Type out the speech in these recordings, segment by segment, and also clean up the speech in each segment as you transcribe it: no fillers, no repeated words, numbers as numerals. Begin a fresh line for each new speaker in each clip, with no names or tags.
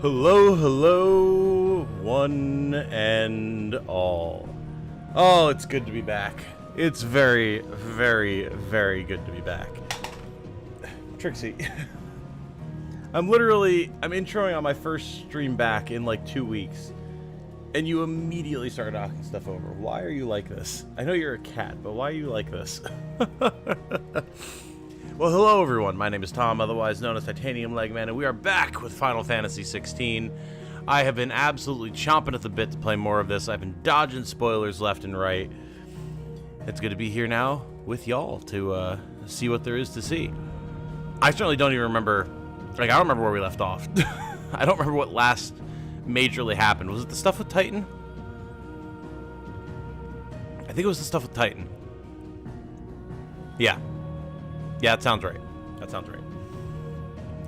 Hello, hello, one and all. Oh, it's good to be back. It's very, very, very good to be back. Trixie. I'm introing on my first stream back in like 2 weeks. And you immediately start knocking stuff over. Why are you like this? I know you're a cat, but why are you like this? Well, hello everyone. My name is Tom, otherwise known as Titanium Legman, and we are back with Final Fantasy XVI. I have been absolutely chomping at the bit to play more of this. I've been dodging spoilers left and right. It's good to be here now with y'all to see what there is to see. I certainly don't even remember, I don't remember where we left off. I don't remember what last majorly happened. Was it the stuff with Titan? I think it was the stuff with Titan. Yeah, that sounds right. That sounds right.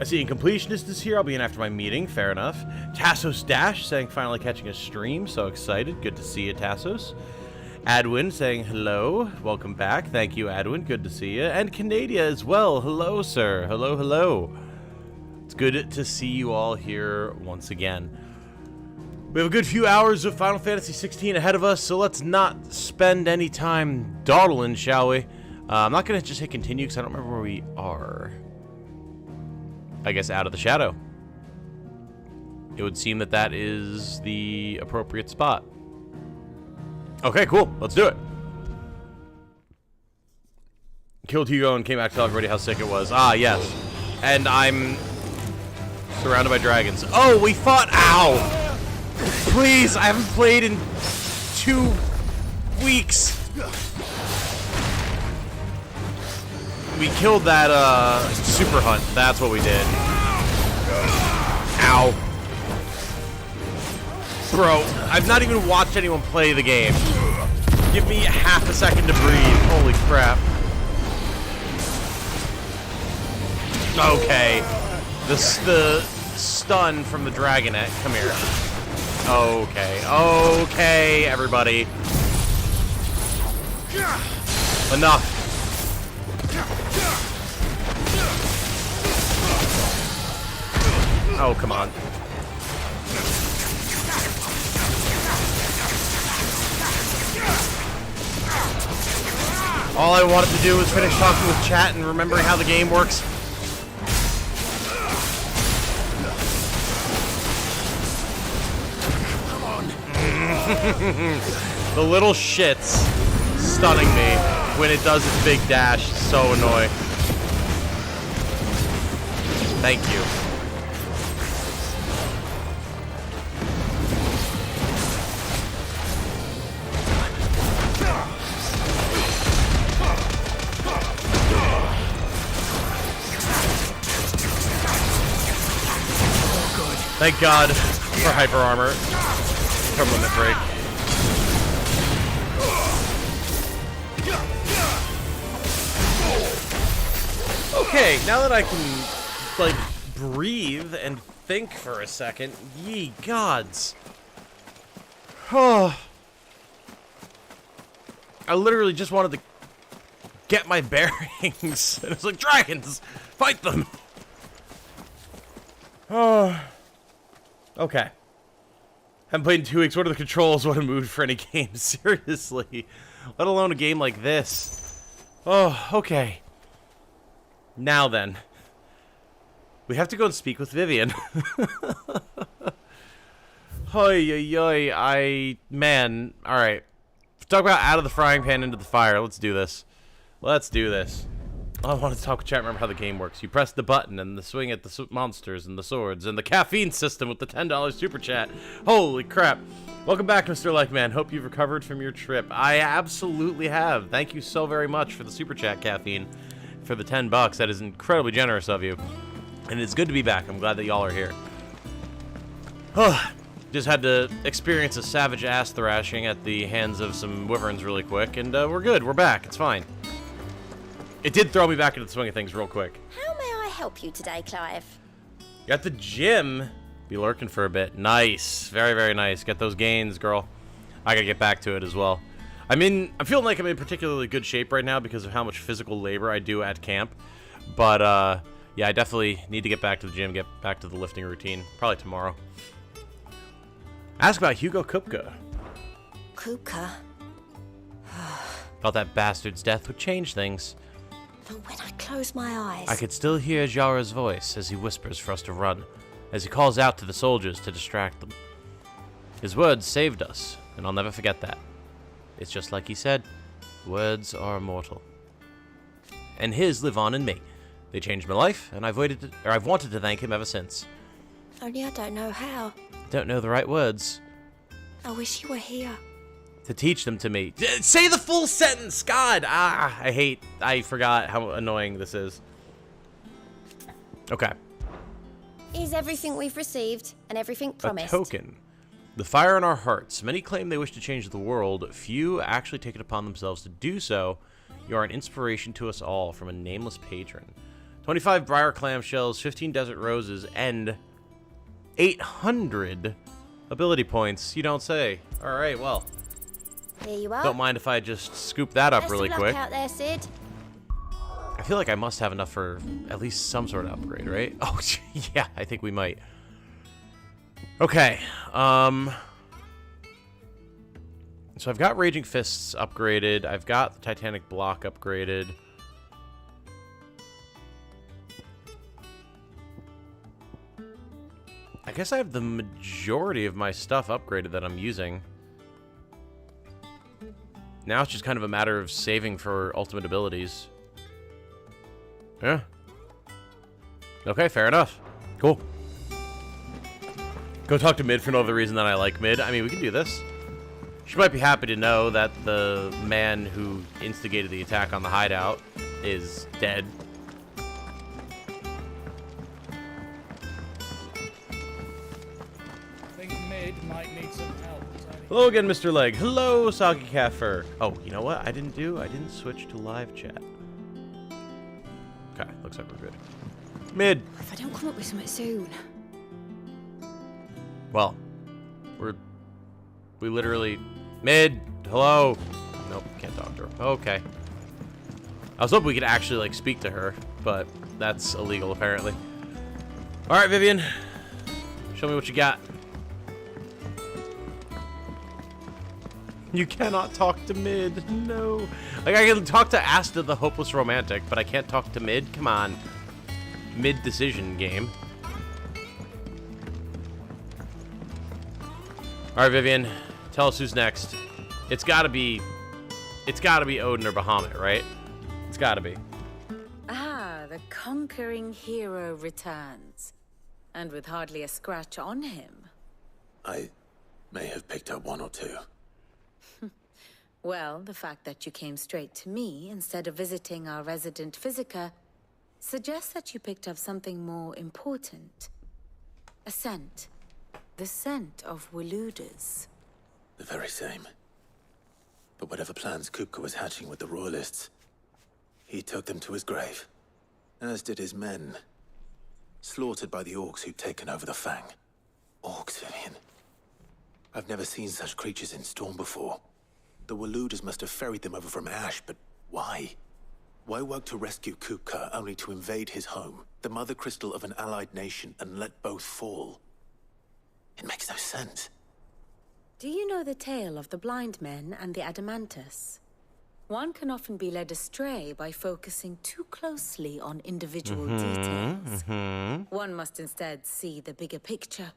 I see Incompletionist is here. I'll be in after my meeting. Fair enough. Tassos Dash saying finally catching a stream. So excited. Good to see you, Tassos. Adwin saying hello. Welcome back. Thank you, Adwin. Good to see you. And Canadia as well. Hello, sir. Hello, hello. It's good to see you all here once again. We have a good few hours of Final Fantasy XVI ahead of us, so let's not spend any time dawdling, shall we? I'm not going to just hit continue because I don't remember where we are. I guess out of the shadow. It would seem that that is the appropriate spot. Okay, cool. Let's do it. Killed Hugo and came back to tell everybody how sick it was. Ah, yes. And I'm surrounded by dragons. Oh, we fought. Ow! Please, I haven't played in 2 weeks. We killed that, super hunt. That's what we did. Ow. Bro, I've not even watched anyone play the game. Give me half a second to breathe. Holy crap. Okay. The stun from the Dragonette. Come here. Okay. Okay, everybody. Enough. Oh, come on. All I wanted to do was finish talking with chat and remembering how the game works. Come on. The little shits stunning me when it does its big dash. So annoying. Thank you. Thank God for hyper armor from Limit Break. Okay, now that I can, like, breathe and think for a second, ye gods. Oh. I literally just wanted to get my bearings. And it's like, dragons! Fight them! Oh. Okay. Haven't played in 2 weeks. What are the controls? What a mood for any game. Seriously. Let alone a game like this. Oh, okay. Now then. We have to go and speak with Vivian. Hoi, man. Alright. Talk about out of the frying pan into the fire. Let's do this. Let's do this. I wanted to talk with chat, remember how the game works. You press the button and the swing at the monsters and the swords and the caffeine system with the $10 super chat. Holy crap. Welcome back, Mr. Likeman. Hope you've recovered from your trip. I absolutely have. Thank you so very much for the super chat, Caffeine, for the $10. That is incredibly generous of you. And it's good to be back. I'm glad that y'all are here. Just had to experience a savage ass thrashing at the hands of some wyverns really quick, and we're good. We're back. It's fine. It did throw me back into the swing of things real quick.
How may I help you today, Clive?
You're at the gym. Be lurking for a bit. Nice. Very, very nice. Get those gains, girl. I gotta get back to it as well. I'm feeling like I'm in particularly good shape right now because of how much physical labor I do at camp. But, Yeah, I definitely need to get back to the gym, get back to the lifting routine. Probably tomorrow. Ask about Hugo Kupka.
Kupka?
Thought that bastard's death would change things.
But when I close my eyes...
I could still hear Jara's voice as he whispers for us to run, as he calls out to the soldiers to distract them. His words saved us, and I'll never forget that. It's just like he said, words are immortal. And his live on in me. They changed my life, and I've wanted to thank him ever since.
Only I don't know how.
Don't know the right words.
I wish you were here.
To teach them to me. Say the full sentence, God! I forgot how annoying this is. Okay.
Is everything we've received and everything promised.
A token. The fire in our hearts. Many claim they wish to change the world. Few actually take it upon themselves to do so. You are an inspiration to us all from a nameless patron. 25 briar clam shells, 15 desert roses, and 800 ability points. You don't say. Alright, well.
Here you are.
Don't mind if I just scoop that up really quick.
Best of luck out there, Sid.
I feel like I must have enough for at least some sort of upgrade, right? Oh, yeah, I think we might. Okay, so I've got Raging Fists upgraded. I've got the Titanic Block upgraded. I guess I have the majority of my stuff upgraded that I'm using. Now it's just kind of a matter of saving for ultimate abilities. Yeah. Okay, fair enough. Cool. Go talk to Mid for no other reason than I like Mid. I mean, we can do this. She might be happy to know that the man who instigated the attack on the hideout is dead.
I think Mid might need some help.
Hello again, Mr. Leg. Hello, Soggy Cat Fur. Oh, you know what I didn't switch to live chat. Okay, looks like we're good. Mid.
If I don't come up with something soon.
Well, we literally... Mid, hello. Nope, can't talk to her. Okay. I was hoping we could actually, like, speak to her, but that's illegal, apparently. Alright, Vivian. Show me what you got. You cannot talk to Mid. No. Like, I can talk to Asta the Hopeless Romantic, but I can't talk to Mid. Come on. Mid decision game. Alright, Vivian. Tell us who's next. It's gotta be Odin or Bahamut, right? It's gotta be.
Ah, the conquering hero returns. And with hardly a scratch on him.
I may have picked up one or two.
Well, the fact that you came straight to me instead of visiting our resident Physica suggests that you picked up something more important. A scent. The scent of Waludas.
The very same. But whatever plans Kupka was hatching with the Royalists, he took them to his grave. As did his men. Slaughtered by the orcs who'd taken over the Fang. Orcs, Vivian. I've never seen such creatures in Storm before. The Waludas must have ferried them over from Ash, but why? Why work to rescue Kupka only to invade his home, the mother crystal of an allied nation, and let both fall? It makes no sense.
Do you know the tale of the blind men and the Adamantus? One can often be led astray by focusing too closely on individual details. One must instead see the bigger picture.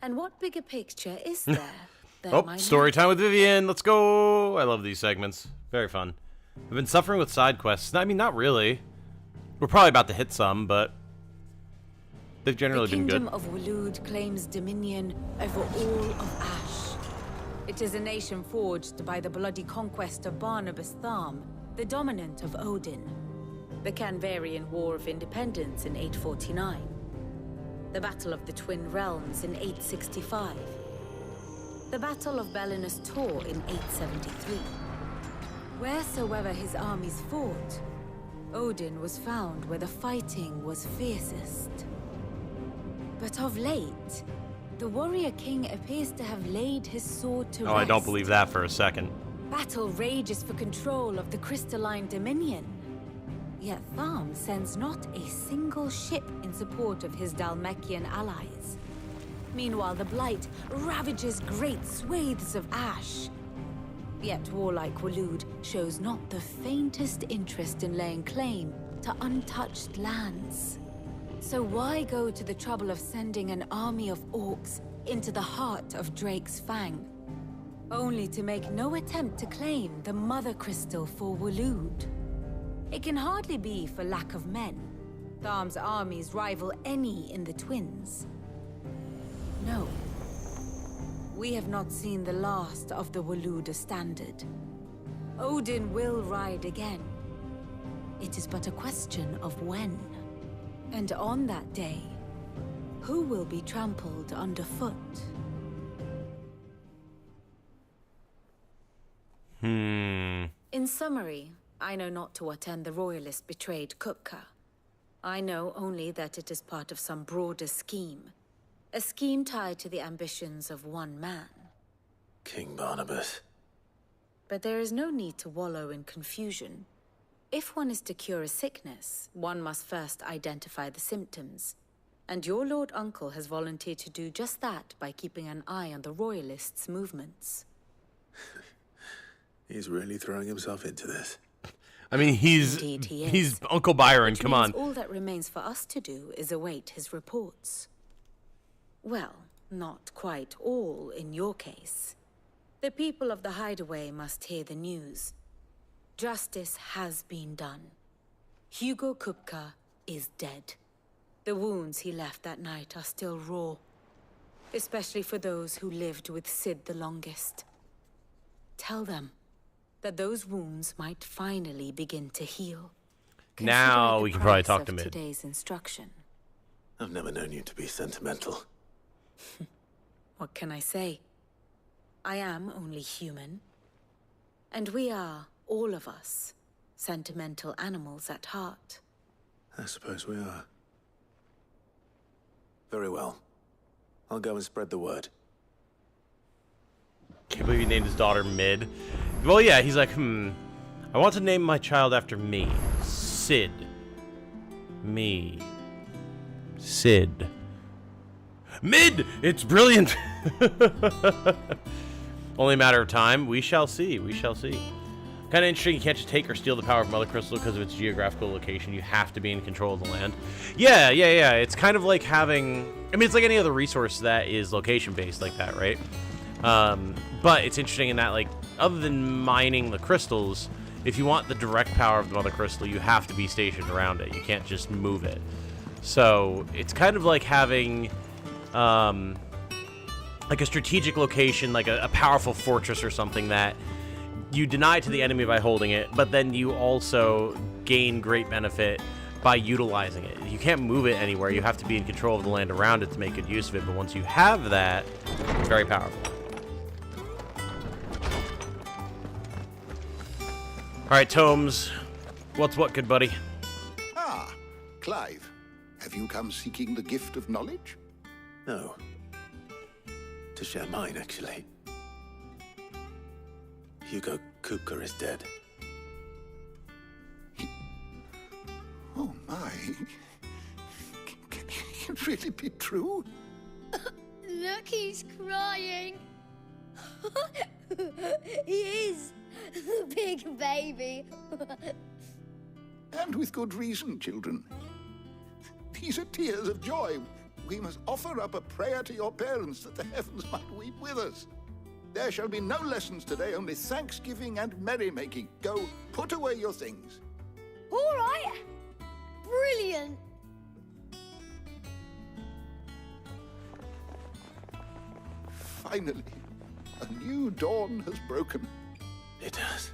And what bigger picture is there?
Oh, story time with Vivian. Let's go. I love these segments. Very fun. I've been suffering with side quests. I mean, not really. We're probably about to hit some, but they've generally been good.
The Kingdom of Waloed claims dominion over all of Ash. It is a nation forged by the bloody conquest of Barnabas Tharm, the dominant of Odin. The Canvarian War of Independence in 849. The Battle of the Twin Realms in 865. The Battle of Belinus Tor in 873. Wheresoever his armies fought, Odin was found where the fighting was fiercest. But of late, the warrior king appears to have laid his sword to rest.
Oh, I don't believe that for a second.
Battle rages for control of the crystalline dominion. Yet Tharm sends not a single ship in support of his Dhalmekian allies. Meanwhile, the Blight ravages great swathes of ash. Yet warlike Waloed shows not the faintest interest in laying claim to untouched lands. So why go to the trouble of sending an army of orcs into the heart of Drake's Fang, only to make no attempt to claim the Mother Crystal for Waloed? It can hardly be for lack of men. Tharm's armies rival any in the Twins. No. We have not seen the last of the Waloed standard. Odin will ride again. It is but a question of when. And on that day, who will be trampled underfoot? In summary, I know not to what end the Royalist betrayed Kupka. I know only that it is part of some broader scheme. A scheme tied to the ambitions of one man.
King Barnabas.
But there is no need to wallow in confusion. If one is to cure a sickness, one must first identify the symptoms. And your Lord Uncle has volunteered to do just that by keeping an eye on the Royalists' movements.
He's really throwing himself into this.
I mean, he's Uncle Byron, come on.
All that remains for us to do is await his reports. Well, not quite all in your case. The people of the Hideaway must hear the news. Justice has been done. Hugo Kupka is dead. The wounds he left that night are still raw, especially for those who lived with Sid the longest. Tell them that those wounds might finally begin to heal.
Now we can probably talk to Mid.
Today's instruction.
I've never known you to be sentimental.
What can I say? I am only human. And we are, all of us, sentimental animals at heart.
I suppose we are. Very well. I'll go and spread the word.
Can't believe he named his daughter Mid. Well, yeah, he's like, I want to name my child after me. Sid. Me. Sid. Mid! It's brilliant! Only a matter of time. We shall see. We shall see. Kind of interesting. You can't just take or steal the power of Mother Crystal because of its geographical location. You have to be in control of the land. Yeah. It's kind of like having... I mean, it's like any other resource that is location-based like that, right? But it's interesting in that, like, other than mining the crystals, if you want the direct power of the Mother Crystal, you have to be stationed around it. You can't just move it. So it's kind of like having... like a strategic location, like a powerful fortress or something that you deny to the enemy by holding it, but then you also gain great benefit by utilizing it. You can't move it anywhere. You have to be in control of the land around it to make good use of it, but once you have that, it's very powerful. All right, Tomes, what's what, good buddy?
Ah, Clive. Have you come seeking the gift of knowledge?
No. To share mine, actually. Hugo Kupka is dead.
Oh, my. Can it really be true?
Look, he's crying. He is. The big baby.
And with good reason, children. These are tears of joy. We must offer up a prayer to your parents that the heavens might weep with us. There shall be no lessons today, only thanksgiving and merrymaking. Go, put away your things.
All right. Brilliant.
Finally, a new dawn has broken.
It has.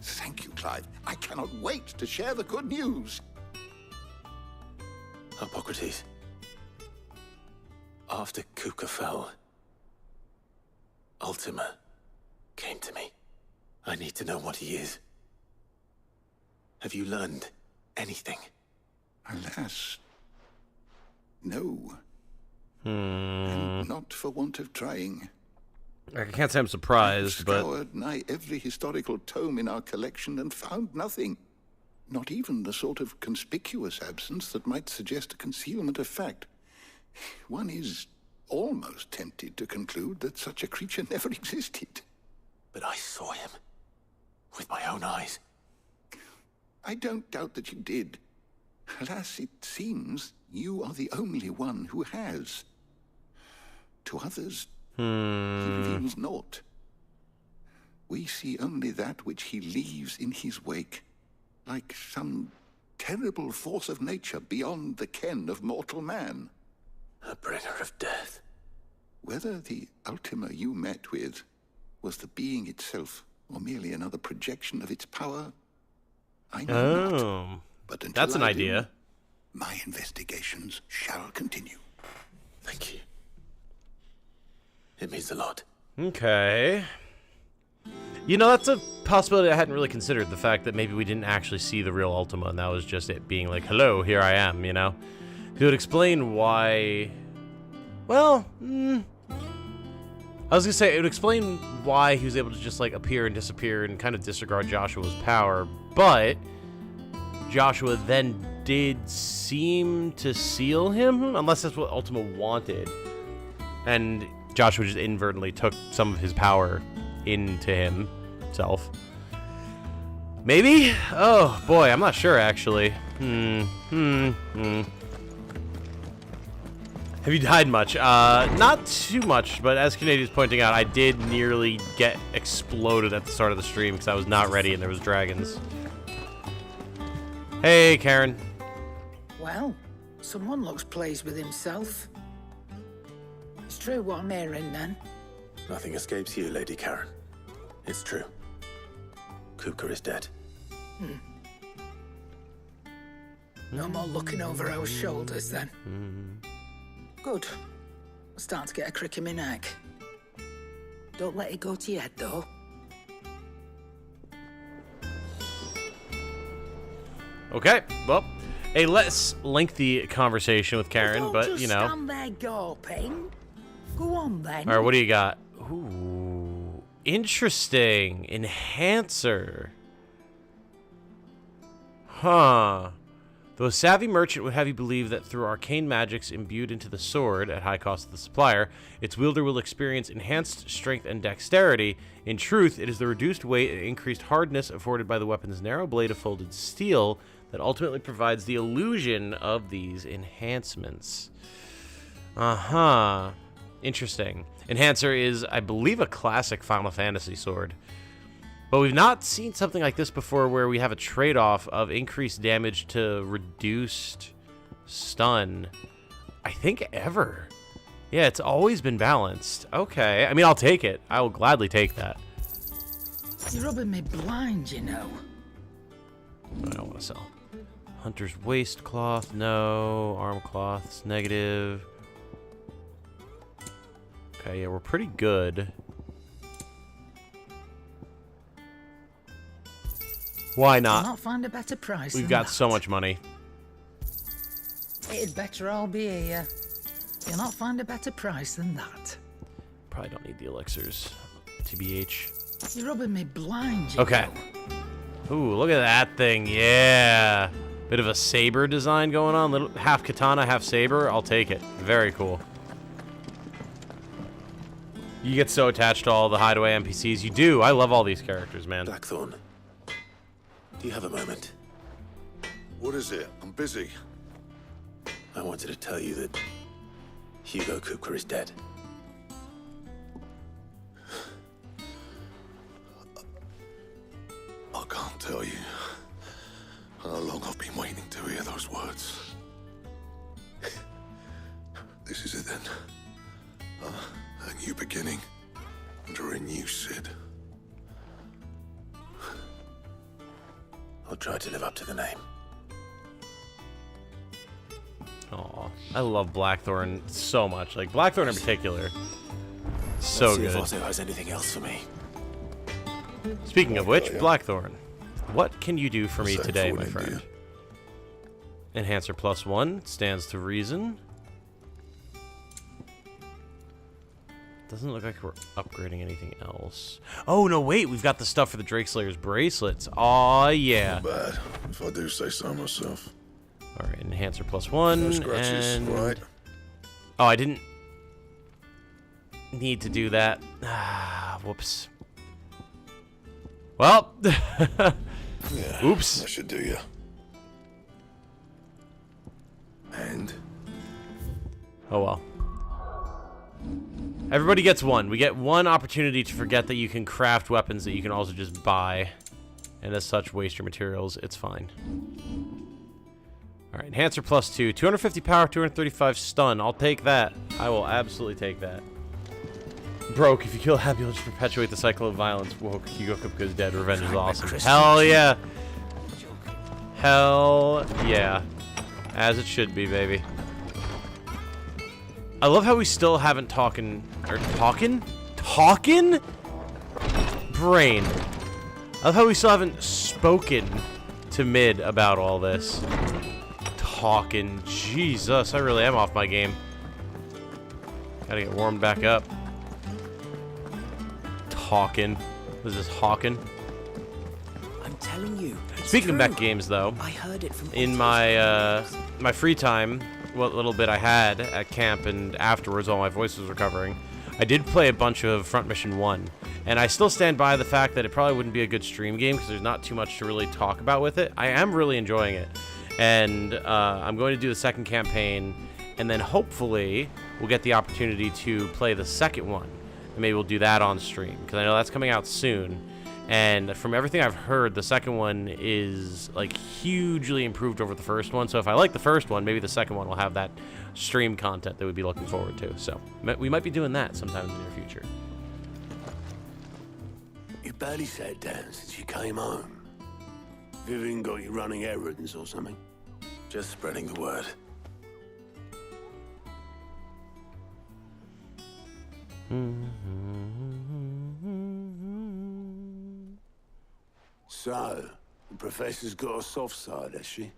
Thank you, Clive. I cannot wait to share the good news.
Hippocrates. After Kupka fell, Ultima came to me. I need to know what he is. Have you learned anything?
Alas, no. And not for want of trying.
I can't say I'm surprised,
I've
but...
scoured nigh every historical tome in our collection and found nothing. Not even the sort of conspicuous absence that might suggest a concealment of fact. One is almost tempted to conclude that such a creature never existed.
But I saw him. With my own eyes.
I don't doubt that you did. Alas, it seems you are the only one who has. To others, he reveals naught. We see only that which he leaves in his wake, like some terrible force of nature beyond the ken of mortal man.
A bringer of death.
Whether the Ultima you met with was the being itself, or merely another projection of its power, I know not. But until
that's an
I
idea.
do, my investigations shall continue.
Thank you. It means a lot.
Okay. You know, that's a possibility I hadn't really considered. The fact that maybe we didn't actually see the real Ultima, and that was just it being like, hello, here I am, you know? It would explain why... Well, I was gonna say, it would explain why he was able to just, like, appear and disappear and kind of disregard Joshua's power, but Joshua then did seem to seal him, unless that's what Ultima wanted. And Joshua just inadvertently took some of his power into himself. Maybe? Oh, boy, I'm not sure, actually. Have you died much? Not too much, but as Canadian's pointing out, I did nearly get exploded at the start of the stream because I was not ready and there was dragons. Hey, Karen.
Well, someone looks pleased with himself. It's true what I'm hearing, then.
Nothing escapes you, Lady Karen. It's true. Kupka is dead.
No more looking over our shoulders, then. Good. I'm starting to get a crick in my neck. Don't let it go to your head, though.
Okay, well, a less lengthy conversation with Karen,
Don't
but,
just
you know.
stand there gawping. Go on, then.
All right, what do you got? Ooh, interesting. Enhancer. Huh. Though a savvy merchant would have you believe that through arcane magics imbued into the sword, at high cost to the supplier, its wielder will experience enhanced strength and dexterity. In truth, it is the reduced weight and increased hardness afforded by the weapon's narrow blade of folded steel that ultimately provides the illusion of these enhancements. Uh-huh. Interesting. Enhancer is, I believe, a classic Final Fantasy sword. But we've not seen something like this before where we have a trade-off of increased damage to reduced stun. I think ever. Yeah, it's always been balanced. Okay. I mean, I'll take it. I will gladly take that.
You're rubbing me blind, you know.
I don't want to sell. Hunter's waistcloth, no. Arm cloths, negative. Okay, yeah, we're pretty good. Why
You'll
not?
not find a better price
We've
than
got
that.
so much money.
It'd better all be here. You'll not find a better price than that.
Probably don't need the elixirs. TBH.
You're rubbing me blind, you
Okay.
know.
Ooh, look at that thing. Yeah. Bit of a saber design going on. Little half katana, half saber. I'll take it. Very cool. You get so attached to all the hideaway NPCs. You do. I love all these characters, man.
Blackthorn, do you have a moment?
What is it? I'm busy.
I wanted to tell you that Hugo Kupka is dead.
I can't tell you how long I've been waiting to hear those words. This is it then. A new beginning under a new Sid.
I'll try to live up to the name.
Aw, I love Blackthorn so much. Like, Blackthorn in particular. So
Let's see
good.
if Otto has anything else for me.
Speaking of which, Blackthorn, what can you do for me
Same
today,
for
my
an
friend?
India.
Enhancer +1 stands to reason. Doesn't look like we're upgrading anything else. Oh, no, wait. We've got the stuff for the Drake Slayer's bracelets. Aw, yeah.
Bad.
if I do say so myself.
All right, enhancer +1.
No scratches,
And...
right?
Oh, I didn't need to do that. Whoops. Well,
Yeah,
oops.
that should do you. And?
Oh well. Everybody gets one. We get one opportunity to forget that you can craft weapons that you can also just buy. And as such, waste your materials. It's fine. Alright, enhancer +2. 250 power, 235 stun. I'll take that. I will absolutely take that. Broke. If you kill Happy, you'll just perpetuate the cycle of violence. Whoa, Goku's dead. Revenge is awesome. Hell yeah. Hell yeah. As it should be, baby. I love how we still haven't talking brain. I love how we still haven't spoken to Mid about all this. Talking. Jesus, I really am off my game. Gotta get warmed back up. Talking. This is Hawking.
I'm telling you.
Speaking of mech games, though,
I heard it from
in my my free time, what little bit I had at camp and afterwards, while my voice was recovering, I did play a bunch of Front Mission 1, and I still stand by the fact that it probably wouldn't be a good stream game because there's not too much to really talk about with it. I am really enjoying it, and I'm going to do the second campaign, and then hopefully we'll get the opportunity to play the second one, and maybe we'll do that on stream because I know that's coming out soon. And from everything I've heard, the second one is like hugely improved over the first one. So if I like the first one, maybe the second one will have that stream content that we'd be looking forward to. So we might be doing that sometime in the near future.
You barely sat down since you came home. Vivian got you running errands or something?
Just spreading the word.
So, the professor's got a soft side, has she?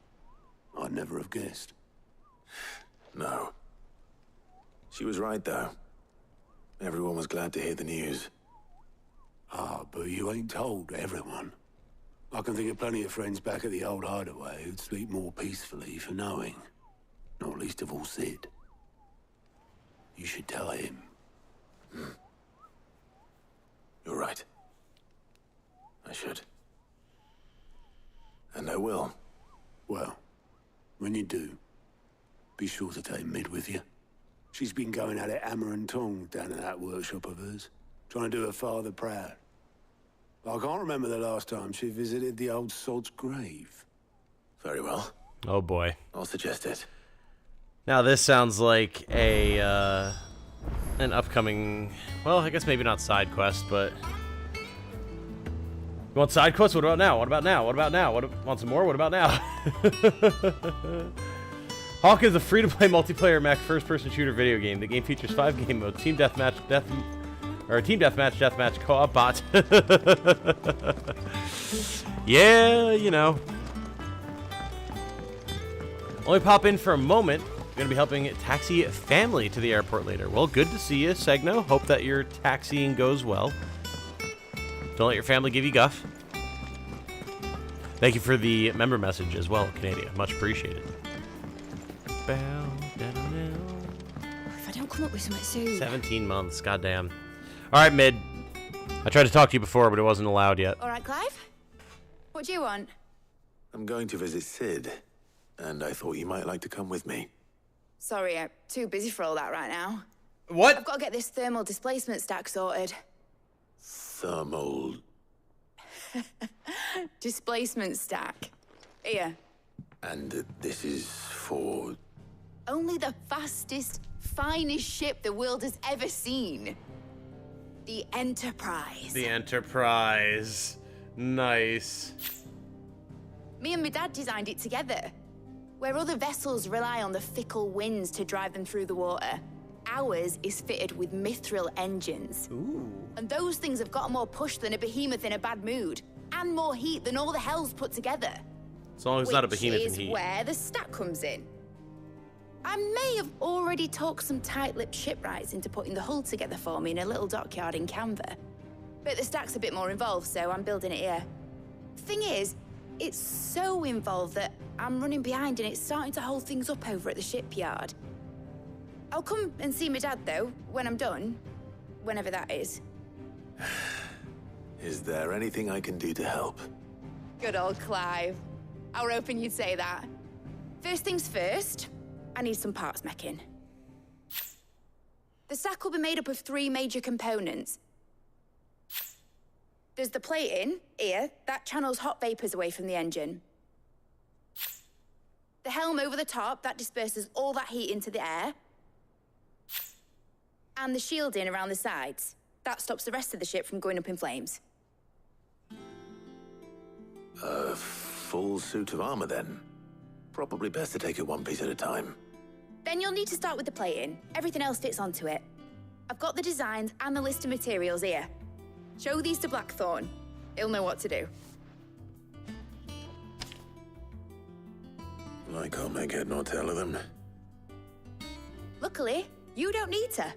I'd never have guessed.
No. She was right, though. Everyone was glad to hear the news.
Ah, but you ain't told everyone. I can think of plenty of friends back at the old hideaway who'd sleep more peacefully for knowing. Not least of all Sid. You should tell him.
You're right. I should. And I will.
Well, when you do, be sure to take Mid with you. She's been going at it hammer and tong down in that workshop of hers, trying to do her father proud. I can't remember the last time she visited the old sod's grave.
Very well.
Oh boy.
I'll suggest it.
Now this sounds like a an upcoming, well, I guess maybe not side quest, but you want side quests? What about now? What about now? What about now? Want some more? What about now? Hawk is a free-to-play multiplayer mech first-person shooter video game. The game features 5 game modes: team deathmatch, deathmatch, co-op bot. Yeah, you know. Only pop in for a moment. Going to be helping taxi family to the airport later. Well, good to see you, Segno. Hope that your taxiing goes well. Don't let your family give you guff. Thank you for the member message as well, Canada. Much appreciated.
If I don't come up with something soon.
17 months, goddamn. All right, Mid. I tried to talk to you before, but it wasn't allowed yet.
All right, Clive. What do you want?
I'm going to visit Sid, and I thought you might like to come with me.
Sorry, I'm too busy for all that right now.
What?
I've got to get this thermal displacement stack sorted.
Thermal...
Displacement stack. Here.
And this is for...
Only the fastest, finest ship the world has ever seen. The Enterprise.
The Enterprise. Nice.
Me and my dad designed it together. Where other vessels rely on the fickle winds to drive them through the water, ours is fitted with mithril engines.
Ooh.
And those things have got more push than a behemoth in a bad mood, and more heat than all the hells put together.
As long as it's not a behemoth in
Which
heat.
is where the stack comes in. I may have already talked some tight-lipped shipwrights into putting the hull together for me in a little dockyard in Canva. But the stack's a bit more involved, so I'm building it here. Thing is, It's so involved that I'm running behind and it's starting to hold things up over at the shipyard. I'll come and see my dad, though, when I'm done. Whenever that is.
Is there anything I can do to help?
Good old Clive. I were hoping you'd say that. First things first, I need some parts mecking. The stack will be made up of 3 major components. There's the plating, here, that channels hot vapors away from the engine. The helm over the top, that disperses all that heat into the air. And the shielding around the sides. That stops the rest of the ship from going up in flames.
A full suit of armor, then. Probably best to take it one piece at a time.
Then you'll need to start with the plating. Everything else fits onto it. I've got the designs and the list of materials here. Show these to Blackthorn. He'll know what to do.
I can't make head nor tail of them.
Luckily, you don't need to.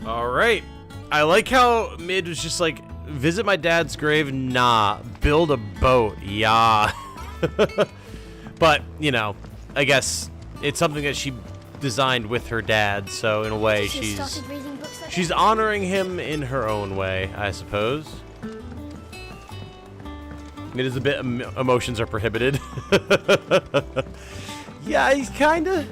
All right. I like how Mid was just like, visit my dad's grave? Nah. Build a boat? Yeah. But, you know, I guess it's something that she designed with her dad, so in a way she's honoring him in her own way, I suppose. It is a bit emotions are prohibited. Yeah, he's kinda.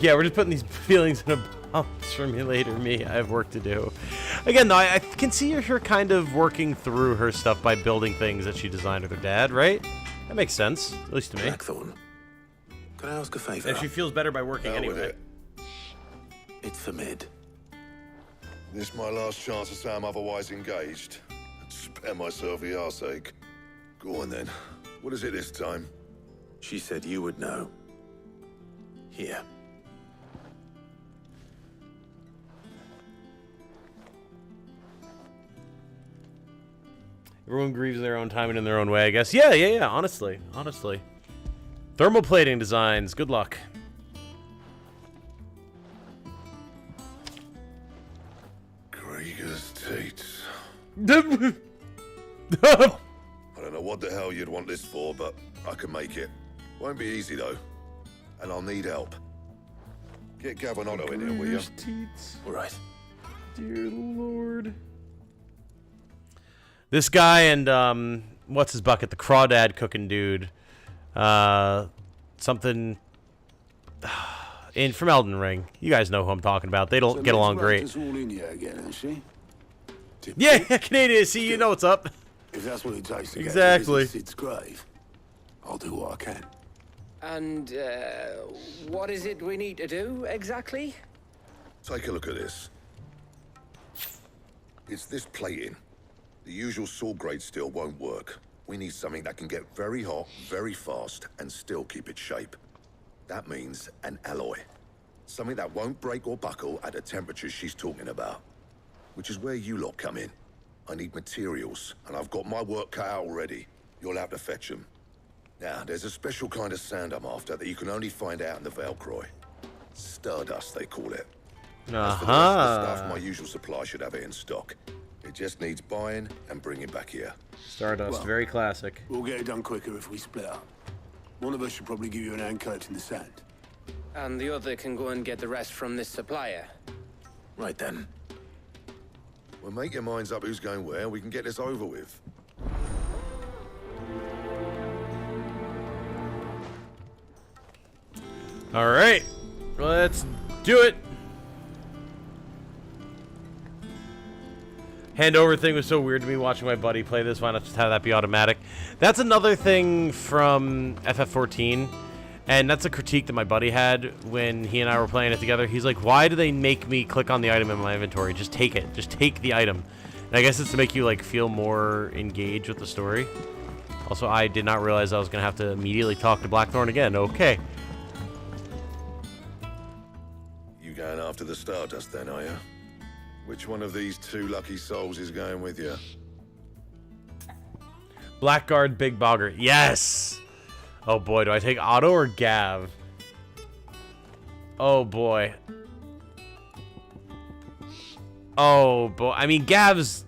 Yeah, we're just putting these feelings in a box for me later. I have work to do. Again, though, I can see her kind of working through her stuff by building things that she designed with her dad, right? That makes sense, at least to me.
Blackthorn, can I ask a favor?
And she feels better by working anyway.
It's for Mid.
This my last chance to say I'm otherwise engaged. Spare myself the arseache. Go on then. What is it this time?
She said you would know. Here.
Everyone grieves in their own time and in their own way, I guess. Yeah, honestly. Thermal plating designs, good luck.
Krieger's teats.
I
I don't know what the hell you'd want this for, but I can make it. Won't be easy though. And I'll need help. Get Gavin Otto in here, will you?
All right.
Dear Lord. This guy and, what's his bucket? The crawdad cooking dude. Something from Elden Ring. You guys know who I'm talking about. They don't get along great.
All in here again, isn't she?
Yeah, Canadian. See, you know what's up.
If that's what it takes to
Exactly.
get to Sid's grave, I'll do what I can.
And, what is it we need to do, exactly?
Take a look at this. It's this plating. The usual sword grade steel won't work. We need something that can get very hot, very fast, and still keep its shape. That means an alloy. Something that won't break or buckle at the temperatures she's talking about. Which is where you lot come in. I need materials, and I've got my work cut out already. You'll have to fetch them. Now, there's a special kind of sand I'm after that you can only find out in the Valcroy. Stardust, they call it. As for the rest of the stuff, my usual supply should have it in stock. It just needs buying and bringing back here.
Stardust,
Well,
very classic.
We'll get it done quicker if we split up. One of us should probably give you an hand collecting the sand.
And the other can go and get the rest from this supplier.
Right then.
Well, make your minds up who's going where, and we can get this over with.
All right, let's do it. Handover thing was so weird to me watching my buddy play this. Why not just have that be automatic? That's another thing from FF14, and that's a critique that my buddy had when he and I were playing it together. He's like, why do they make me click on the item in my inventory? Just take it. Just take the item. And I guess it's to make you like feel more engaged with the story. Also, I did not realize I was going to have to immediately talk to Blackthorn again. Okay.
You going after the Stardust then, are you? Which one of these two lucky souls is going with you?
Blackguard, Big Bogger. Yes! Oh boy, do I take Otto or Gav? Oh boy. Oh, boy. I mean, Gav's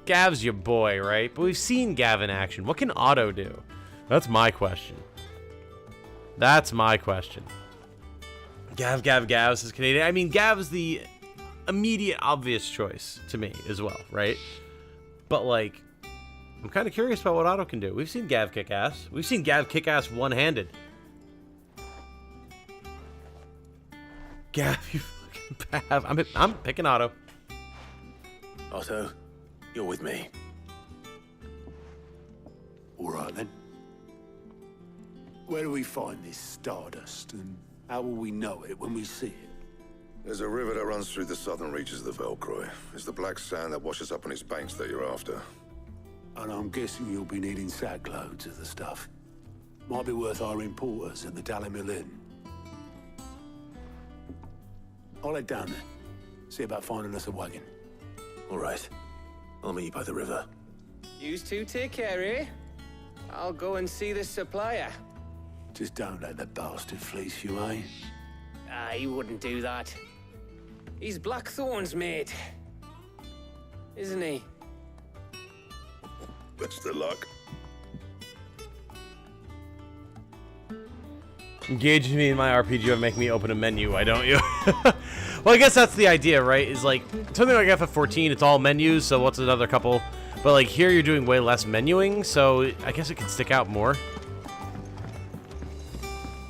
your boy, right? But we've seen Gav in action. What can Otto do? That's my question. That's my question. Gav says Canadian. I mean, Gav is the immediate obvious choice to me as well, right? But, like, I'm kind of curious about what Otto can do. We've seen Gav kick ass. We've seen Gav kick ass one-handed. Gav, you fucking Pav. I'm picking Otto.
Otto, you're with me.
All right, then. Where do we find this stardust, and how will we know it when we see it?
There's a river that runs through the southern reaches of the Velcroy. It's the black sand that washes up on its banks that you're after.
And I'm guessing you'll be needing sack loads of the stuff. Might be worth hiring porters at the Dalimil Inn. I'll head down there. See about finding us a wagon.
All right. I'll meet you by the river.
You two take care, eh? I'll go and see this supplier.
Just don't let the bastard fleece you, eh?
He wouldn't do that. He's Blackthorn's mate. Isn't he?
Best of luck.
Engage me in my RPG and make me open a menu, why don't you? Well, I guess that's the idea, right? Is like, something like FF14, it's all menus, so what's another couple? But like here you're doing way less menuing, so I guess it can stick out more.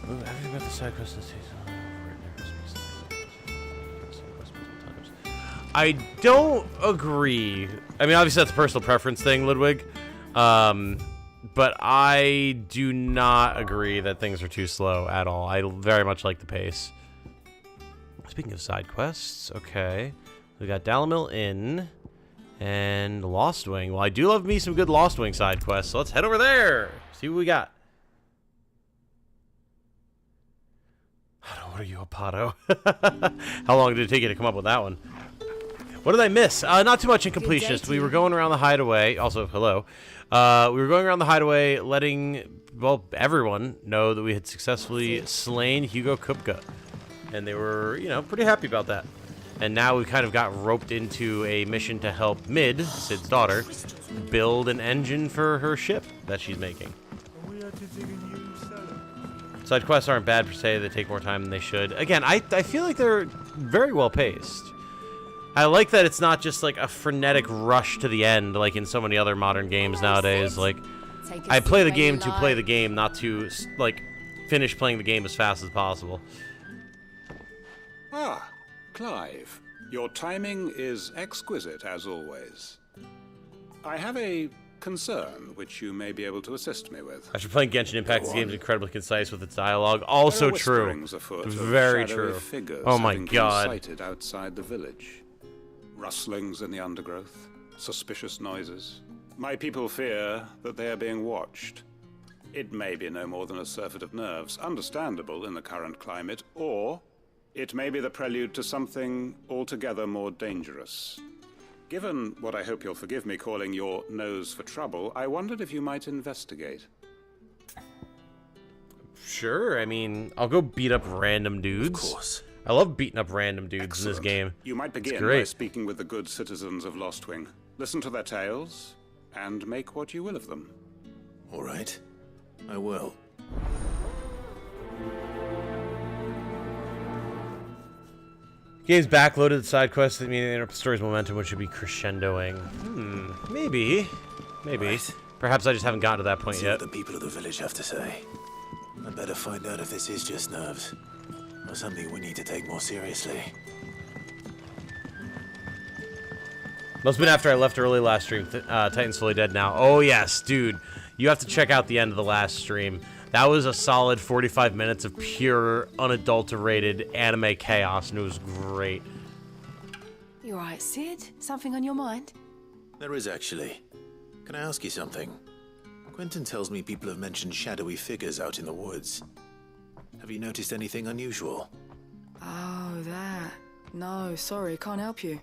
Everything about the side quest this season. I don't agree. I mean, obviously that's a personal preference thing, Ludwig. But I do not agree that things are too slow at all. I very much like the pace. Speaking of side quests, okay. We got Dalimil Inn and Lost Wing. Well, I do love me some good Lost Wing side quests, so let's head over there. See what we got. What are you, a Pato? How long did it take you to come up with that one? What did I miss? Not too much in Completionist. We were going around the hideaway. Also, hello. We were going around the hideaway letting, well, everyone know that we had successfully slain Hugo Kupka. And they were, you know, pretty happy about that. And now we kind of got roped into a mission to help Mid, Sid's daughter, build an engine for her ship that she's making. Side quests aren't bad per se. They take more time than they should. Again, I feel like they're very well paced. I like that it's not just like a frenetic rush to the end like in so many other modern games nowadays. Like, I play the game to play the game, not to like finish playing the game as fast as possible.
Ah, Clive. Your timing is exquisite as always. I have a concern which you may be able to assist me with.
After playing Genshin Impact, this game is incredibly concise with its dialogue. Also true. Very true. Oh my god.
Sighted outside the village. Rustlings in the undergrowth, suspicious noises. My people fear that they are being watched. It may be no more than a surfeit of nerves, understandable in the current climate, or it may be the prelude to something altogether more dangerous. Given what I hope you'll forgive me calling your nose for trouble, I wondered if you might investigate.
Sure, I mean, I'll go beat up random dudes.
Of course.
I love beating up random dudes
Excellent.
in this game.
You might begin by speaking with the good citizens of Lostwing. Listen to their tales, and make what you will of them.
All right. I will.
Game's backloaded side quests that mean the story's momentum, which should be crescendoing. Maybe. Maybe.
Right.
Perhaps I just haven't gotten to that point
See
yet.
what the people of the village have to say. I better find out if this is just nerves, or something we need to take more seriously.
Must have been after I left early last stream. Titan's fully dead now. Oh yes, dude. You have to check out the end of the last stream. That was a solid 45 minutes of pure, unadulterated anime chaos, and it was great.
You alright, Sid? Something on your mind?
There is actually. Can I ask you something? Quentin tells me people have mentioned shadowy figures out in the woods. Have you noticed anything unusual?
Oh, that. No, sorry, can't help you.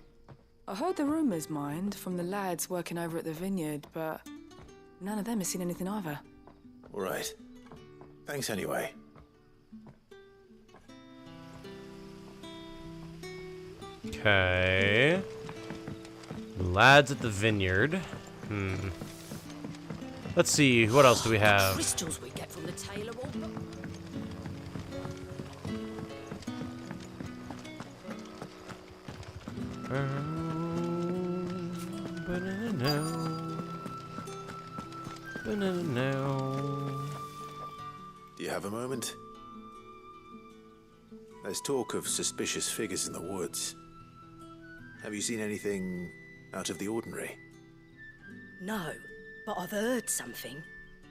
I heard the rumours, mind, from the lads working over at the vineyard, but none of them has seen anything either.
All right. Thanks anyway.
Okay. Lads at the vineyard. Let's see, what else do we have?
Crystals we get from the tailor will...
Do you have a moment? There's talk of suspicious figures in the woods. Have you seen anything out of the ordinary?
No, but I've heard something.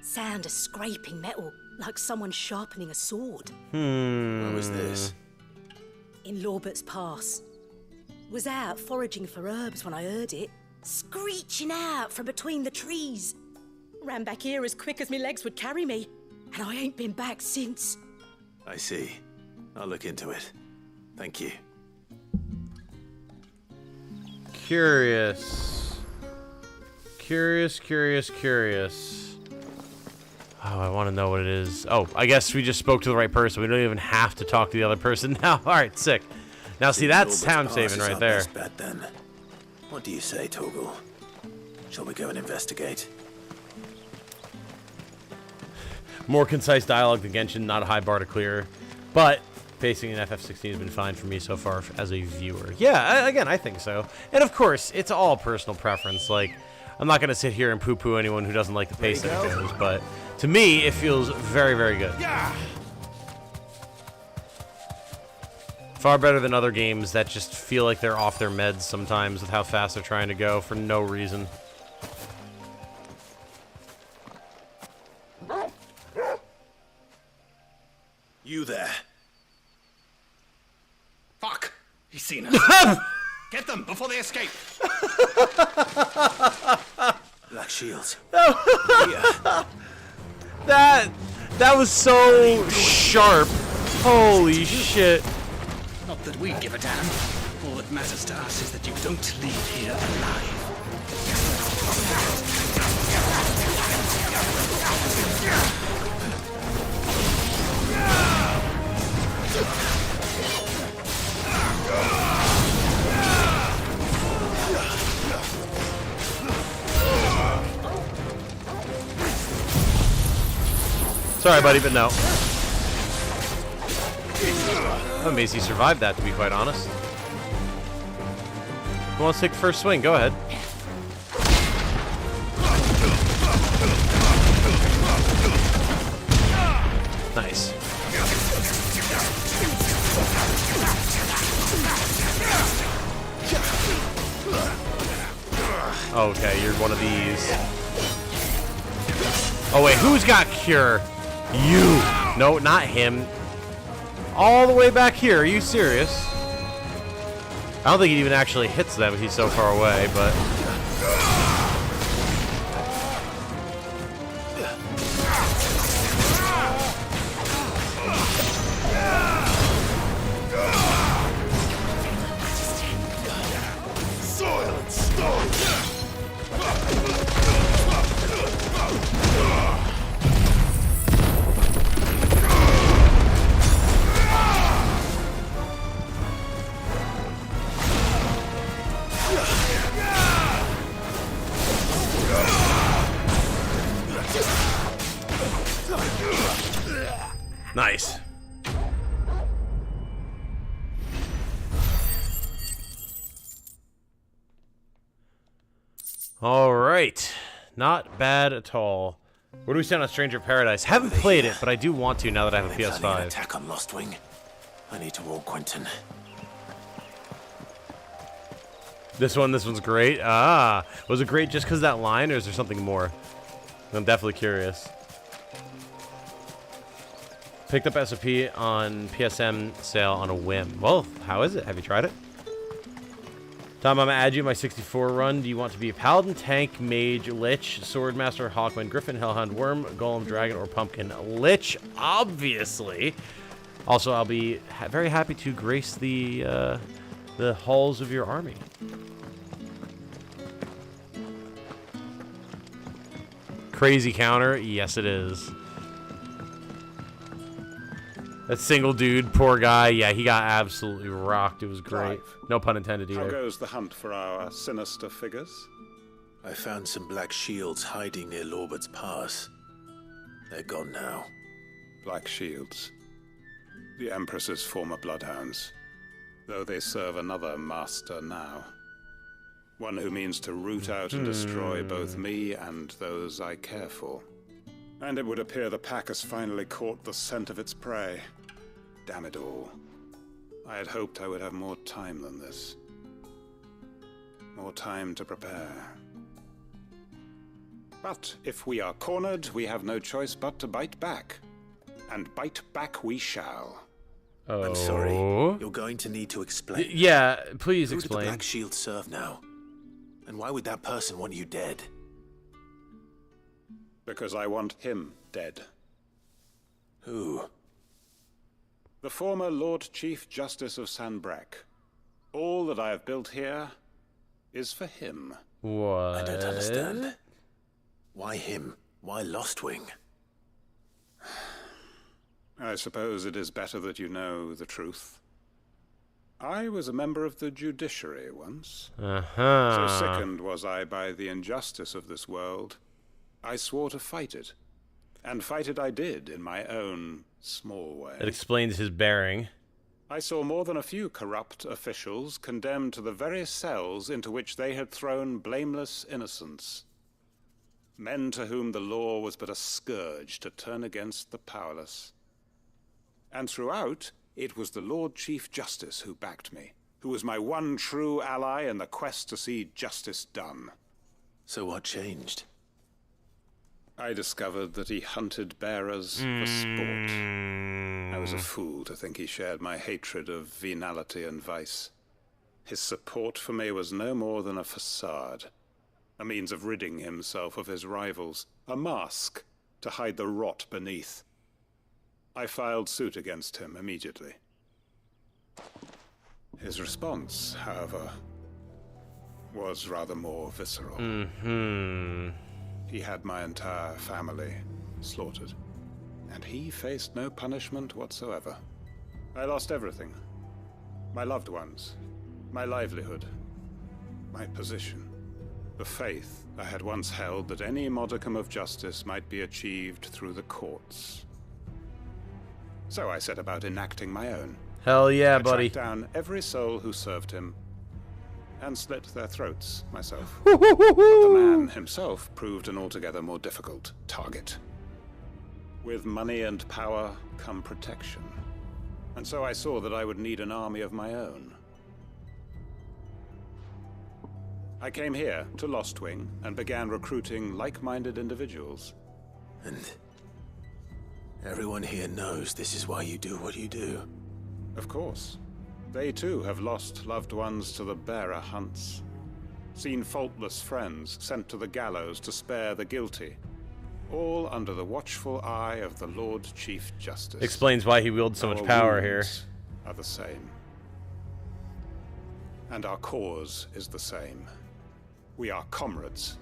Sound of scraping metal, like someone sharpening a sword.
What was this?
In Lorbert's Pass. Was out foraging for herbs when I heard it, screeching out from between the trees. Ran back here as quick as my legs would carry me, and I ain't been back since.
I see. I'll look into it. Thank you.
Curious. Curious. Oh, I want to know what it is. Oh, I guess we just spoke to the right person. We don't even have to talk to the other person now. All right, sick. Now, see, that's time saving right there.
Bet, then. What do you say, Torgal? Shall we go and investigate?
More concise dialogue than Genshin, not a high bar to clear. But pacing in FF16 has been fine for me so far as a viewer. Yeah, again, I think so. And of course, it's all personal preference. Like, I'm not going to sit here and poo-poo anyone who doesn't like the pacing of things, but to me, it feels very, very good.
Yeah.
Far better than other games that just feel like they're off their meds sometimes with how fast they're trying to go for no reason.
You there.
Fuck! He's seen us. Get them before they escape.
Black shields.
That was so sharp. Holy shit.
Not that we give a damn. All that matters to us is that you don't leave here alive.
Sorry, buddy, but no. I'm amazed he survived that, to be quite honest. Who wants to take the first swing? Go ahead. Nice. Okay, you're one of these. Oh wait, who's got cure? You! No, not him. All the way back here, are you serious? I don't think he even actually hits them if he's so far away, but... Nice. All right. Not bad at all. Where do we stand on Stranger Paradise? Haven't played it, but I do want to now that I have a PS5.
An attack on Lost Wing. I need to warn Quentin.
This one's great. Ah, was it great just because of that line, or is there something more? I'm definitely curious. Picked up SOP on PSM sale on a whim. Well, how is it? Have you tried it? Tom, I'm gonna add you my 64 run. Do you want to be a paladin, tank, mage, lich, swordmaster, hawkman, griffin, hellhound, worm, golem, dragon, or pumpkin? Lich, obviously. Also, I'll be very happy to grace the halls of your army. Crazy counter, yes it is. That single dude, poor guy. Yeah, he got absolutely rocked. It was great.
Clive,
No pun intended
how
either.
goes the hunt for our sinister figures?
I found some black shields hiding near Lorbert's Pass. They're gone now.
Black Shields. The Empress's former bloodhounds. Though they serve another master now. One who means to root out and destroy both me and those I care for. And it would appear the pack has finally caught the scent of its prey. Damn it all. I had hoped I would have more time than this. More time to prepare. But if we are cornered, we have no choice but to bite back. And bite back we shall.
Oh.
I'm sorry. You're going to need to explain.
Yeah, please
Who
explain.
do the Black Shields serve now? And why would that person want you dead?
Because I want him dead.
Who?
The former Lord Chief Justice of Sanbreque. All that I have built here is for him.
What?
I don't understand. Why him? Why Lostwing?
I suppose it is better that you know the truth. I was a member of the judiciary once. So sickened was I by the injustice of this world, I swore to fight it. And fight it I did in my own small way.
It explains his bearing.
I saw more than a few corrupt officials condemned to the very cells into which they had thrown blameless innocents. Men to whom the law was but a scourge to turn against the powerless. And throughout, it was the Lord Chief Justice who backed me, who was my one true ally in the quest to see justice done.
So what changed?
I discovered that he hunted bearers for sport. I was a fool to think he shared my hatred of venality and vice. His support for me was no more than a facade, a means of ridding himself of his rivals, a mask to hide the rot beneath. I filed suit against him immediately. His response, however, was rather more visceral. He had my entire family slaughtered, and he faced no punishment whatsoever. I lost everything. My loved ones, my livelihood, my position, the faith I had once held that any modicum of justice might be achieved through the courts. So I set about enacting my own.
Hell yeah,
I
buddy.
tracked down every soul who served him, and slit their throats myself.
Woo, woo, woo, woo.
The man himself proved an altogether more difficult target. With money and power come protection. And so I saw that I would need an army of my own. I came here to Lostwing and began recruiting like-minded individuals.
And everyone here knows this is why you do what you do.
Of course. They too have lost loved ones to the bearer hunts. Seen faultless friends sent to the gallows to spare the guilty. All under the watchful eye of the Lord Chief Justice.
Explains why he wields so much power here.
Are the same. And our cause is the same. We are comrades.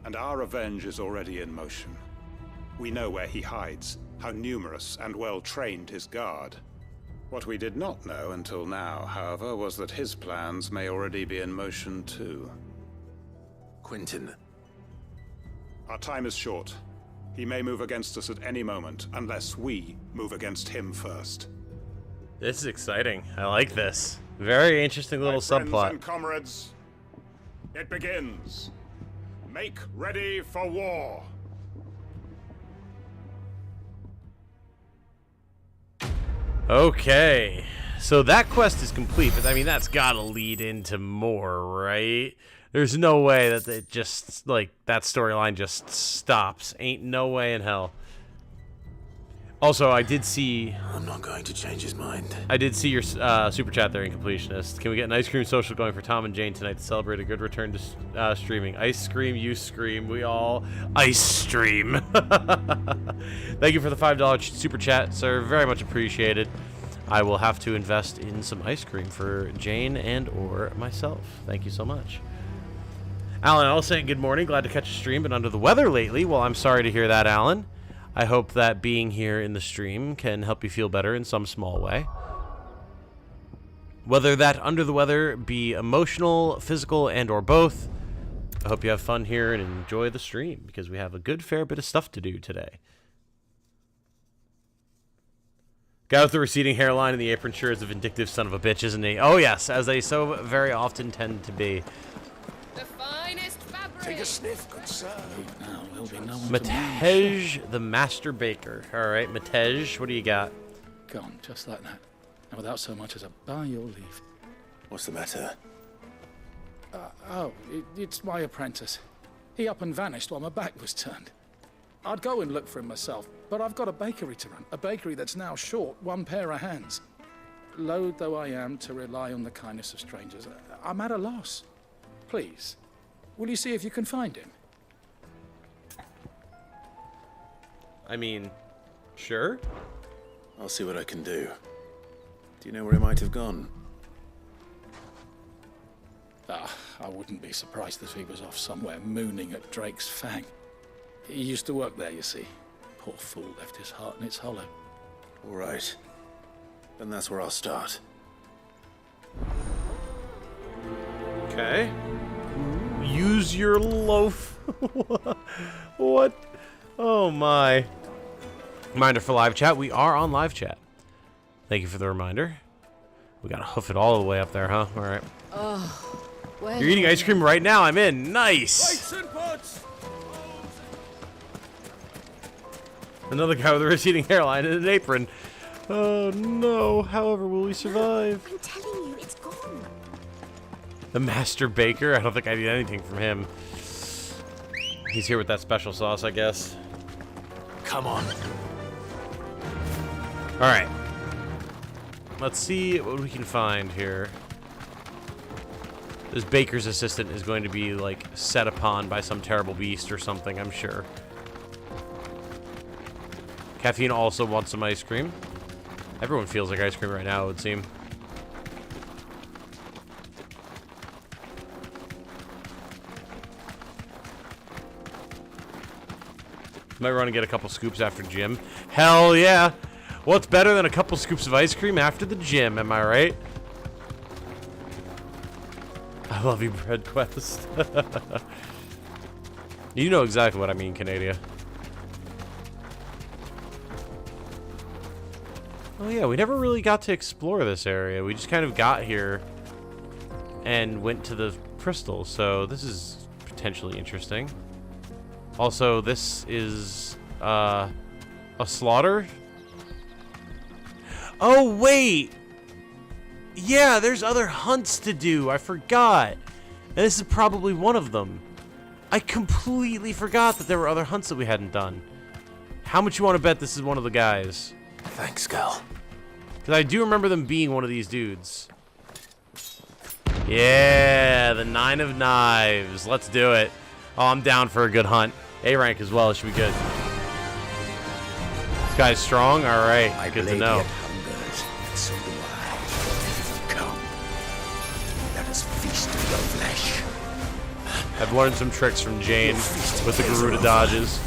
And our revenge is already in motion. We know where he hides, how numerous and well trained his guard. What we did not know until now, however, was that his plans may already be in motion too.
Quentin.
Our time is short. He may move against us at any moment, unless we move against him first.
This is exciting. I like this. Very interesting little
Friends
subplot.
and comrades, it begins. Make ready for war.
Okay, so that quest is complete, but I mean, that's gotta lead into more, right? There's no way that it just, like, that storyline just stops. Ain't no way in hell. Also, I did see...
I'm not going to change his mind.
I did see your super chat there, Incompletionist. Can we get an ice cream social going for Tom and Jane tonight to celebrate a good return to streaming? Ice cream, you scream, we all ice stream. Thank you for the $5 super chat, sir. Very much appreciated. I will have to invest in some ice cream for Jane and or myself. Thank you so much. Alan, I was saying good morning. Glad to catch a stream, but under the weather lately. Well, I'm sorry to hear that, Alan. I hope that being here in the stream can help you feel better in some small way. Whether that under the weather be emotional, physical, and or both, I hope you have fun here and enjoy the stream, because we have a good fair bit of stuff to do today. Guy with the receding hairline and the apron sure is a vindictive son of a bitch, isn't he? Oh yes, as they so very often tend to be.
The finest fabric.
Take a sniff, good sir.
Now there'll be no one
Matej, the master baker. All right, Matej, what do you got?
Gone, just like that. And without so much as a by your leave.
What's the matter?
It's my apprentice. He up and vanished while my back was turned. I'd go and look for him myself, but I've got a bakery to run. A bakery that's now short one pair of hands. Loath though I am to rely on the kindness of strangers, I'm at a loss. Please, will you see if you can find him?
I mean, sure.
I'll see what I can do. Do you know where he might have gone?
I wouldn't be surprised if he was off somewhere mooning at Drake's Fang. He used to work there, you see. Poor fool left his heart in its hollow.
All right. Then that's where I'll start.
Okay. Use your loaf. What? Oh my. Reminder for live chat. We are on live chat. Thank you for the reminder. We gotta hoof it all the way up there, huh? All right.
Oh, well.
You're eating ice cream right now. I'm in. Nice. Another guy with a receding hairline and an apron. Oh no. However, will we survive?
I'm telling you, it's gone.
The master baker? I don't think I need anything from him. He's here with that special sauce, I guess.
Come on.
Alright. Let's see what we can find here. This baker's assistant is going to be, like, set upon by some terrible beast or something, I'm sure. Caffeine also wants some ice cream. Everyone feels like ice cream right now, it would seem. Might run and get a couple scoops after gym. Hell yeah! What's better than a couple scoops of ice cream after the gym, am I right? I love you, Bread Quest. You know exactly what I mean, Canada. Oh yeah, we never really got to explore this area. We just kind of got here and went to the crystal, so this is potentially interesting. Also, this is a slaughter. Oh wait! Yeah, there's other hunts to do. I forgot. And this is probably one of them. I completely forgot that there were other hunts that we hadn't done. How much you want to bet this is one of the guys?
Thanks, Gal.
Because I do remember them being one of these dudes. Yeah, the 9 of Knives. Let's do it. Oh, I'm down for a good hunt. A rank as well. It should be good. This guy's strong? Alright, good to know.
So do I. Come. Let us feast on your flesh.
I've learned some tricks from Jane with the Garuda dodges.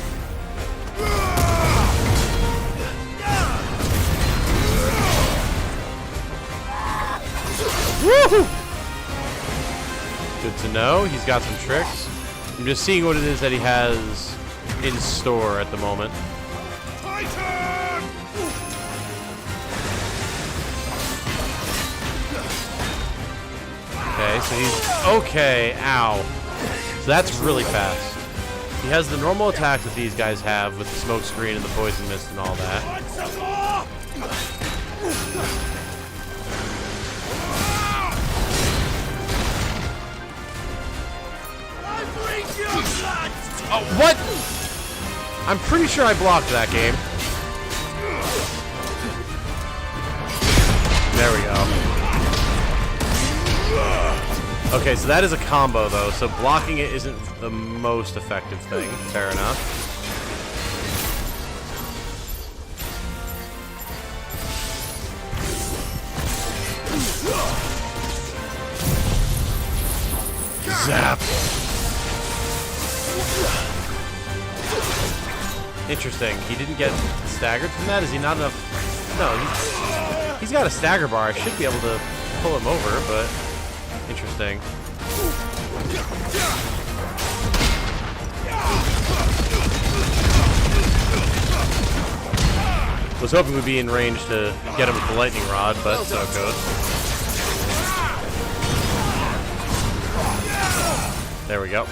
Woohoo! Good to know. He's got some tricks. I'm just seeing what it is that he has in store at the moment. Okay, so he's... Okay, ow. So that's really fast. He has the normal attack that these guys have with the smoke screen and the poison mist and all that. Oh, what? I'm pretty sure I blocked that game. There we go. Okay, so that is a combo, though, so blocking it isn't the most effective thing. Fair enough. Zap! Interesting. He didn't get staggered from that? Is he not enough? No, he's got a stagger bar. I should be able to pull him over, but interesting. Was hoping we'd be in range to get him with the lightning rod, but so it goes. There we go.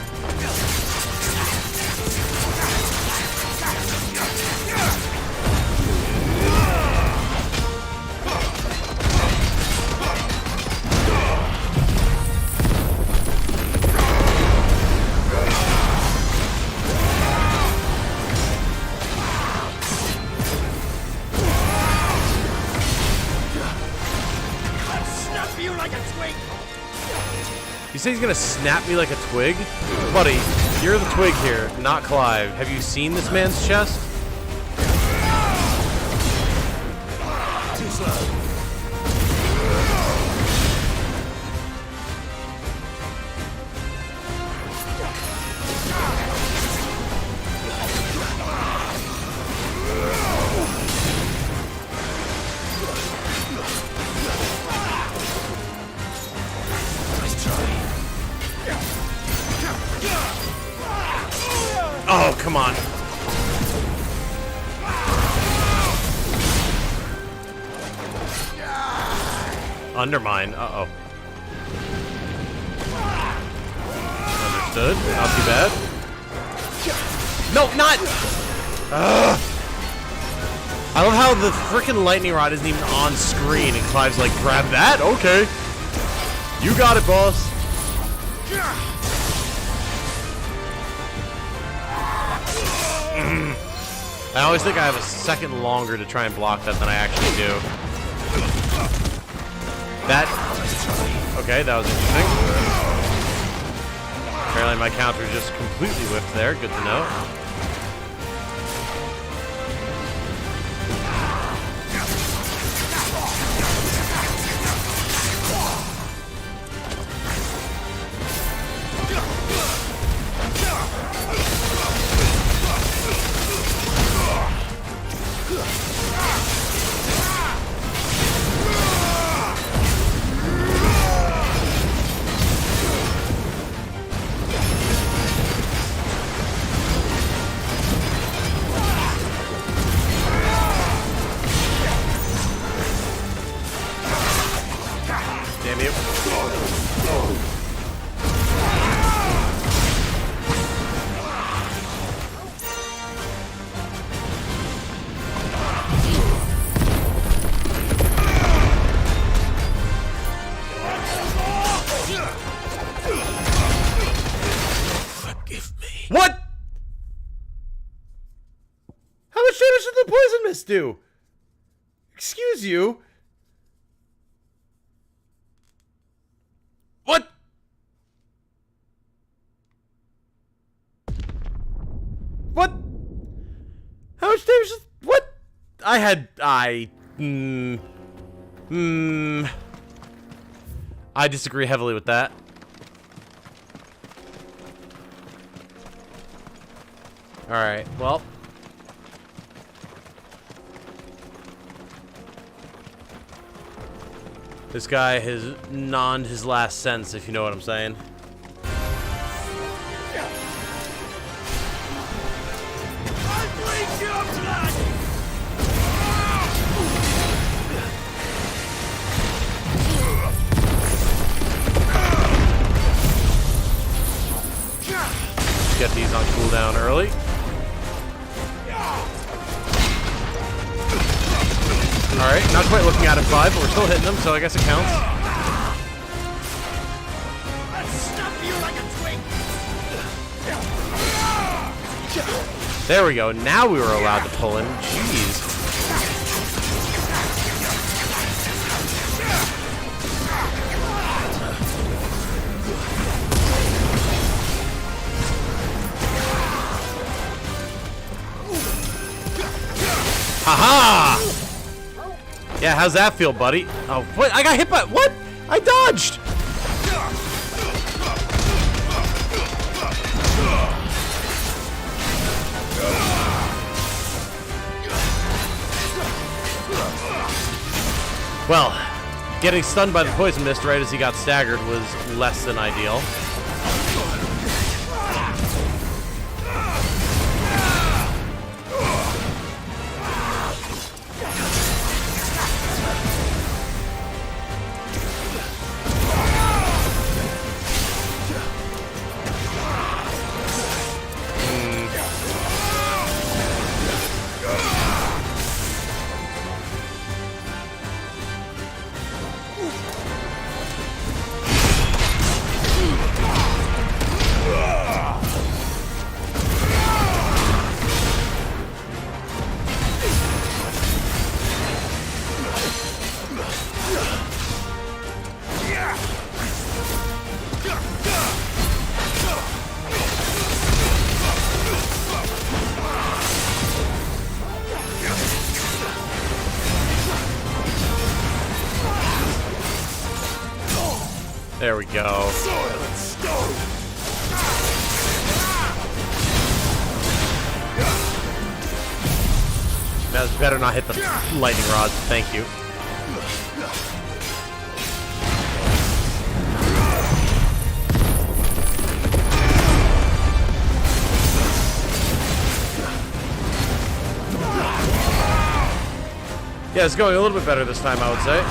You say he's gonna snap me like a twig? Buddy, you're the twig here, not Clive. Have you seen this man's chest?
Too slow.
Oh, come on. Undermine. Uh-oh. Understood. Not too bad. No, not! Ugh. I love how the freaking lightning rod isn't even on screen, and Clive's like, grab that? Okay. You got it, boss. I always think I have a second longer to try and block that than I actually do. That... Okay, that was interesting. Apparently my counter just completely whipped there. Good to know. Damn you.
Forgive me.
What? How much damage did the poison mist do? Excuse you? What? What? How much damage is... What? I disagree heavily with that. Alright, well. This guy has nonned his last sense, if you know what I'm saying. Get these on cooldown early. Alright, not quite looking at him 5, but we're still hitting them, so I guess it counts. There we go, now we were allowed to pull him. Jeez. Haha! Yeah, how's that feel, buddy? Oh, what? I got hit by... What? I dodged! Well, getting stunned by the poison mist right as he got staggered was less than ideal. There we go. That's better not hit the lightning rods. Thank you. Yeah, it's going a little bit better this time, I would say.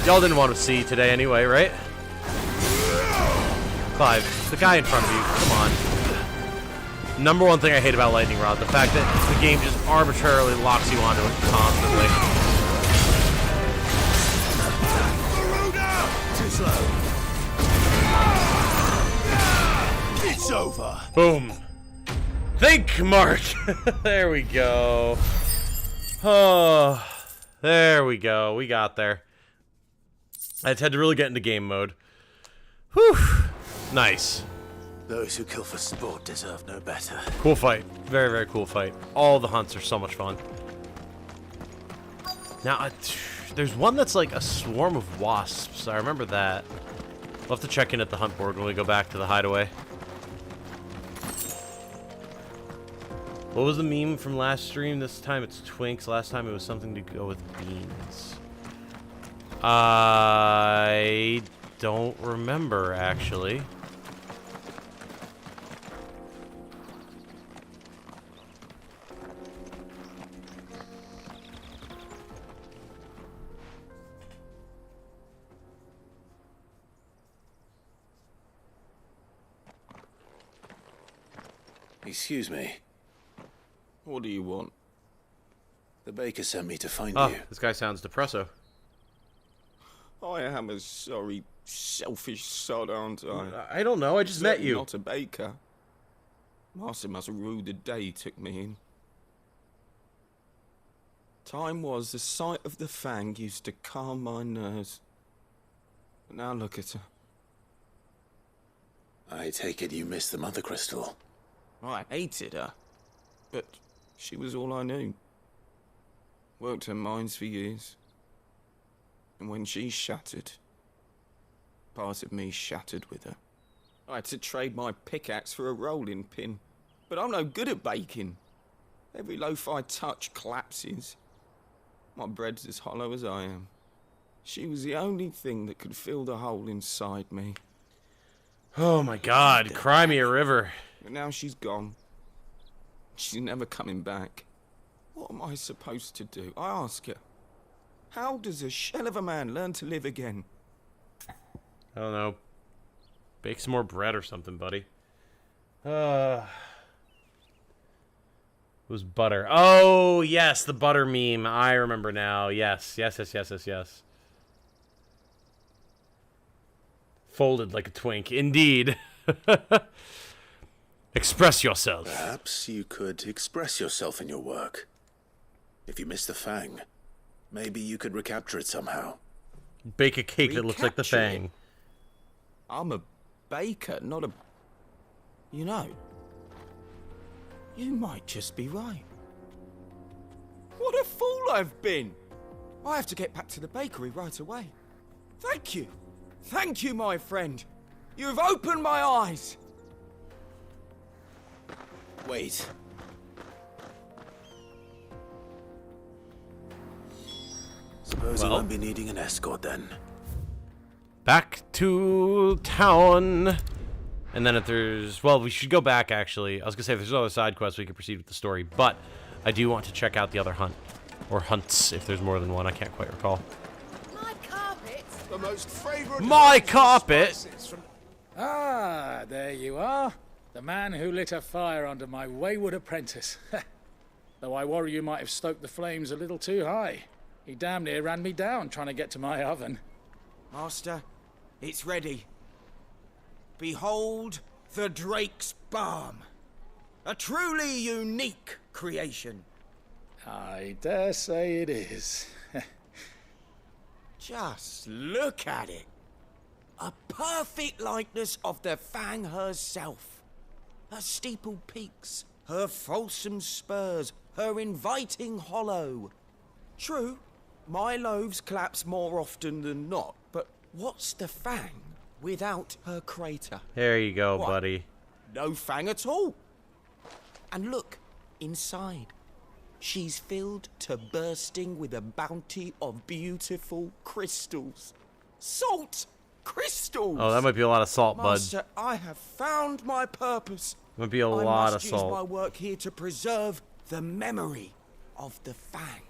Y'all didn't want to see today anyway, right? Clive, the guy in front of you, come on. Number one thing I hate about Lightning Rod, the fact that the game just arbitrarily locks you onto it constantly.
Too slow. It's over.
Boom. Think, Mark. There we go. Oh, there we go. We got there. I just had to really get into game mode. Whew. Nice.
Those who kill for sport deserve no better.
Cool fight. Very, very cool fight. All the hunts are so much fun. Now, there's one that's like a swarm of wasps. I remember that. We'll have to check in at the hunt board when we go back to the hideaway. What was the meme from last stream? This time it's Twinks. Last time it was something to go with beans. I don't remember, actually.
Excuse me.
What do you want?
The baker sent me to find
Oh,
you.
this guy sounds depresso.
I am a sorry, selfish sod, aren't I?
I don't know, I just met you.
Not a baker. Master must have ruled the day he took me in. Time was the sight of the fang used to calm my nerves. But now look at her.
I take it you missed the Mother Crystal.
I hated her, but she was all I knew. Worked her mines for years. And when she shattered, part of me shattered with her. I had to trade my pickaxe for a rolling pin, but I'm no good at baking. Every loaf I touch collapses. My bread's as hollow as I am. She was the only thing that could fill the hole inside me.
Oh my god, cry me a river.
But now she's gone. She's never coming back. What am I supposed to do? I ask her. How does a shell of a man learn to live again?
I don't know. Bake some more bread or something, buddy. It was butter. Oh, yes, the butter meme. I remember now. Yes. Folded like a twink. Indeed. Express yourself.
Perhaps you could express yourself in your work. If you miss the fang, Maybe you could recapture it somehow.
Bake a cake that looks like the
Recapture it?
Fang.
I'm a baker, not a... You know, you might just be right. What a fool I've been! I have to get back to the bakery right away. Thank you. Thank you, my friend. You've opened my eyes.
Wait. Suppose you won't be needing an escort then.
Back to town. And then if there's... Well, we should go back, actually. I was going to say, if there's other side quests, we can proceed with the story. But I do want to check out the other hunt. Or hunts, if there's more than one. I can't quite recall.
My carpet.
The most favorite.
My carpet!
Ah, there you are. The man who lit a fire under my wayward apprentice. Though I worry you might have stoked the flames a little too high. He damn near ran me down trying to get to my oven.
Master, it's ready. Behold the Drake's Balm. A truly unique creation.
I dare say it is.
Just look at it. A perfect likeness of the Fang herself. Her steepled peaks, her fulsome spurs, her inviting hollow. True, my loaves collapse more often than not, but what's the Fang without her crater?
There you go,
What?
buddy.
No Fang at all. And look, inside. She's filled to bursting with a bounty of beautiful crystals. Salt crystals!
Oh, that might be a lot of salt, bud.
Master, I have found my purpose.
Might be a lot
I
of
must use
salt.
my work here to preserve the memory of the Fang.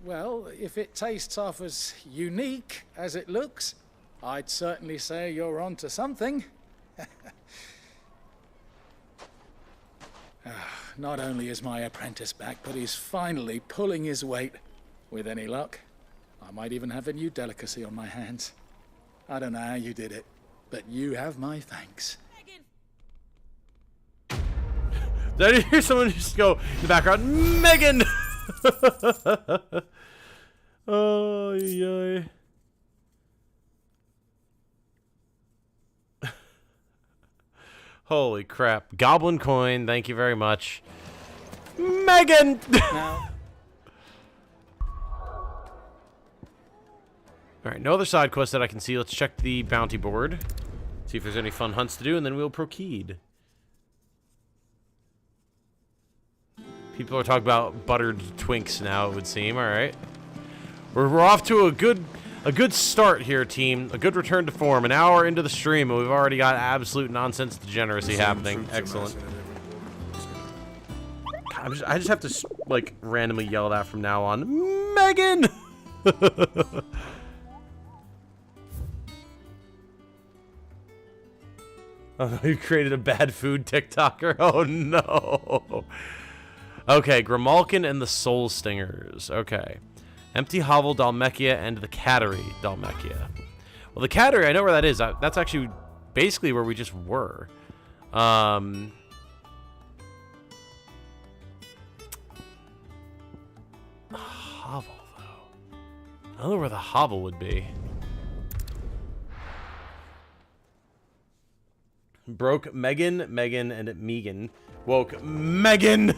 Well, if it tastes half as unique as it looks, I'd certainly say you're onto something. Not only is my apprentice back, but he's finally pulling his weight. With any luck, I might even have a new delicacy on my hands. I don't know how you did it, but you have my thanks.
Did I hear someone just go in the background, Megan? Oh, yeah. Holy crap. Goblin coin, thank you very much. Megan!
Now,
Alright, no other side quests that I can see. Let's check the bounty board. See if there's any fun hunts to do, and then we'll proceed. People are talking about buttered twinks now, it would seem. Alright. We're off to a good start here, team. A good return to form. An hour into the stream, and we've already got absolute nonsense degeneracy happening. Excellent. I just have to, like, randomly yell that from now on. Megan! Oh no, you created a bad food TikToker. Oh no. Okay, Grimalkin and the Soul Stingers. Okay. Empty Hovel, Dalmekia, and the Cattery, Dalmekia. Well, the Cattery, I know where that is. That's actually basically where we just were. Hovel, though. I don't know where the Hovel would be. Broke Megan, and Megan. Woke Megan!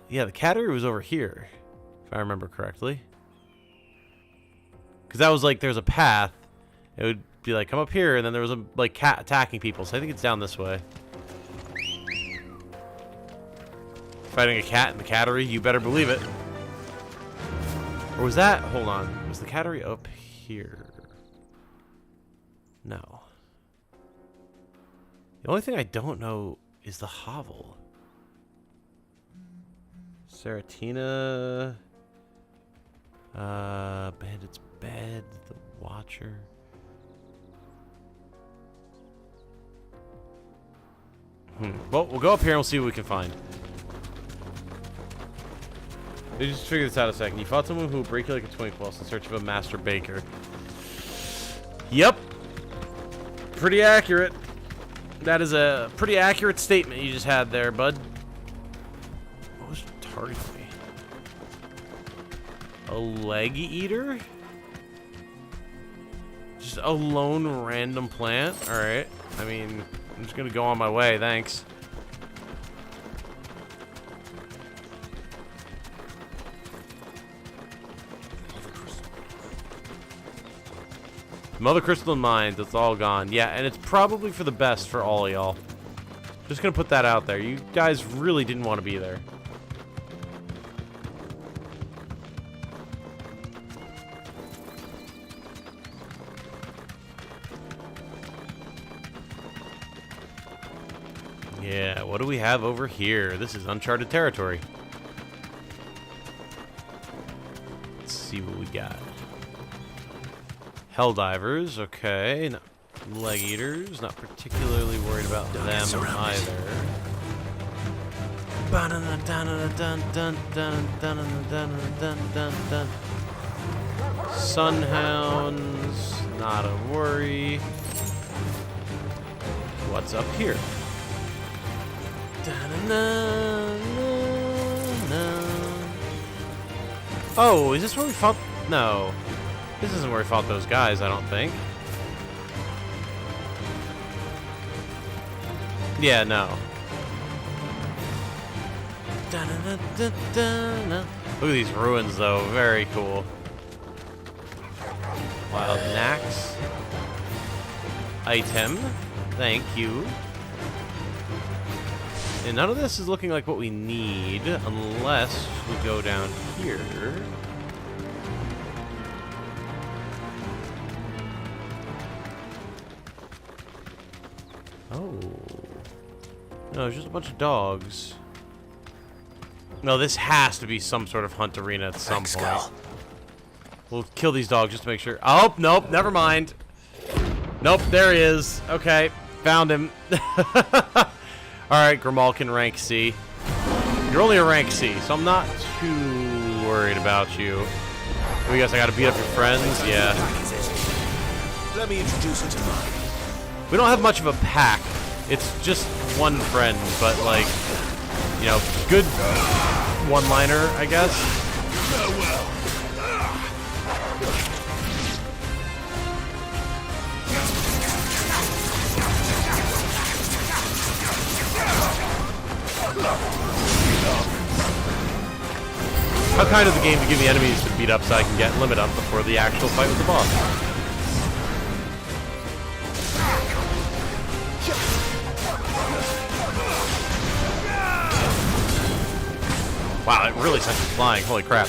Yeah, the Cattery was over here, if I remember correctly. Because that was like, there's a path. It would be like, come up here, and then there was a, like, cat attacking people. So I think it's down this way. Fighting a cat in the Cattery, you better believe it. Or was that, hold on, was the Cattery up here? No. The only thing I don't know is the Hovel. Seratina. Bandit's Bed. The Watcher. Well, we'll go up here and we'll see what we can find. Let me just figure this out a second. You fought someone who would break you like a twink whilst in search of a master baker. Yep. Pretty accurate. That is a pretty accurate statement you just had there, bud. What was targeting me? A leg eater? Just a lone random plant? Alright. I mean, I'm just gonna go on my way, thanks. Mother Crystalline Mines, it's all gone. Yeah, and it's probably for the best for all y'all. Just gonna put that out there. You guys really didn't want to be there. Yeah, what do we have over here? This is uncharted territory. Let's see what we got. Helldivers, okay. Not leg eaters, not particularly worried about them either. Sunhounds, not a worry. What's up here? Oh, is this where we fought? No. This isn't where we fought those guys, I don't think. Yeah, no. Look at these ruins, though. Very cool. Wild Nax. Item. Thank you. And none of this is looking like what we need, unless we go down here. Oh. No, it's just a bunch of dogs. No, this has to be some sort of hunt arena at some point. We'll kill these dogs just to make sure. Oh, nope, never mind. Nope, there he is. Okay, found him. Alright, Grimalkin, rank C. You're only a rank C, so I'm not too worried about you. I guess I gotta beat up your friends? Yeah.
Let me introduce you to mine.
We don't have much of a pack. It's just one friend, but like, you know, good one-liner, I guess.
Farewell.
How kind of the game to give me enemies to beat up so I can get limit up before the actual fight with the boss. Wow, it really sent me flying. Holy crap.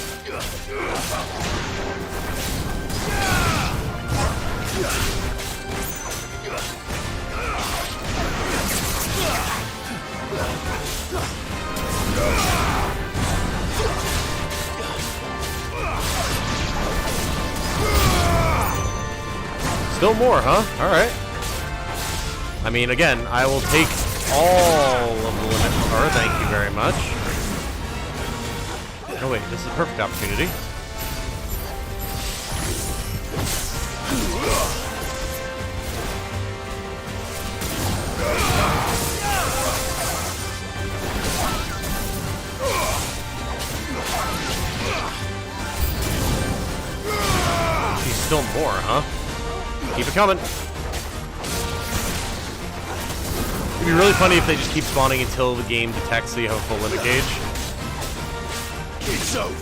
Still more, huh? Alright. I mean, again, I will take all of the limit power. Thank you very much. Oh wait, this is a perfect opportunity. He's still more, huh? Keep it coming. It'd be really funny if they just keep spawning until the game detects that you have a full limit gauge.
It's over.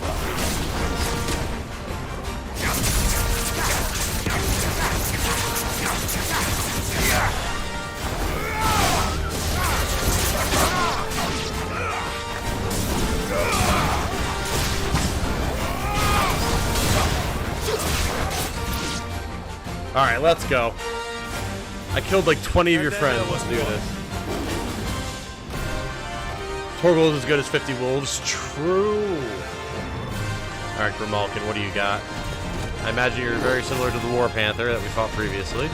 Alright, let's go. I killed like 20 of your friends. Let's do this. Torgal is as good as 50 wolves. True. Alright, Grimalkin, what do you got? I imagine you're very similar to the War Panther that we fought previously.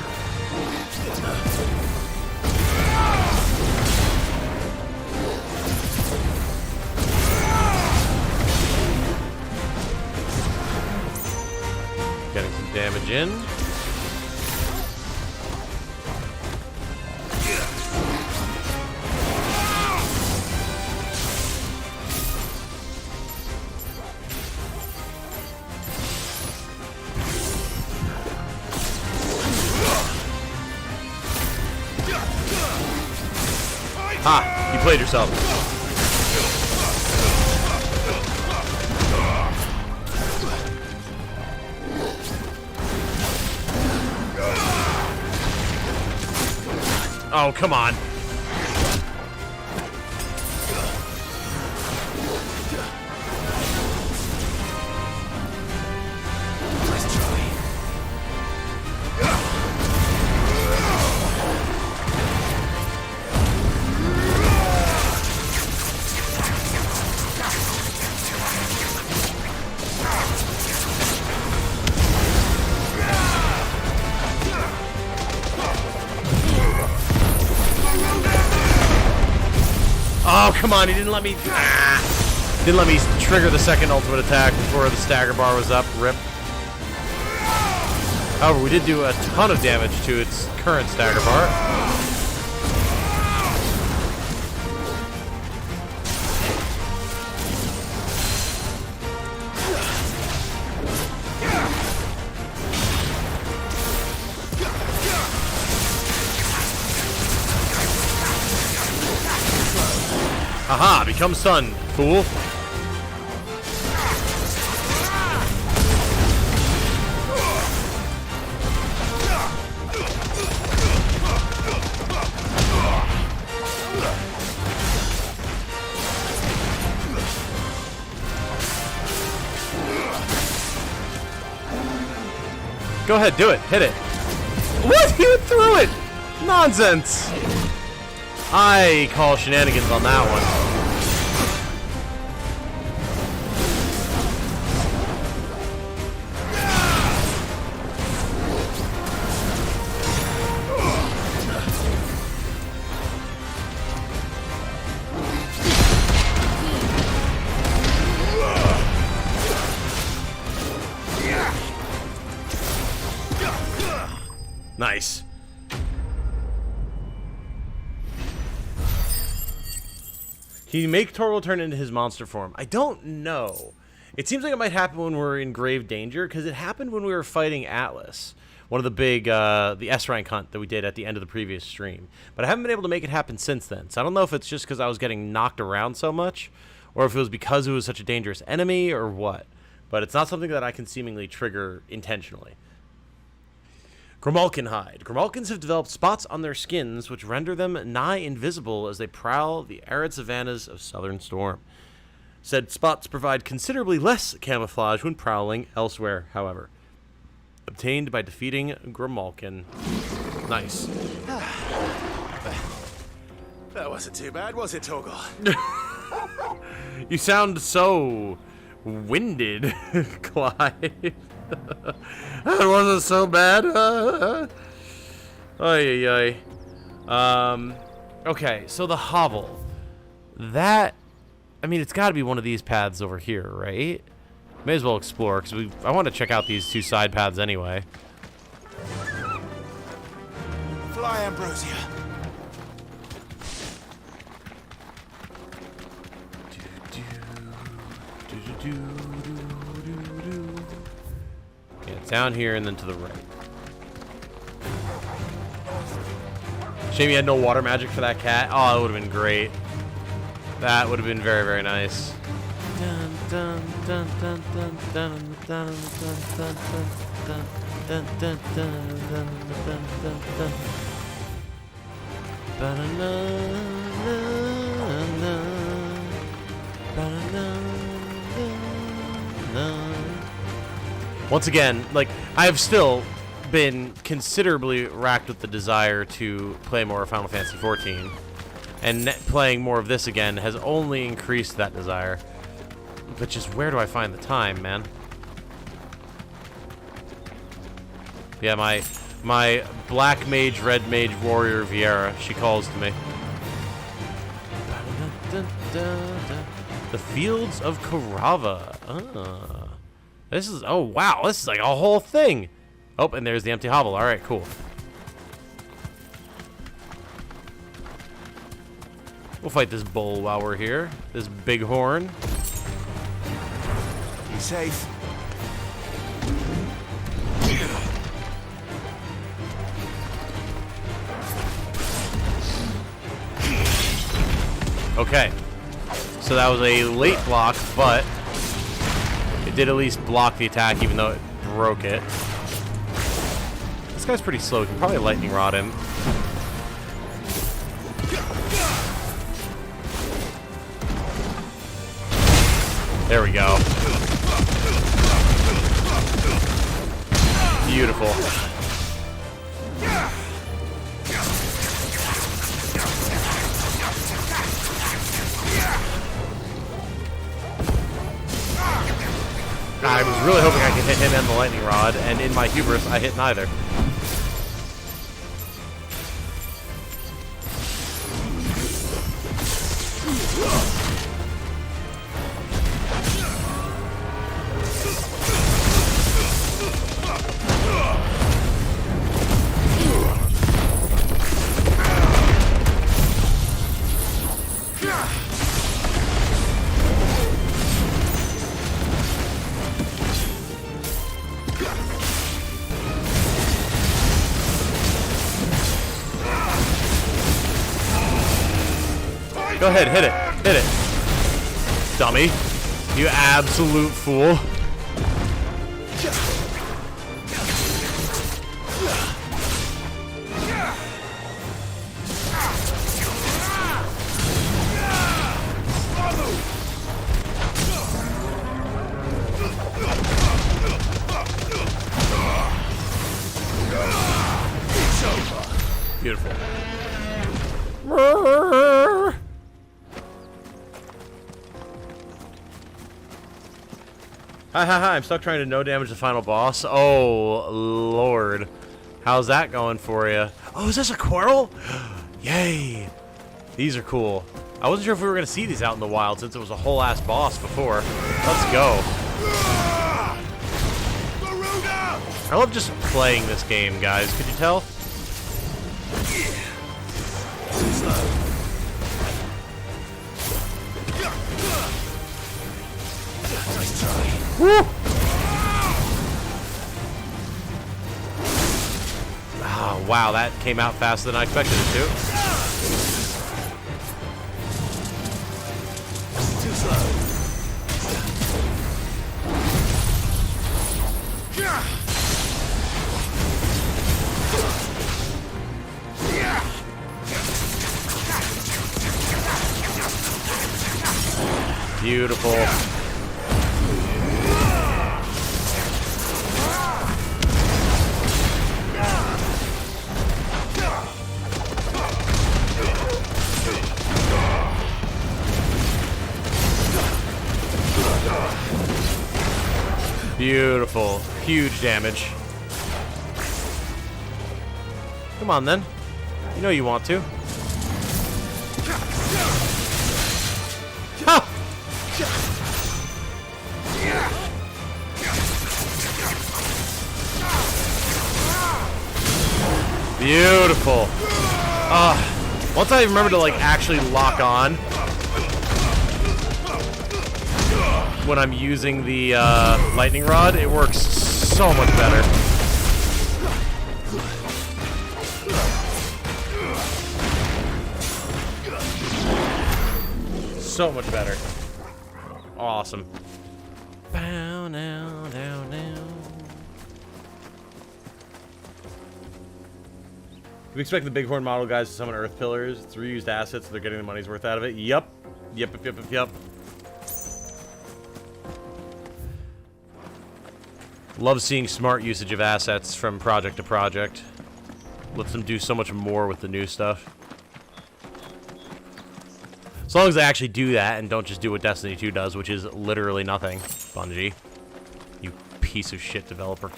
Getting some damage in. Ha! You played yourself. Oh, come on. Oh, come on, he didn't let me... Didn't let me trigger the second ultimate attack before the stagger bar was up. Rip. However, we did do a ton of damage to its current stagger bar. Aha! Become stunned, fool. Go ahead, do it. Hit it. What? He went through it! Nonsense! I call shenanigans on that one. Nice. Can you make Torgal turn into his monster form? I don't know. It seems like it might happen when we're in grave danger, because it happened when we were fighting Atlas. One of the big, the S-rank hunt that we did at the end of the previous stream. But I haven't been able to make it happen since then. So I don't know if it's just because I was getting knocked around so much, or if it was because it was such a dangerous enemy, or what. But it's not something that I can seemingly trigger intentionally. Grimalkin hide. Grimalkins have developed spots on their skins which render them nigh invisible as they prowl the arid savannas of Southern Storm. Said spots provide considerably less camouflage when prowling elsewhere, however. Obtained by defeating Grimalkin. Nice.
That wasn't too bad, was it, Torgal?
You sound so winded, Clive. That wasn't so bad. Ay, ay, ay. Okay, so the hovel. That, I mean, it's got to be one of these paths over here, right? May as well explore, because I want to check out these two side paths anyway.
Fly, Ambrosia.
Yeah, down here and then to the right. Shame you had no water magic for that cat. Oh, it would have been great. That would have been very, very nice. Once again, like, I've still been considerably racked with the desire to play more of Final Fantasy XIV, and playing more of this again has only increased that desire. But just where do I find the time, man? Yeah, my black mage, red mage warrior Viera, she calls to me. The Fields of Karava. This is, oh wow, this is like a whole thing. Oh, and there's the empty hovel. All right, cool. We'll fight this bull while we're here. This bighorn.
Be safe.
Okay. So that was a late block, but it did at least block the attack, even though it broke it. This guy's pretty slow. We can probably lightning rod him. There we go. Beautiful. I was really hoping I could hit him and the lightning rod, and in my hubris, I hit neither. Go ahead, hit it. Hit it. Dummy. You absolute fool. Beautiful. Hi, I'm stuck trying to no damage the final boss. Oh, Lord. How's that going for you? Oh, is this a Quirrell? Yay. These are cool. I wasn't sure if we were going to see these out in the wild since it was a whole-ass boss before. Let's go. I love just playing this game, guys. Could you tell? Woo! Oh, wow, that came out faster than I expected it to.
Too slow.
Beautiful. Beautiful. Huge damage. Come on, then. You know you want to. Ha! Beautiful. Once I remember to, like, actually lock on when I'm using the lightning rod, it works so much better. So much better. Awesome. Bow now, down now. We expect the Bighorn model guys to summon Earth Pillars. It's reused assets, so they're getting the money's worth out of it. Yup. Yep. Love seeing smart usage of assets from project to project. Lets them do so much more with the new stuff. As long as they actually do that and don't just do what Destiny 2 does, which is literally nothing. Bungie. You piece of shit developer.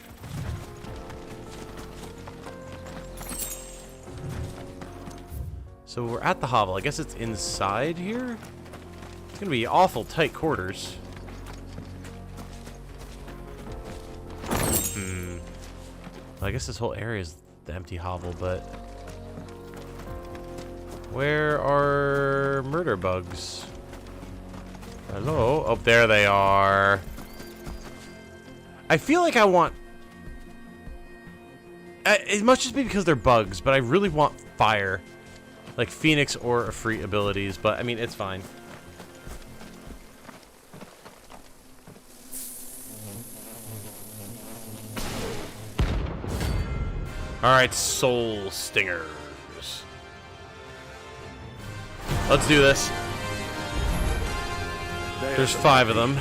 So we're at the hovel. I guess it's inside here? It's gonna be awful tight quarters. Well, I guess this whole area is the empty hovel, but... Where are murder bugs? Hello? Oh, there they are. I feel like I want... It must just be because they're bugs, but I really want fire. like Phoenix or Efreet abilities, but I mean, it's fine. Alright, Soul Stingers. Let's do this. There's 5 of them.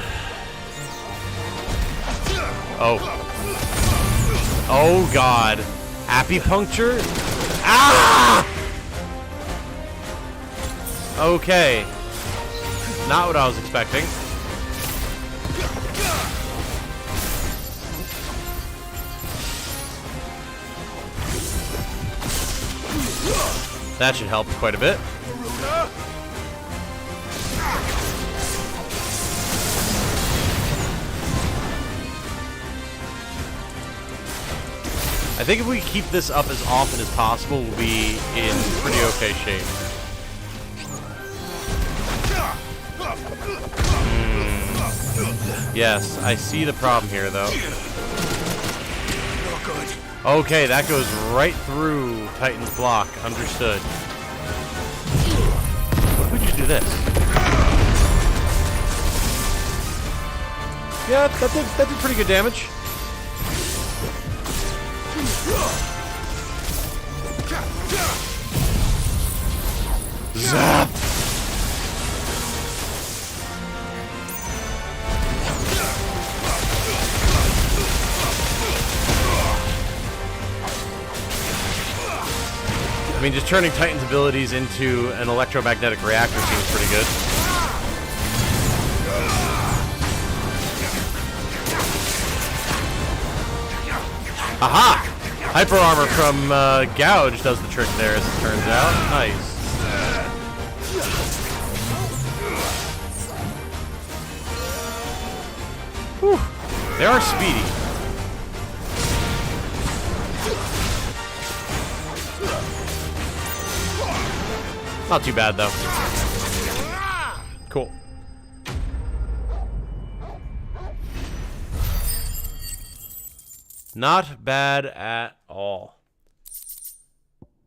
Oh. Oh, God. Acupuncture? Ah! Okay. Not what I was expecting. That should help quite a bit. I think if we keep this up as often as possible, we'll be in pretty okay shape. Yes, I see the problem here, though. Okay, that goes right through Titan's block. Understood. What if we just do this? Yeah, that did pretty good damage. Zap! I mean, just turning Titan's abilities into an electromagnetic reactor seems pretty good. Aha! Hyper armor from Gouge does the trick there, as it turns out. Nice. Whew. They are speedy. Not too bad, though. Cool. Not bad at all.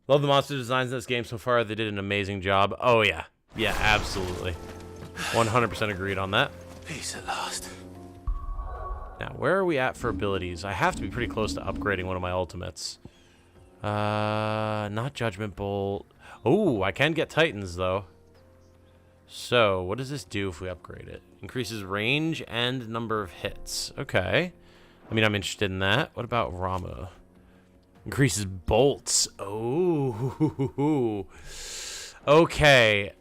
Love the monster designs in this game so far. They did an amazing job. Oh, yeah. Yeah, absolutely. 100% agreed on that.
Peace at last.
Now, where are we at for abilities? I have to be pretty close to upgrading one of my ultimates. Not Judgment Bolt. Oh, I can get Titans, though. So, what does this do if we upgrade it? Increases range and number of hits. Okay. I mean, I'm interested in that. What about Rama? Increases bolts. Oh. Okay.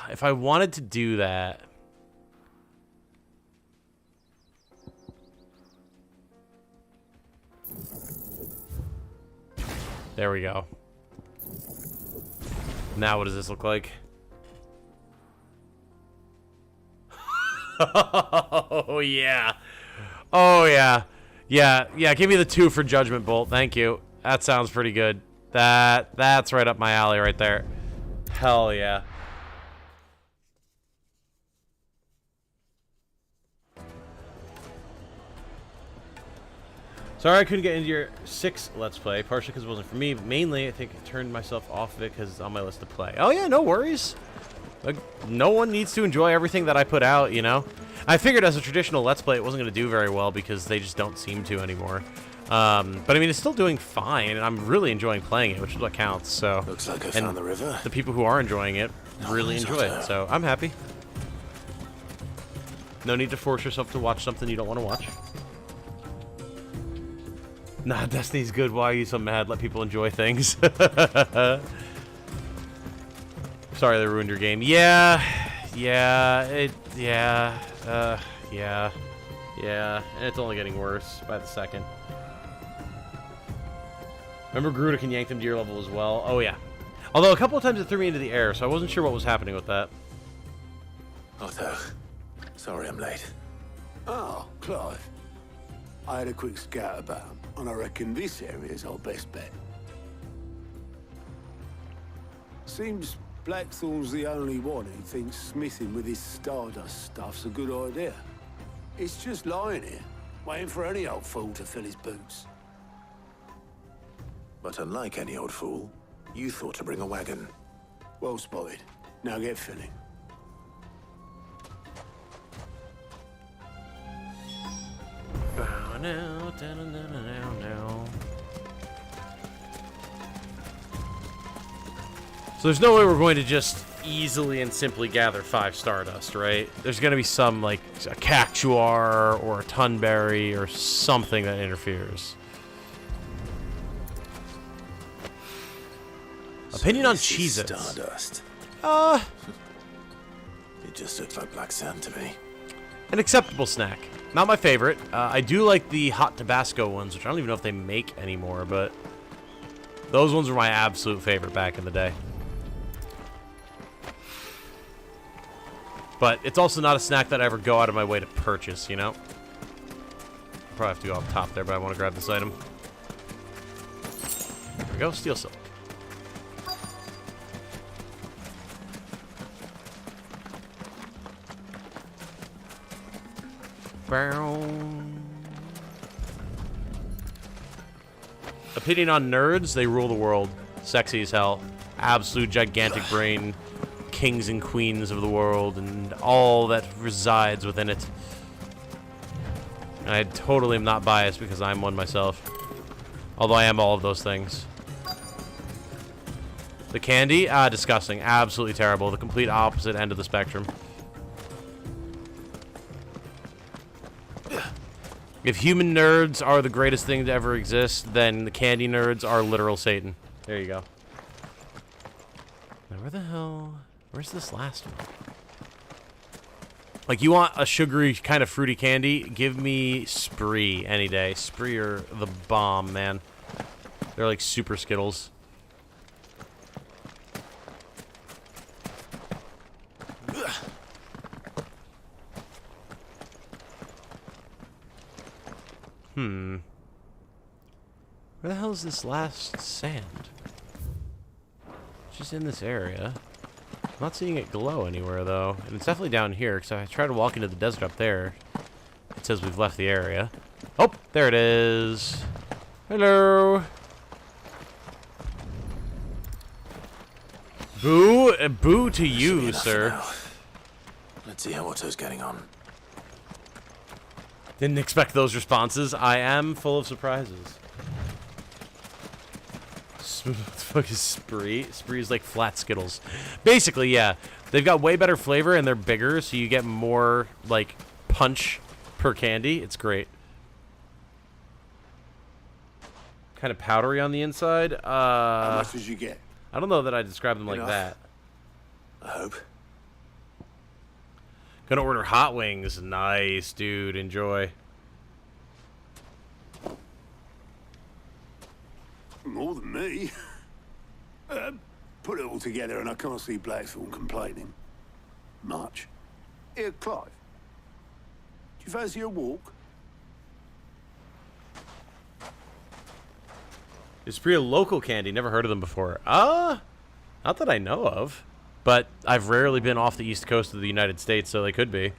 If I wanted to do that... There we go. Now what does this look like? Oh, yeah. Oh, yeah. Yeah, give me the 2 for Judgment Bolt. Thank you. That sounds pretty good. That's right up my alley right there. Hell yeah. Sorry I couldn't get into your 6 Let's Play, partially because it wasn't for me, but mainly I think I turned myself off of it because it's on my list to play. Oh yeah, no worries. Like, no one needs to enjoy everything that I put out, you know? I figured as a traditional Let's Play it wasn't going to do very well because they just don't seem to anymore. But I mean, it's still doing fine, and I'm really enjoying playing it, which is what counts, so...
Looks like I found the river.
The people who are enjoying it really enjoy it, so I'm happy. No need to force yourself to watch something you don't want to watch. Nah, Destiny's good. Why are you so mad? Let people enjoy things. Sorry they ruined your game. Yeah. And it's only getting worse by the second. Remember Gruda can yank them to your level as well? Oh, yeah. Although a couple of times it threw me into the air, so I wasn't sure what was happening with that.
Otto, sorry I'm late.
Oh, Clive. I had a quick scout about, and I reckon this area's our best bet. Seems Blackthorn's the only one who thinks smithing with his Stardust stuff's a good idea. It's just lying here, waiting for any old fool to fill his boots.
But unlike any old fool, You thought to bring a wagon.
Well spotted. Now get filling.
Bow now, now. So there's no way we're going to just easily and simply gather 5 Stardust, right? There's going to be some, like, a Cactuar or a Tunberry or something that interferes. Opinion on Cheez-Its.
Stardust. It just looks like black sand to me.
An acceptable snack. Not my favorite. I do like the hot Tabasco ones, which I don't even know if they make anymore, but those ones were my absolute favorite back in the day. But it's also not a snack that I ever go out of my way to purchase, you know? Probably have to go up top there, but I want to grab this item. There we go, Steel Silk. Opinion on nerds, they rule the world. Sexy as hell. Absolute gigantic brain. Kings and queens of the world and all that resides within it. And I totally am not biased because I'm one myself. Although I am all of those things. The candy? Disgusting. Absolutely terrible. The complete opposite end of the spectrum. If human nerds are the greatest thing to ever exist, then the candy nerds are literal Satan. There you go. Now where the hell... Where's this last one? Like, you want a sugary, kind of fruity candy? Give me Spree any day. Spree are the bomb, man. They're like super Skittles. Where the hell is this last sand? It's just in this area. I'm not seeing it glow anywhere, though. And it's definitely down here, because I tried to walk into the desert up there. It says we've left the area. Oh, there it is. Hello. Boo. Boo to you, sir.
Let's see how Otto's getting on.
Didn't expect those responses. I am full of surprises. What the fuck is Spree? Spree is like flat Skittles. Basically, yeah. They've got way better flavor and they're bigger, so you get more, like, punch per candy. It's great. Kind of powdery on the inside.
How much did you get?
I don't know that I describe them like that.
I hope.
Gonna order hot wings. Nice, dude. Enjoy.
More than me. Put it all together and I can't see Blackthorn complaining. Much. Here, Clive. Do you fancy a walk?
Is Spree a local candy? Never heard of them before. Not that I know of. But I've rarely been off the east coast of the United States, so they could be.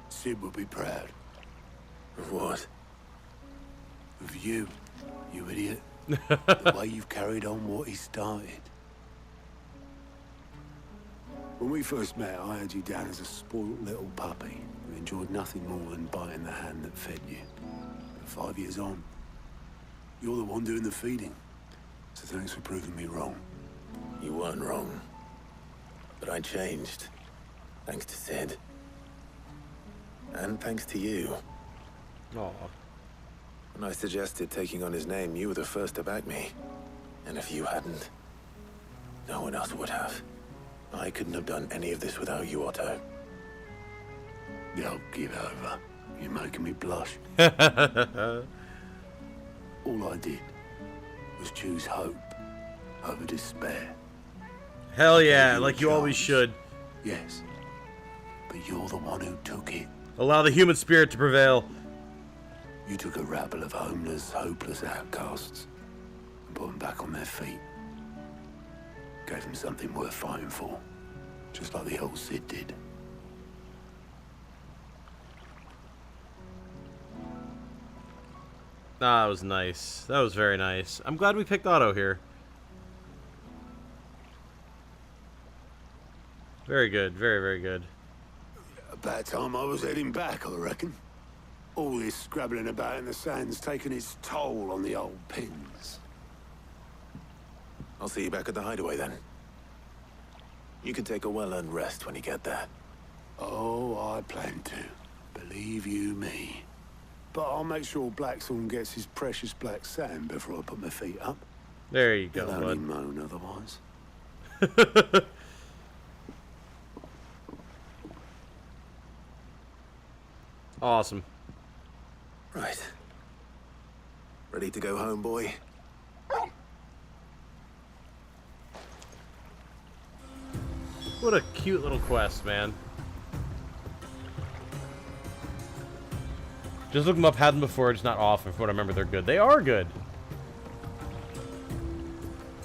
Sid would be proud.
Of what?
Of you, you idiot. The way you've carried on what he started. When we first met, I had you down as a spoilt little puppy who enjoyed nothing more than biting the hand that fed you. But 5 years on, you're the one doing the feeding. So thanks for proving me wrong.
You weren't wrong. But I changed. Thanks to Sid. And thanks to you.
Aww.
When I suggested taking on his name, you were the first to back me. And if you hadn't, no one else would have. I couldn't have done any of this without you, Otto.
Don't give over. You're making me blush. All I did was choose hope over despair.
Hell yeah, like you always should.
Yes. But you're the one who took it.
Allow the human spirit to prevail.
You took a rabble of homeless, hopeless outcasts and put them back on their feet. Gave them something worth fighting for. Just like the old Sid did.
Ah, that was nice. That was very nice. I'm glad we picked Otto here. Very good. Very, very good.
About time I was heading back, I reckon. All this scrabbling about in the sand's taken its toll on the old pins.
I'll see you back at the hideaway then. You can take a well-earned rest when you get there.
Oh, I plan to. Believe you me. But I'll make sure Blackthorn gets his precious black sand before I put my feet up.
There you go,
He'll
bud.
only moan otherwise.
Awesome.
Right. Ready to go home, boy?
What a cute little quest, man. Just look them up, had them before, just not often. From what I remember, they're good. They are good.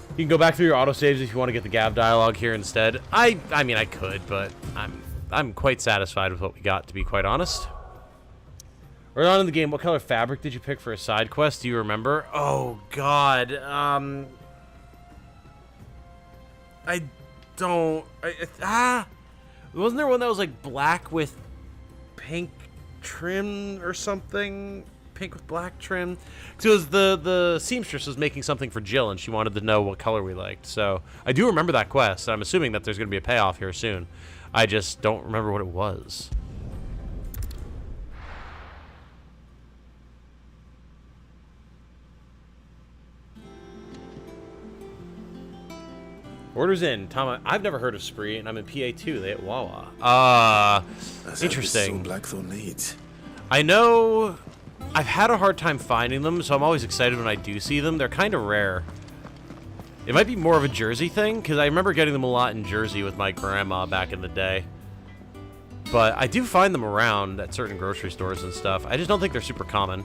You can go back through your autosaves if you want to get the Gav dialogue here instead. I mean, I could, but I'm quite satisfied with what we got, to be quite honest. Early on in the game, what color fabric did you pick for a side quest? Do you remember? Oh, God. I don't... Wasn't there one that was, like, black with pink trim or something? Pink with black trim? Because it was the seamstress was making something for Jill, and she wanted to know what color we liked. So, I do remember that quest. I'm assuming that there's going to be a payoff here soon. I just don't remember what it was. Orders in. Tom, I've never heard of Spree, and I'm in PA2. They at Wawa. Interesting.
Blackthorn needs.
I know I've had a hard time finding them, so I'm always excited when I do see them. They're kind of rare. It might be more of a Jersey thing, because I remember getting them a lot in Jersey with my grandma back in the day. But I do find them around at certain grocery stores and stuff. I just don't think they're super common.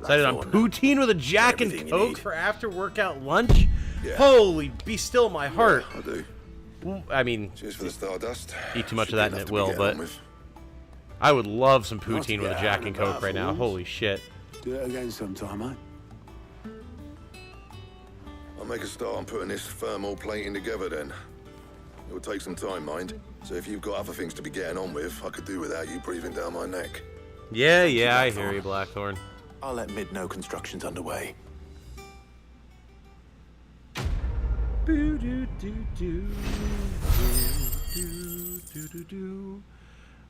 Excited on poutine with a Jack and Coke for after workout lunch? Yeah. Holy, be still my heart.
Yeah, I do.
Well, I mean,
cheers for the Stardust.
Eat too much of that and it will, but I would love some poutine with a Jack and Coke right now. Holy shit.
Do it again sometime, mate.
I'll make a start on putting this thermal plating together then. It will take some time, mind. So if you've got other things to be getting on with, I could do without you breathing down my neck.
Yeah, I hear you, Blackthorn.
I'll let Mid know construction's underway.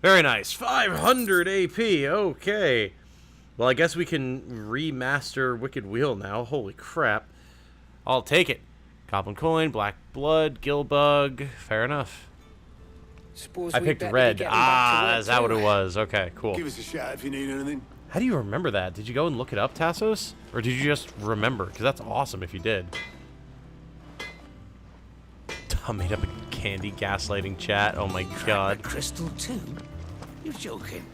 Very nice. 500 AP. Okay. Well, I guess we can remaster Wicked Wheel now. Holy crap. I'll take it. Goblin Coin, Black Blood, Gillbug. Fair enough. I picked red. Is that what it was? Okay, cool.
Give us a shout if you need anything.
How do you remember that? Did you go and look it up, Tassos? Or did you just remember? Because that's awesome if you did. Tom made up a candy gaslighting chat. Oh my god.
Crystal too? You're joking.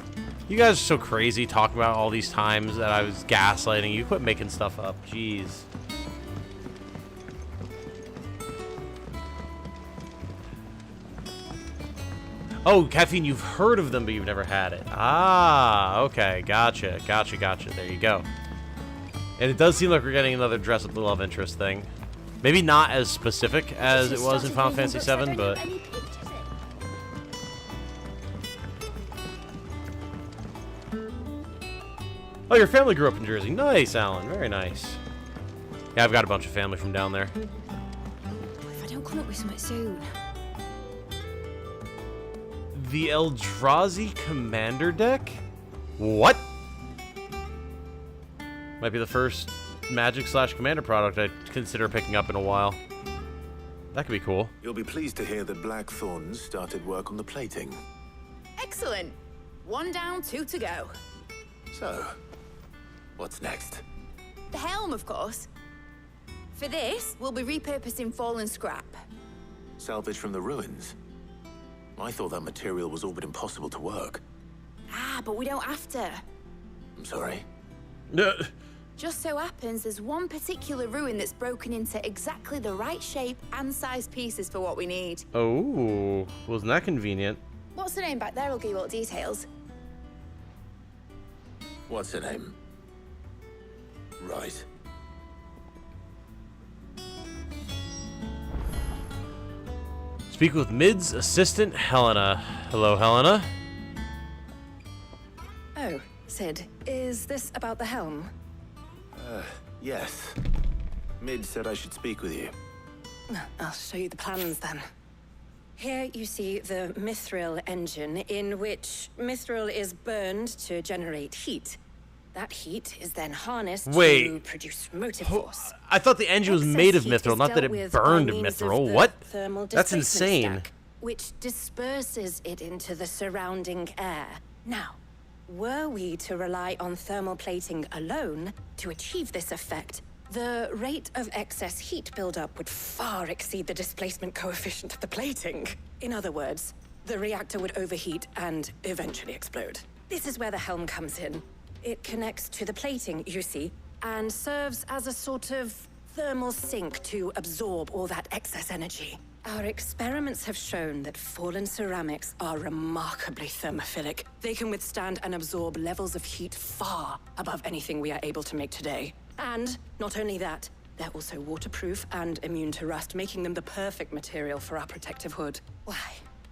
You guys are so crazy talking about all these times that I was gaslighting you. Quit making stuff up. Jeez. Oh, Caffeine, you've heard of them, but you've never had it. Ah, okay. Gotcha. There you go. And it does seem like we're getting another dress up the love interest thing. Maybe not as specific as it was in Final Fantasy VII, but... Oh, your family grew up in Jersey. Nice, Alan. Very nice. Yeah, I've got a bunch of family from down there.
If I don't come up with something soon...
The Eldrazi Commander deck? What? Might be the first Magic/Commander product I'd consider picking up in a while. That could be cool.
You'll be pleased to hear that Blackthorn's started work on the plating.
Excellent. 1 down, 2 to go.
So, what's next?
The helm, of course. For this, we'll be repurposing fallen scrap.
Salvage from the ruins? I thought that material was all but impossible to work.
But we don't have to.
I'm sorry.
Just so happens there's one particular ruin that's broken into exactly the right shape and size pieces for what we need.
Oh, wasn't that convenient?
What's the name back there? I'll give you all the details.
What's her name? Right.
Speak with Mid's assistant, Helena. Hello, Helena.
Oh, Sid, is this about the helm?
Yes. Mid said I should speak with you.
I'll show you the plans then. Here you see the mithril engine, in which mithril is burned to generate heat. That heat is then harnessed to produce motive force.
I thought the engine was made of mithril, not that it burned mithril. What? That's insane.
Stack, which disperses it into the surrounding air. Now, were we to rely on thermal plating alone to achieve this effect, the rate of excess heat buildup would far exceed the displacement coefficient of the plating. In other words, the reactor would overheat and eventually explode. This is where the helm comes in. It connects to the plating, you see, and serves as a sort of thermal sink to absorb all that excess energy. Our experiments have shown that fallen ceramics are remarkably thermophilic. They can withstand and absorb levels of heat far above anything we are able to make today. And not only that, they're also waterproof and immune to rust, making them the perfect material for our protective hood. Why,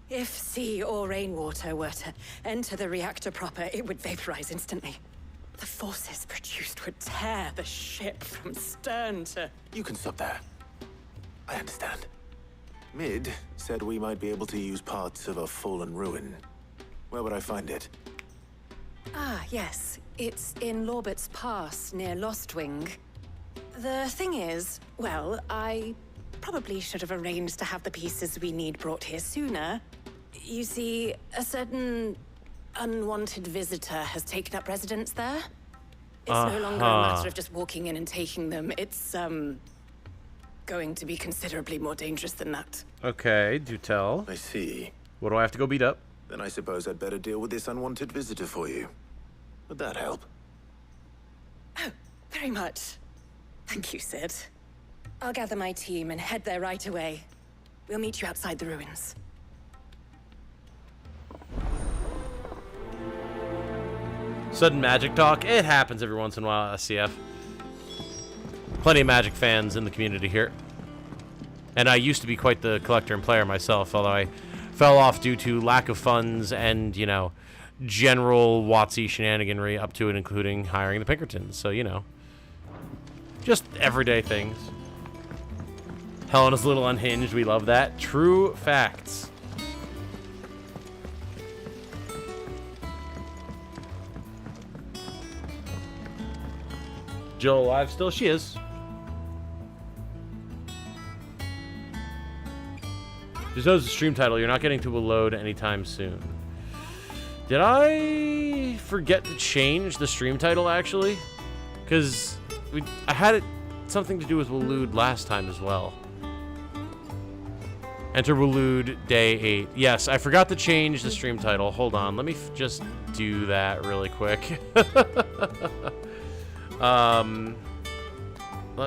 if sea or rainwater were to enter the reactor proper, it would vaporize instantly. The forces produced would tear the ship from stern to...
You can stop there. I understand. Mid said we might be able to use parts of a fallen ruin. Where would I find it?
Ah, yes. It's in Lorbert's Pass, near Lostwing. The thing is, well, I probably should have arranged to have the pieces we need brought here sooner. You see, a certain unwanted visitor has taken up residence there. It's no longer a matter of just walking in and taking them. It's, going to be considerably more dangerous than that.
Okay, do tell.
I see.
What do I have to go beat up?
Then I suppose I'd better deal with this unwanted visitor for you. Would that help?
Oh, very much. Thank you, Sid. I'll gather my team and head there right away. We'll meet you outside the ruins.
Sudden magic talk. It happens every once in a while at SCF. Plenty of Magic fans in the community here. And I used to be quite the collector and player myself, although I fell off due to lack of funds and, you know, general WotC shenaniganry up to and including hiring the Pinkertons. So, you know, just everyday things. Helena's a little unhinged. We love that. True facts. Jill alive still? She is. Just notice the stream title. You're not getting to a load anytime soon. Did I forget to change the stream title, actually? Because I had it something to do with Waloed last time as well. Enter Waloed Day 8. Yes, I forgot to change the stream title. Hold on. Let me just do that really quick. Let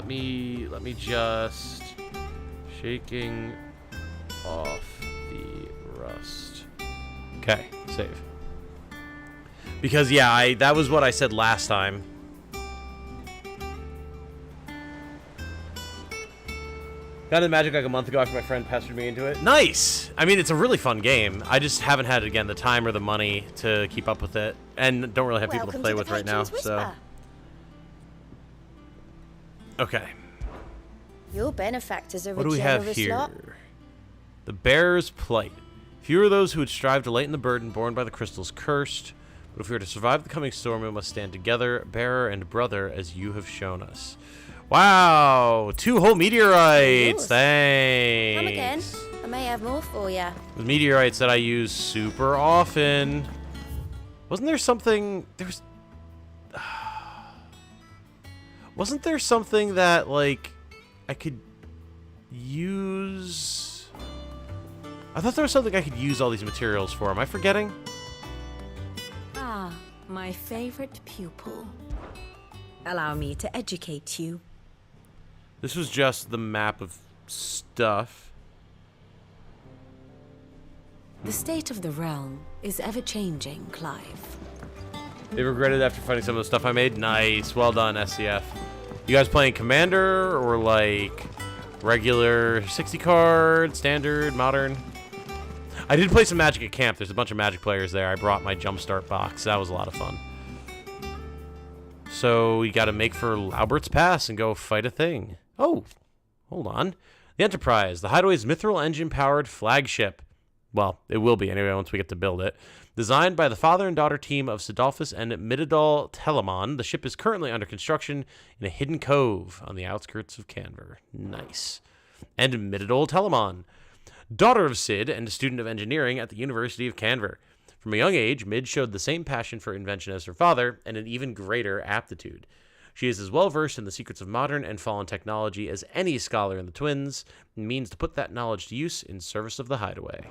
me just... Shaking off the rust. Okay, save. Because, yeah, that was what I said last time. Got into Magic like a month ago after my friend pestered me into it. Nice! I mean, it's a really fun game. I just haven't had, again, the time or the money to keep up with it. And don't really have people to play with right now, so... Okay.
Your benefactors are
what
a
do we have
generous
here?
lot.
The Bearer's Plight. Few are those who would strive to lighten the burden borne by the crystals cursed, but if we are to survive the coming storm, we must stand together, bearer and brother, as you have shown us. Wow! 2 whole meteorites! Thanks!
Come again. I may have more for you.
The meteorites that I use super often. Wasn't there something... Wasn't there something that, like, I could use... I thought there was something I could use all these materials for. Am I forgetting?
Ah, my favorite pupil.
Allow me to educate you.
This was just the map of stuff.
The state of the realm is ever-changing, Clive.
They regretted after finding some of the stuff I made. Nice. Well done, SCF. You guys playing Commander or like regular 60 card, standard, modern? I did play some Magic at camp. There's a bunch of Magic players there. I brought my Jumpstart box. That was a lot of fun. So we got to make for Albert's Pass and go fight a thing. Oh, hold on. The Enterprise, the Hideaway's mithril engine-powered flagship. Well, it will be anyway once we get to build it. Designed by the father and daughter team of Sidolphus and Mididol Telemon, the ship is currently under construction in a hidden cove on the outskirts of Canver. Nice. And Mididol Telemon, daughter of Sid and a student of engineering at the University of Canver. From a young age, Mid showed the same passion for invention as her father and an even greater aptitude. She is as well versed in the secrets of modern and fallen technology as any scholar in the Twins, and means to put that knowledge to use in service of the Hideaway.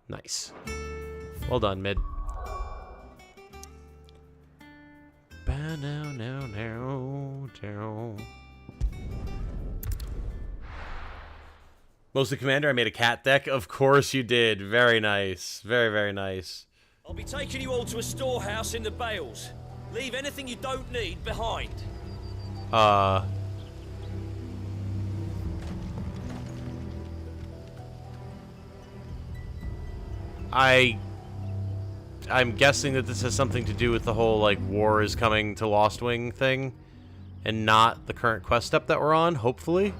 Nice. Well done, Mid. Mostly Commander, I made a cat deck. Of course you did. Very nice. Very, very nice.
I'll be taking you all to a storehouse in the Bales. Leave anything you don't need behind.
I'm guessing that this has something to do with the whole, like, war is coming to Lost Wing thing, and not the current quest step that we're on, hopefully.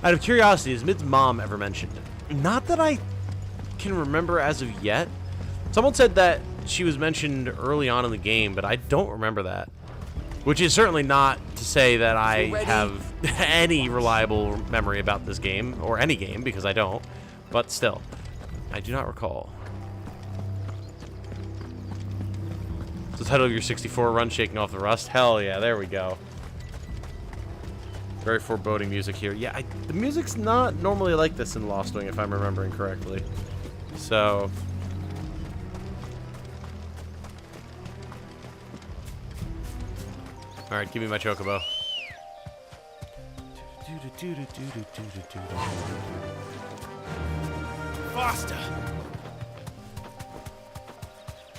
Out of curiosity, has Mid's mom ever mentioned it? Not that I can remember as of yet. Someone said that she was mentioned early on in the game, but I don't remember that. Which is certainly not to say that I have any reliable memory about this game, or any game, because I don't. But still, I do not recall. It's the title of your 64 run, Shaking Off the Rust. Hell yeah, there we go. Very foreboding music here. Yeah, the music's not normally like this in Lost Wing, if I'm remembering correctly. So... Alright, give me my chocobo. Faster!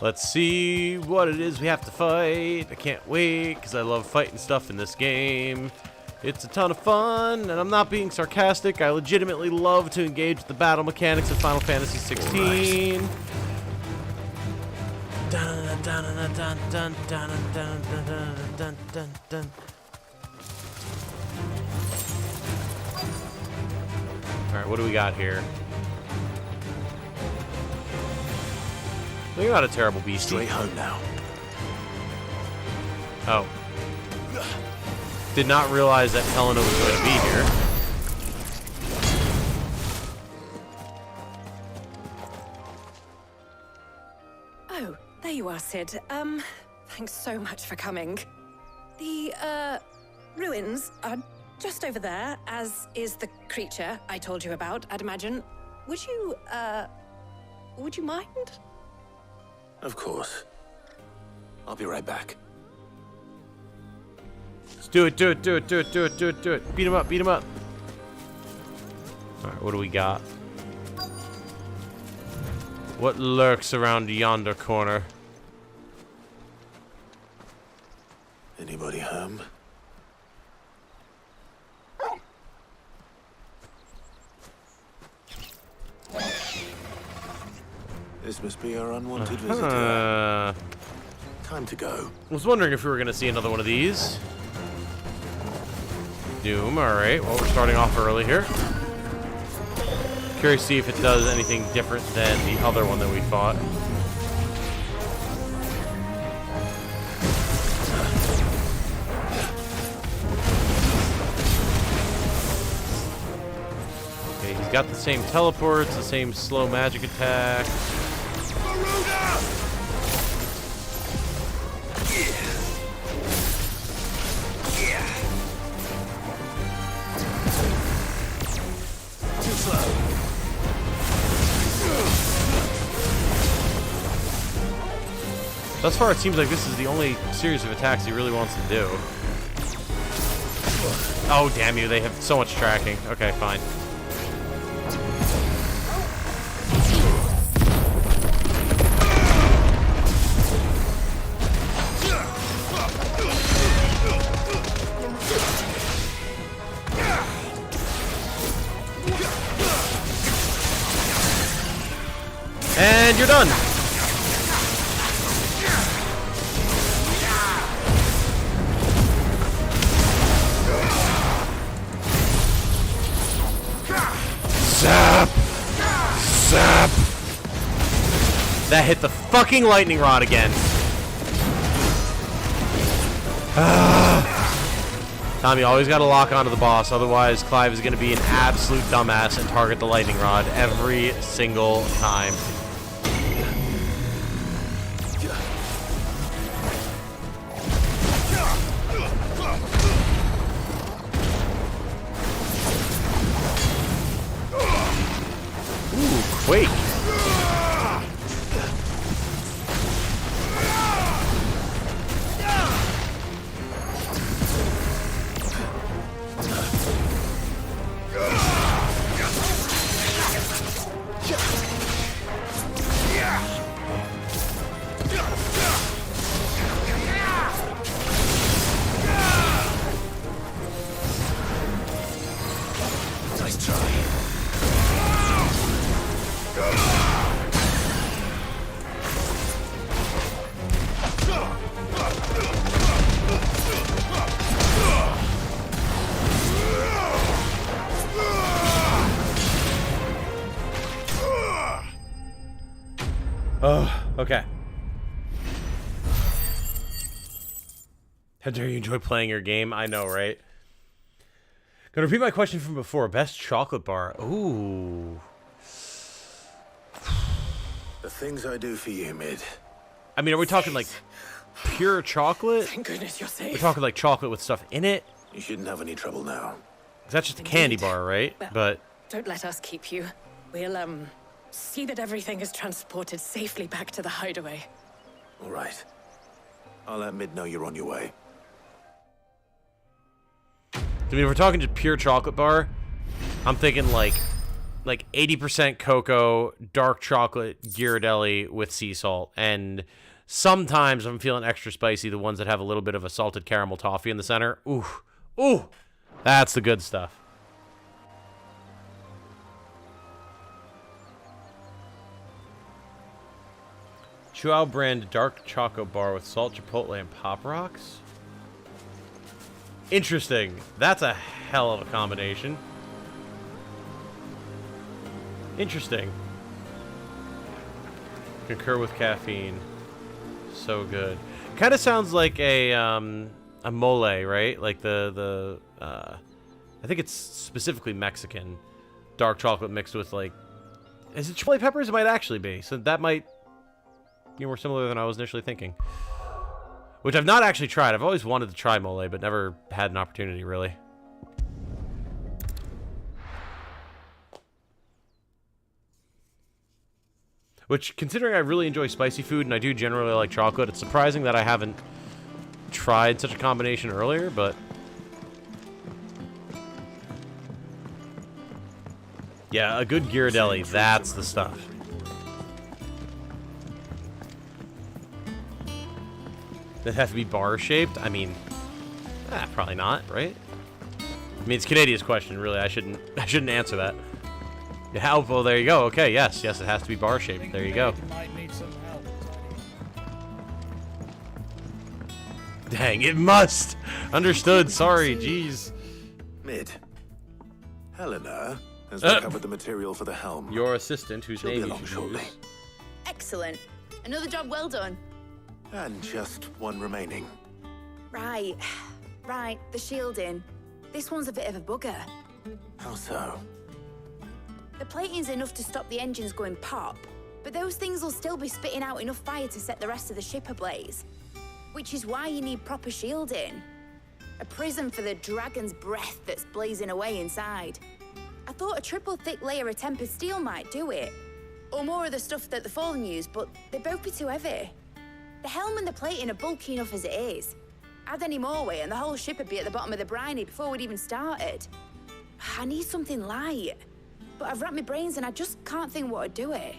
Let's see what it is we have to fight. I can't wait, because I love fighting stuff in this game. It's a ton of fun, and I'm not being sarcastic. I legitimately love to engage with the battle mechanics of Final Fantasy XVI. Alright, what do we got here? You're not a terrible beast.
Straight home now.
Oh. Did not realize that Helena was going to be here.
Oh, there you are, Sid. Thanks so much for coming. The, ruins are just over there, as is the creature I told you about, I'd imagine. Would you mind?
Of course. I'll be right back.
Let's do it, do it, do it, do it, do it, do it, do it. Beat him up, beat him up. Alright, what do we got? What lurks around yonder corner?
Anybody home? This must be our unwanted visitor. Time to go.
I was wondering if we were going to see another one of these. Doom, alright. Well, we're starting off early here. Curious to see if it does anything different than the other one that we fought. Okay, he's got the same teleports, the same slow magic attack. Thus far, it seems like this is the only series of attacks he really wants to do. Oh, damn you, they have so much tracking. Okay, fine. And you're done. Zap! Zap! That hit the fucking lightning rod again. Tom, you always gotta lock onto the boss, otherwise Clive is gonna be an absolute dumbass and target the lightning rod every single time. Ooh, Quake.
Nice try.
Oh, okay. How dare you enjoy playing your game? I know, right? Gonna repeat my question from before. Best chocolate bar. Ooh.
The things I do for you, Mid.
I mean, are we talking like pure chocolate?
Thank goodness you're safe.
We're talking like chocolate with stuff in it?
You shouldn't have any trouble now.
That's just a candy bar, right?
Well,
But
don't let us keep you. We'll, see that everything is transported safely back to the hideaway.
All right. I'll let Mid know you're on your way.
I mean, if we're talking just pure chocolate bar, I'm thinking like 80% cocoa, dark chocolate Ghirardelli with sea salt, and sometimes I'm feeling extra spicy, the ones that have a little bit of a salted caramel toffee in the center. Ooh, ooh, that's the good stuff. Chuao brand dark choco bar with salt, chipotle, and pop rocks. Interesting. That's a hell of a combination. Interesting. Concur with caffeine. So good. Kind of sounds like a mole, right? Like the I think it's specifically Mexican dark chocolate mixed with like, is it chipotle peppers? It might actually be. So that might be more similar than I was initially thinking. Which I've not actually tried. I've always wanted to try mole, but never had an opportunity, really. Which, considering I really enjoy spicy food and I do generally like chocolate, it's surprising that I haven't tried such a combination earlier, but... yeah, a good Ghirardelli, that's the stuff. Does it have to be bar-shaped? I mean, probably not, right? I mean, it's Canadia's question, really. I shouldn't answer that. Yeah, well, there you go. Okay, yes, it has to be bar-shaped. There you go. Dang, it must! Understood, sorry, jeez.
Mid. Helena has recovered the material for the helm.
Your assistant, whose
She'll
name
be
you
along
should
shortly.
use.
Excellent. Another job well done.
And just one remaining.
Right, the shielding. This one's a bit of a bugger.
How so?
The plating's enough to stop the engines going pop, but those things will still be spitting out enough fire to set the rest of the ship ablaze. Which is why you need proper shielding. A prison for the dragon's breath that's blazing away inside. I thought a triple thick layer of tempered steel might do it. Or more of the stuff that the Fallen use, but they'd both be too heavy. The helm and the plating are bulky enough as it is. Add any more weight and the whole ship would be at the bottom of the briny before we'd even started. I need something light. But I've racked my brains and I just can't think what would do it.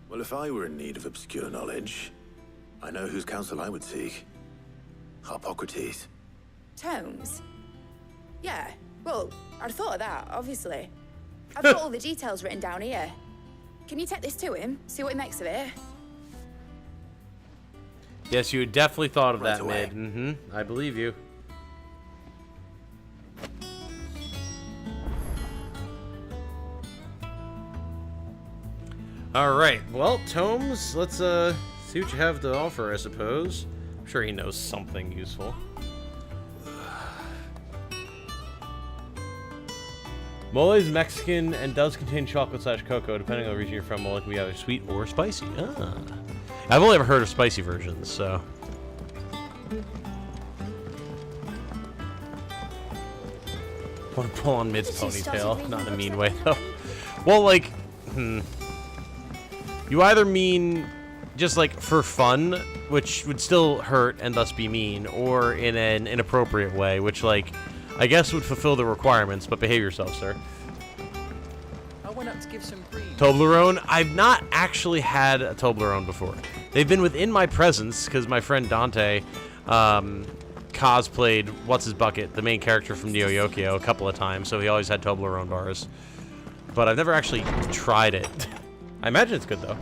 Well, if I were in need of obscure knowledge, I know whose counsel I would seek. Harpocrates.
Tomes? Yeah, well, I'd thought of that, obviously. I've got all the details written down here. Can you take this to him? See what he makes of it?
Yes, you definitely thought of
Right
that,
away.
Mid. Mm-hmm. I believe you. All right. Well, Tomes, let's see what you have to offer, I suppose. I'm sure he knows something useful. Mole is Mexican and does contain chocolate/cocoa. Depending on the region you're from, mole can be either sweet or spicy. Ah. I've only ever heard of spicy versions, so. Want to pull on Mid's ponytail? Not in a mean way, though. Well, like, you either mean just like for fun, which would still hurt and thus be mean, or in an inappropriate way, which, like, I guess would fulfill the requirements, but behave yourself, sir.
I went up to give some green.
Toblerone? I've not actually had a Toblerone before. They've been within my presence because my friend Dante cosplayed What's-His-Bucket, the main character from Neo Yokio, a couple of times, so he always had Toblerone bars. But I've never actually tried it. I imagine it's good, though.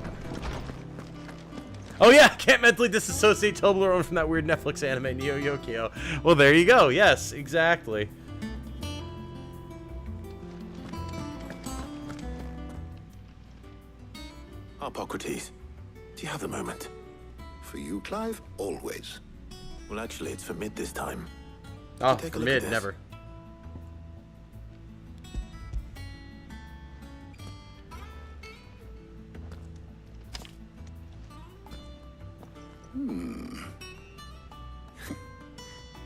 Oh yeah, can't mentally disassociate Toblerone from that weird Netflix anime, Neo Yokio. Well, there you go. Yes, exactly.
Hippocrates, do you have the moment?
For you, Clive, always.
Well, actually, it's for Mid this time.
Oh,
Take a
for
look at
Mid,
this.
never.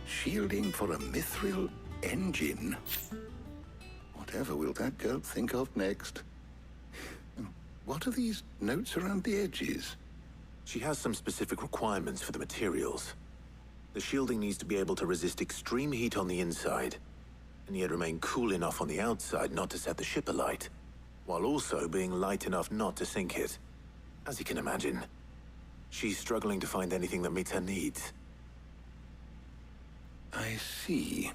Shielding for a mithril engine. Whatever will that girl think of next? What are these notes around the edges?
She has some specific requirements for the materials. The shielding needs to be able to resist extreme heat on the inside, and yet remain cool enough on the outside not to set the ship alight, while also being light enough not to sink it. As you can imagine, she's struggling to find anything that meets her needs.
I see.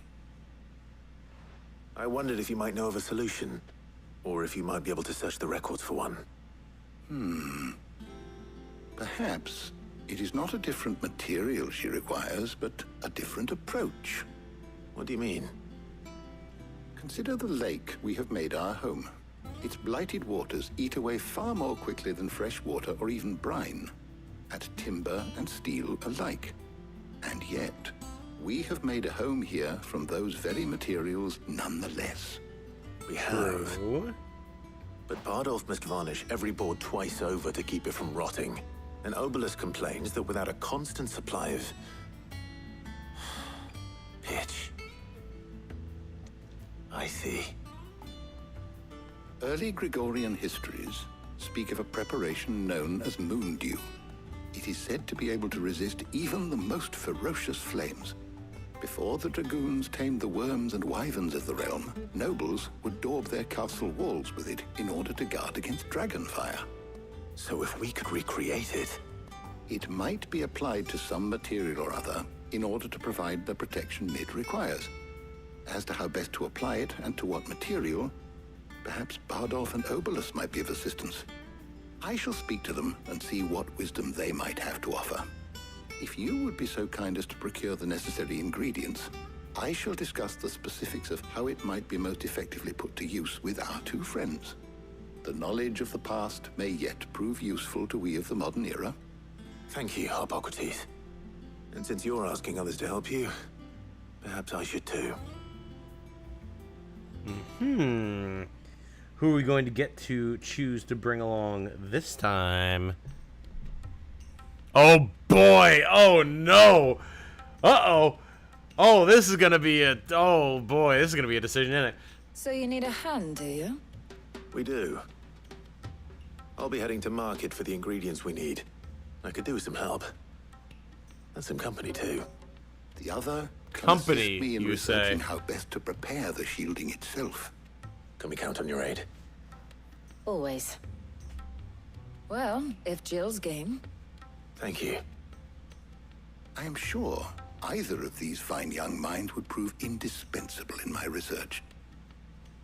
I wondered if you might know of a solution, or if you might be able to search the records for one.
Perhaps it is not a different material she requires, but a different approach.
What do you mean?
Consider the lake we have made our home. Its blighted waters eat away far more quickly than fresh water or even brine, at timber and steel alike. And yet, we have made a home here from those very materials nonetheless.
We have. But Bardolph must varnish every board twice over to keep it from rotting. And Obelus complains that without a constant supply of pitch. I see.
Early Gregorian histories speak of a preparation known as moon dew. It is said to be able to resist even the most ferocious flames. Before the dragoons tamed the worms and wyverns of the realm, nobles would daub their castle walls with it in order to guard against dragon fire.
So if we could recreate it...
It might be applied to some material or other in order to provide the protection Mid requires. As to how best to apply it and to what material, perhaps Bardolph and Obelus might be of assistance. I shall speak to them and see what wisdom they might have to offer. If you would be so kind as to procure the necessary ingredients, I shall discuss the specifics of how it might be most effectively put to use with our two friends. The knowledge of the past may yet prove useful to we of the modern era.
Thank you, Hippocrates. And since you're asking others to help you, perhaps I should too.
Who are we going to get to choose to bring along this time? Oh boy! Oh no! Uh-oh! Oh, this is gonna be a... Oh boy, this is gonna be a decision, isn't it?
So you need a hand, do you?
We do. I'll be heading to market for the ingredients we need. I could do with some help. And some company too.
The other can
Company,
assist me in
you
researching
say?
how best to prepare the shielding itself.
Can we count on your aid?
Always.
Well, if Jill's game.
Thank you.
I am sure either of these fine young minds would prove indispensable in my research.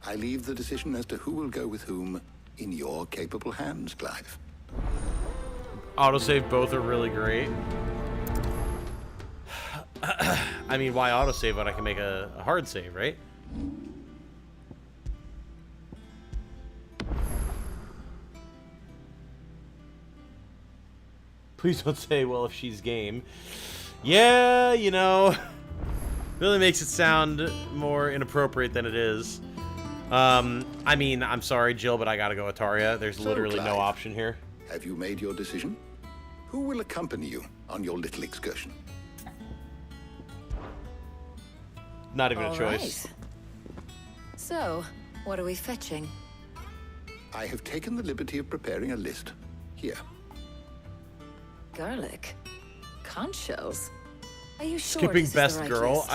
I leave the decision as to who will go with whom in your capable hands, Clive.
Autosave, both are really great. I mean, why autosave when I can make a hard save, right? Please don't say, well, if she's game. Yeah, you know, really makes it sound more inappropriate than it is. I mean, I'm sorry, Jill, but I gotta go with Tarja. There's literally no option here.
Have you made your decision? Who will accompany you on your little excursion?
Not even
All
a choice.
right. So, what are we fetching?
I have taken the liberty of preparing a list. Here.
Garlic? Conch shells? Are you sure
Skipping
this is
best
the right
girl?
list?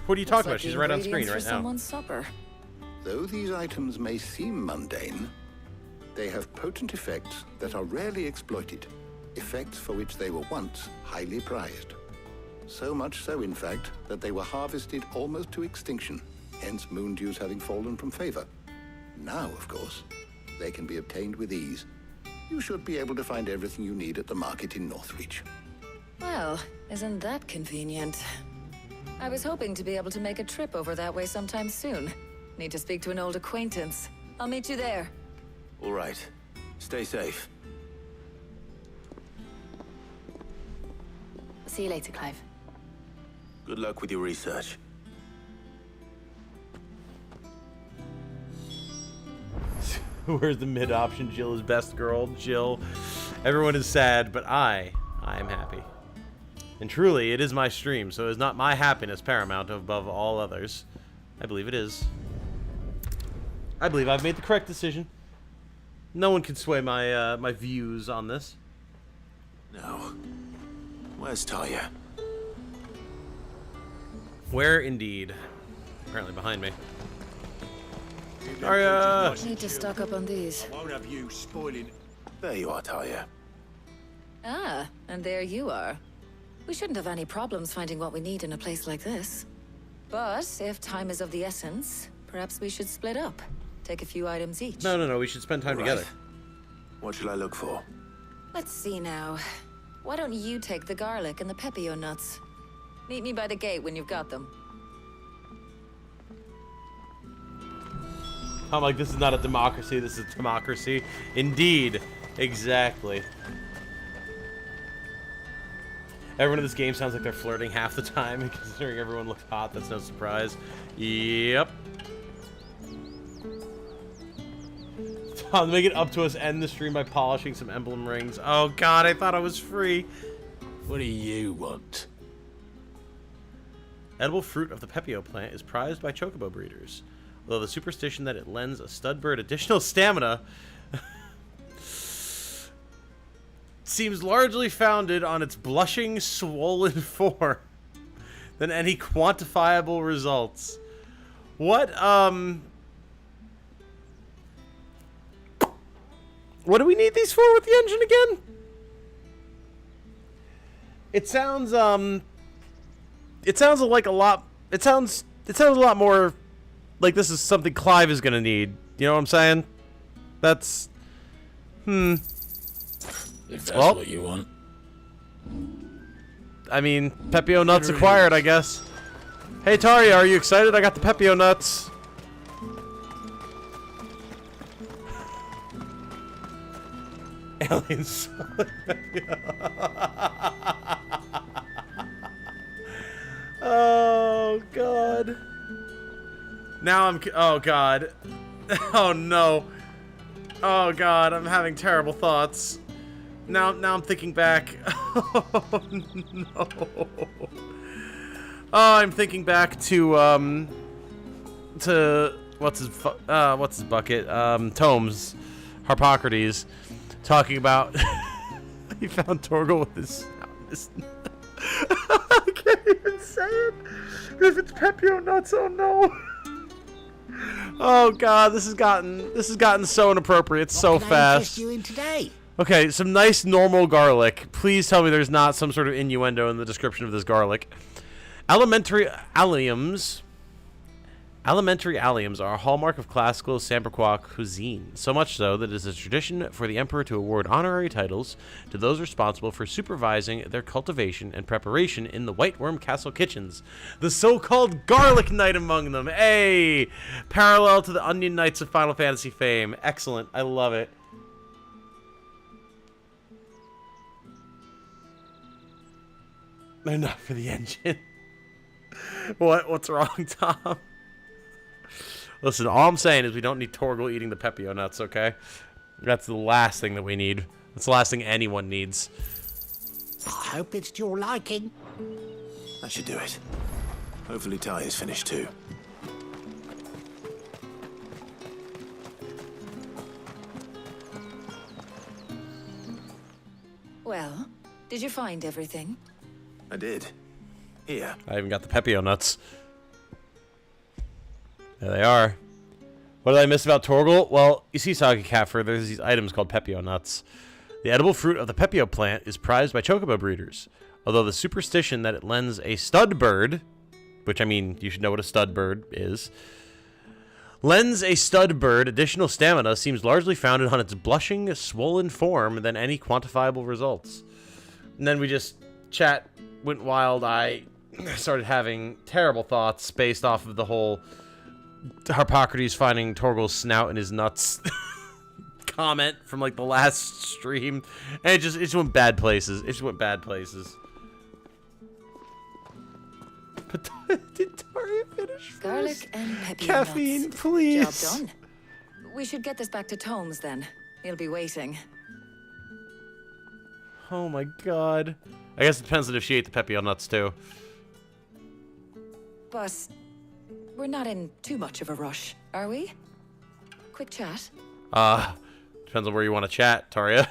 What are you
Looks
talking
like
about? She's
the
right on screen
ingredients
right
for
now.
someone's supper.
Though these items may seem mundane, they have potent effects that are rarely exploited. Effects for which they were once highly prized. So much so, in fact, that they were harvested almost to extinction, hence moon dews having fallen from favor. Now, of course, they can be obtained with ease. You should be able to find everything you need at the market in Northreach.
Well, isn't that convenient? I was hoping to be able to make a trip over that way sometime soon. Need to speak to an old acquaintance. I'll meet you there.
All right. Stay safe.
See you later, Clive.
Good luck with your research.
Where's the mid option? Jill is best girl. Jill. Everyone is sad, but I am happy. And truly, it is my stream, so is not my happiness paramount above all others? I believe it is. I believe I've made the correct decision. No one can sway my my views on this.
No. Where's Tarja?
Where indeed? Apparently behind me. Tarja!
Need to stock up on these.
I won't have you spoiling. There you are, Tarja.
Ah, and there you are. We shouldn't have any problems finding what we need in a place like this. But if time is of the essence, perhaps we should split up. Take a few items each.
No, we should spend time together.
What shall I look for?
Let's see now. Why don't you take the garlic and the pepio nuts? Meet me by the gate when you've got them.
I'm like, this is not a democracy, this is a democracy. Indeed. Exactly. Everyone in this game sounds like they're flirting half the time, and considering everyone looks hot, that's no surprise. Yep. Tom, make it up to us, end the stream by polishing some emblem rings. Oh god, I thought I was free.
What do you want?
Edible fruit of the pepio plant is prized by chocobo breeders. Although the superstition that it lends a stud bird additional stamina seems largely founded on its blushing, swollen form than any quantifiable results. What do we need these for with the engine again? It sounds like a lot. It sounds a lot more like this is something Clive is gonna need. You know what I'm saying? That's
If that's what you want.
I mean, pepio nuts acquired, I guess. Hey Tarja, are you excited? I got the pepio nuts. Aliens. Oh god. Now I'm. Oh god. Oh no. Oh god, I'm having terrible thoughts. Now I'm thinking back. Oh no. Oh, I'm thinking back to what's his bucket? Tomes, Harpocrates, talking about he found Torgal with his I can't even say it. If it's pepio nuts, oh no. Oh god, this has gotten so inappropriate so fast.
You in today?
Okay, some nice normal garlic. Please tell me there's not some sort of innuendo in the description of this garlic. Elementary alliums Alimentary alliums are a hallmark of classical Samberquois cuisine, so much so that it is a tradition for the emperor to award honorary titles to those responsible for supervising their cultivation and preparation in the White Worm Castle kitchens. The so-called Garlic Knight among them. Hey! Parallel to the Onion Knights of Final Fantasy fame. Excellent. I love it. Enough for the engine. What's wrong, Tom? Listen, all I'm saying is we don't need Torgal eating the Pepio nuts, okay? That's the last thing that we need. That's the last thing anyone needs.
I hope it's to your liking. That should do it. Hopefully Ty is finished too.
Well, did you find everything?
I did. Here.
I even got the Pepio nuts. There they are. What did I miss about Torgal? Well, you see, Saga Catford, there's these items called Pepio nuts. The edible fruit of the Pepio plant is prized by chocobo breeders, although the superstition that it lends a stud bird, which, I mean, you should know what a stud bird is, lends a stud bird additional stamina seems largely founded on its blushing, swollen form than any quantifiable results. And then we just chat went wild. I started having terrible thoughts based off of the whole Harpocrates finding Torgal's snout in his nuts comment from like the last stream, and it just went bad places. It just went bad places. But did Taria finish first?
Garlic and Pepio
Caffeine,
nuts.
please.
Job done. We should get this back to Tomes then. He'll be waiting.
Oh my god. I guess it depends on if she ate the Pepio nuts too.
But we're not in too much of a rush, are we? Quick chat.
Depends on where you want to chat, Taria.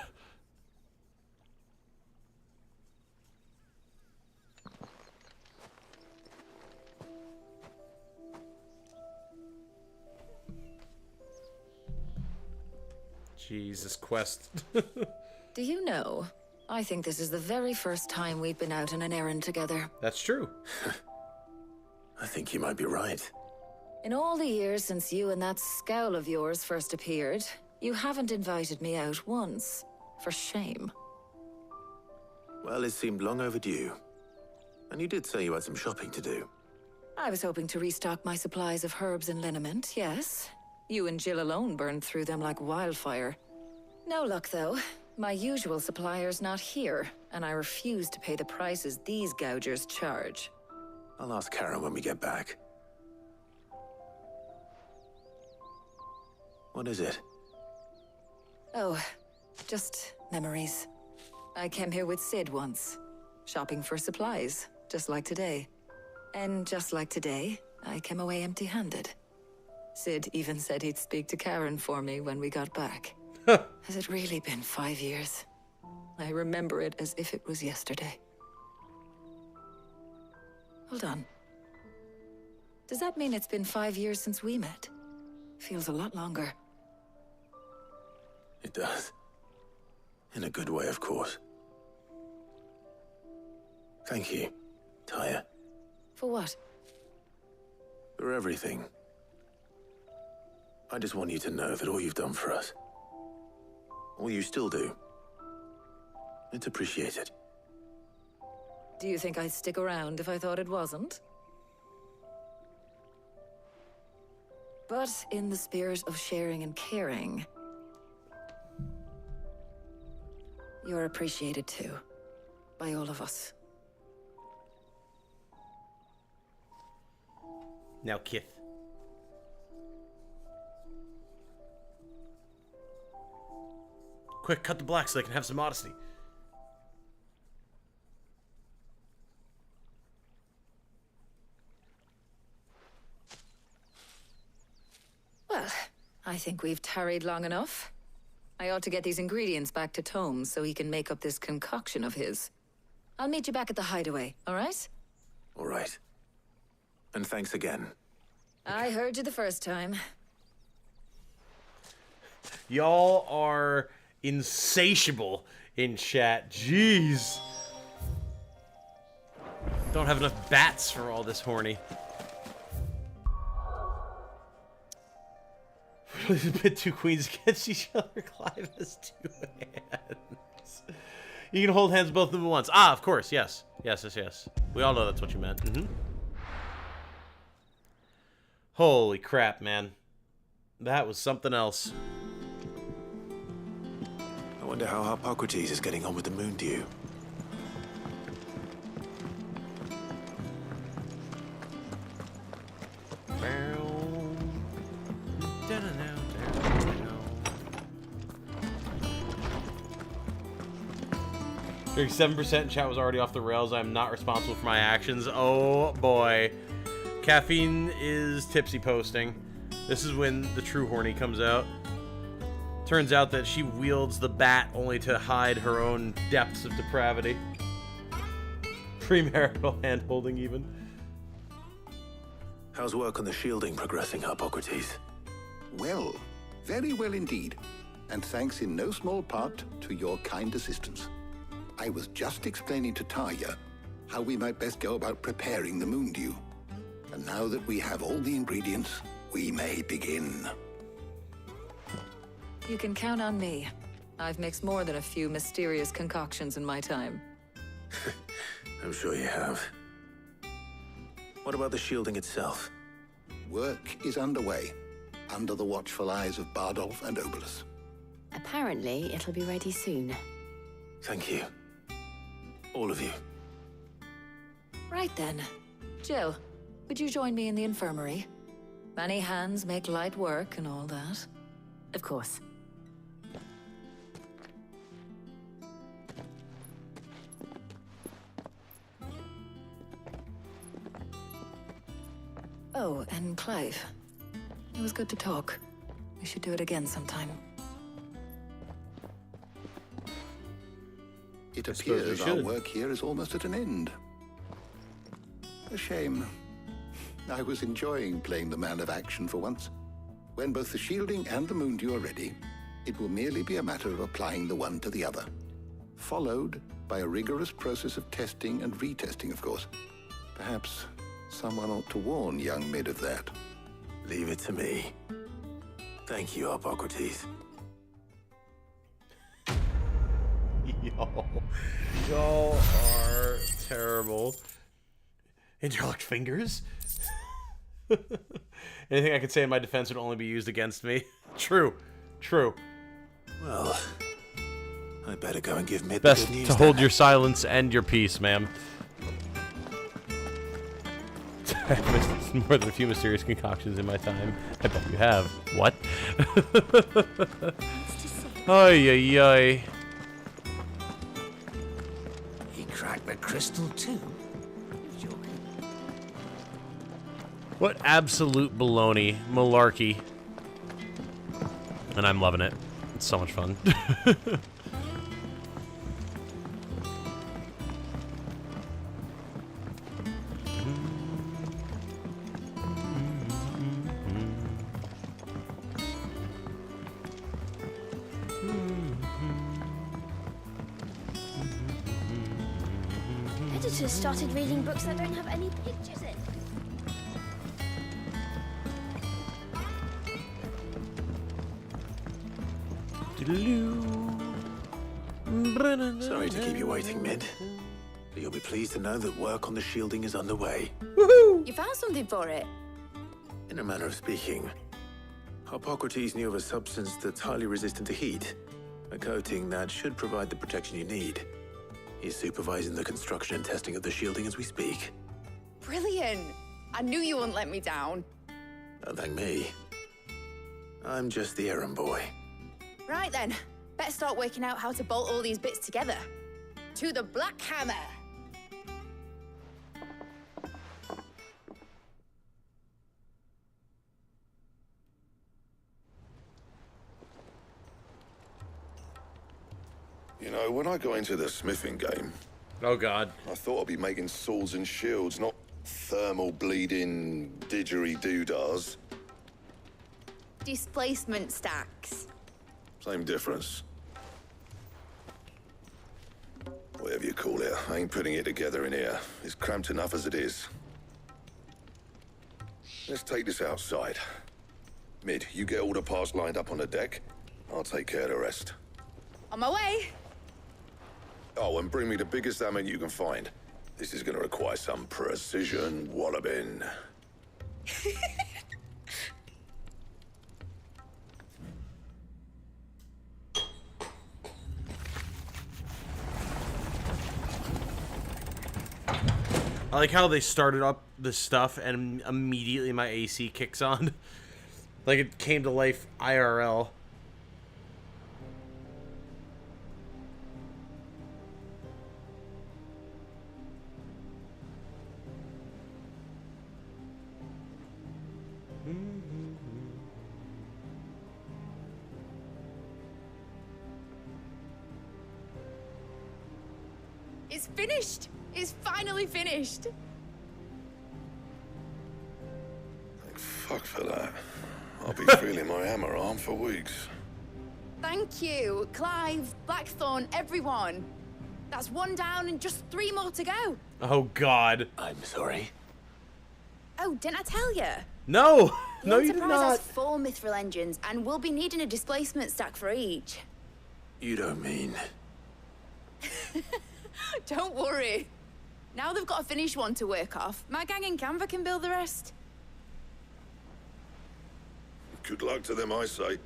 Jesus, quest.
Do you know, I think this is the very first time we've been out on an errand together.
That's true.
I think you might be right.
In all the years since you and that scowl of yours first appeared, you haven't invited me out once. For shame.
Well, it seemed long overdue. And you did say you had some shopping to do.
I was hoping to restock my supplies of herbs and liniment, yes. You and Jill alone burned through them like wildfire. No luck, though. My usual supplier's not here, and I refuse to pay the prices these gougers charge.
I'll ask Karen when we get back. What is it?
Oh, just memories. I came here with Sid once, shopping for supplies, just like today. And just like today, I came away empty-handed. Sid even said he'd speak to Karen for me when we got back. Has it really been 5 years? I remember it as if it was yesterday. Hold on. Does that mean it's been 5 years since we met? Feels a lot longer.
It does. In a good way, of course. Thank you, Taya.
For what?
For everything. I just want you to know that all you've done for us, all you still do, it's appreciated.
Do you think I'd stick around if I thought it wasn't? But in the spirit of sharing and caring, you're appreciated too, by all of us.
Now, Kith. Quick, cut the black so they can have some modesty.
Well, I think we've tarried long enough. I ought to get these ingredients back to Tomes so he can make up this concoction of his. I'll meet you back at the hideaway, all right?
All right. And thanks again.
I heard you the first time.
Y'all are insatiable in chat. Jeez. Don't have enough bats for all this horny. Pit two queens against each other. Clive has two hands. You can hold hands both of them at once. Ah, of course, yes. Yes. We all know that's what you meant. Holy crap, man. That was something else.
I wonder how Hippocrates is getting on with the moon dew.
During 7%, chat was already off the rails. I'm not responsible for my actions. Oh boy. Caffeine is tipsy posting. This is when the true horny comes out. Turns out that she wields the bat only to hide her own depths of depravity. Premarital hand-holding even.
How's work on the shielding progressing, Hippocrates?
Well, very well indeed. And thanks in no small part to your kind assistance. I was just explaining to Tarja how we might best go about preparing the moon dew. And now that we have all the ingredients, we may begin.
You can count on me. I've mixed more than a few mysterious concoctions in my time.
I'm sure you have. What about the shielding itself?
Work is underway, under the watchful eyes of Bardolph and Obolus.
Apparently, it'll be ready soon.
Thank you. All of you.
Right then. Jill, would you join me in the infirmary? Many hands make light work and all that.
Of course.
Oh, and Clive. It was good to talk. We should do it again sometime.
It appears our work here is almost at an end. A shame. I was enjoying playing the man of action for once. When both the shielding and the moon dew are ready, it will merely be a matter of applying the one to the other. Followed by a rigorous process of testing and retesting, of course. Perhaps someone ought to warn young Mid of that.
Leave it to me. Thank you, Hippocrates.
Y'all are terrible. Interlocked fingers? Anything I could say in my defense would only be used against me. True.
Well, I better go and give Mid
Best
the good news
to hold
then.
your silence and your peace, ma'am. I've missed more than a few mysterious concoctions in my time. I bet you have. What? Ay.
He cracked the crystal too.
What absolute baloney. Malarkey. And I'm loving it. It's so much fun.
Editors started reading books that don't have any pictures in.
Sorry to keep you waiting, Mid. But you'll be pleased to know that work on the shielding is underway.
Woohoo! You found something for it?
In a manner of speaking, Hippocrates knew of a substance that's highly resistant to heat. A coating that should provide the protection you need. He's supervising the construction and testing of the shielding as we speak.
Brilliant! I knew you wouldn't let me down.
Don't thank me. I'm just the errand boy.
Right then, better start working out how to bolt all these bits together. To the Black Hammer!
You know, when I got into the smithing game...
Oh, God.
I thought I'd be making swords and shields, not thermal bleeding didgeridoo-dahs.
Displacement stacks.
Same difference. Whatever you call it, I ain't putting it together in here. It's cramped enough as it is. Let's take this outside. Mid, you get all the parts lined up on the deck. I'll take care of the rest.
On my way.
Oh, and bring me the biggest salmon you can find. This is gonna require some precision walloping.
I like how they started up the stuff and immediately my AC kicks on. Like it came to life IRL.
It's finished. It's finally finished.
Thank fuck for that. I'll be feeling my hammer arm for weeks.
Thank you, Clive, Blackthorn, everyone. That's one down and just 3 more to go.
Oh God.
I'm sorry.
Oh, didn't I tell you?
No.
The
No, you did
Enterprise has
not.
4 mithril engines, and we'll be needing a displacement stack for each.
You don't mean...
Don't worry. Now they've got a finished one to work off. My gang in Canva can build the rest.
Good luck to them, I say.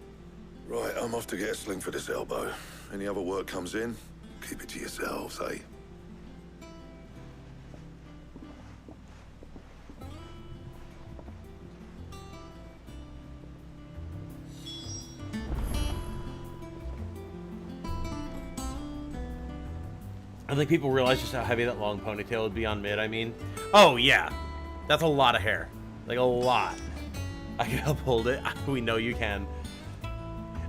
Right, I'm off to get a sling for this elbow. Any other work comes in, keep it to yourselves, eh?
I think people realize just how heavy that long ponytail would be on Mid, I mean. Oh, yeah. That's a lot of hair. Like, a lot. I can help hold it. We know you can.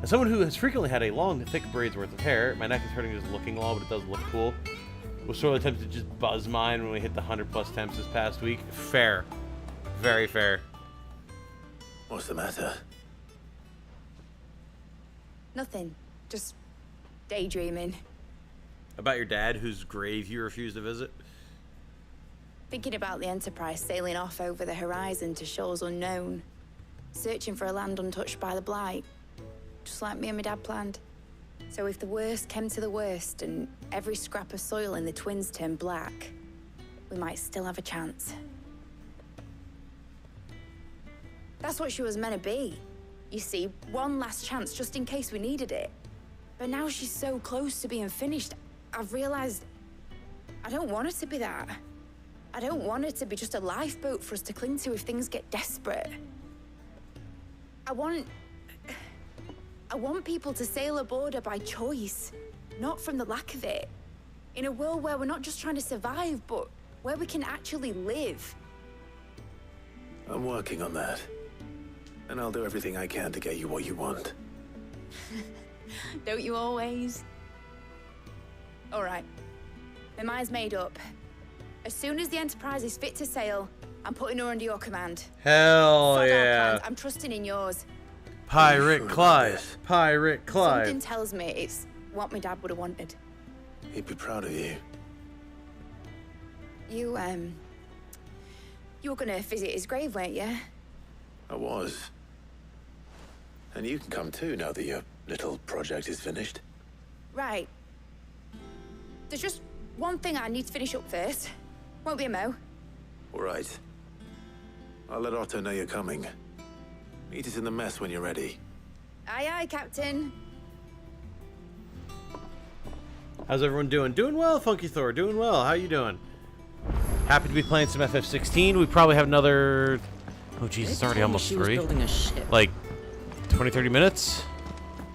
As someone who has frequently had a long, thick braid's worth of hair, my neck is hurting just looking long, but it does look cool. Was sorely tempted to just buzz mine when we hit the 100+ temps this past week. Fair. Very fair.
What's the matter?
Nothing. Just daydreaming.
About your dad, whose grave you refuse to visit?
Thinking about the Enterprise sailing off over the horizon to shores unknown. Searching for a land untouched by the Blight. Just like me and my dad planned. So if the worst came to the worst and every scrap of soil in the Twins turned black, we might still have a chance. That's what she was meant to be. You see, one last chance just in case we needed it. But now she's so close to being finished, I've realized I don't want it to be that. I don't want it to be just a lifeboat for us to cling to if things get desperate. I want people to sail aboard her by choice, not from the lack of it. In a world where we're not just trying to survive, but where we can actually live.
I'm working on that. And I'll do everything I can to get you what you want.
Don't you always? All right. My mind's made up. As soon as the Enterprise is fit to sail, I'm putting her under your command.
Hell
Sod our
yeah.
plans. I'm trusting in yours.
Pirate Clive. Pirate Clive.
Something tells me it's what my dad would have wanted.
He'd be proud of you.
You were gonna visit his grave, weren't you?
I was. And you can come too now that your little project is finished.
Right. There's just one thing I need to finish up first. Won't be a mo.
All right. I'll let Otto know you're coming. Meet us in the mess when you're ready.
Aye, aye, Captain.
How's everyone doing? Doing well, Funky Thor. Doing well. How you doing? Happy to be playing some FF16. We probably have another... Oh, Jesus, it's already almost 3. Like, 20, 30 minutes?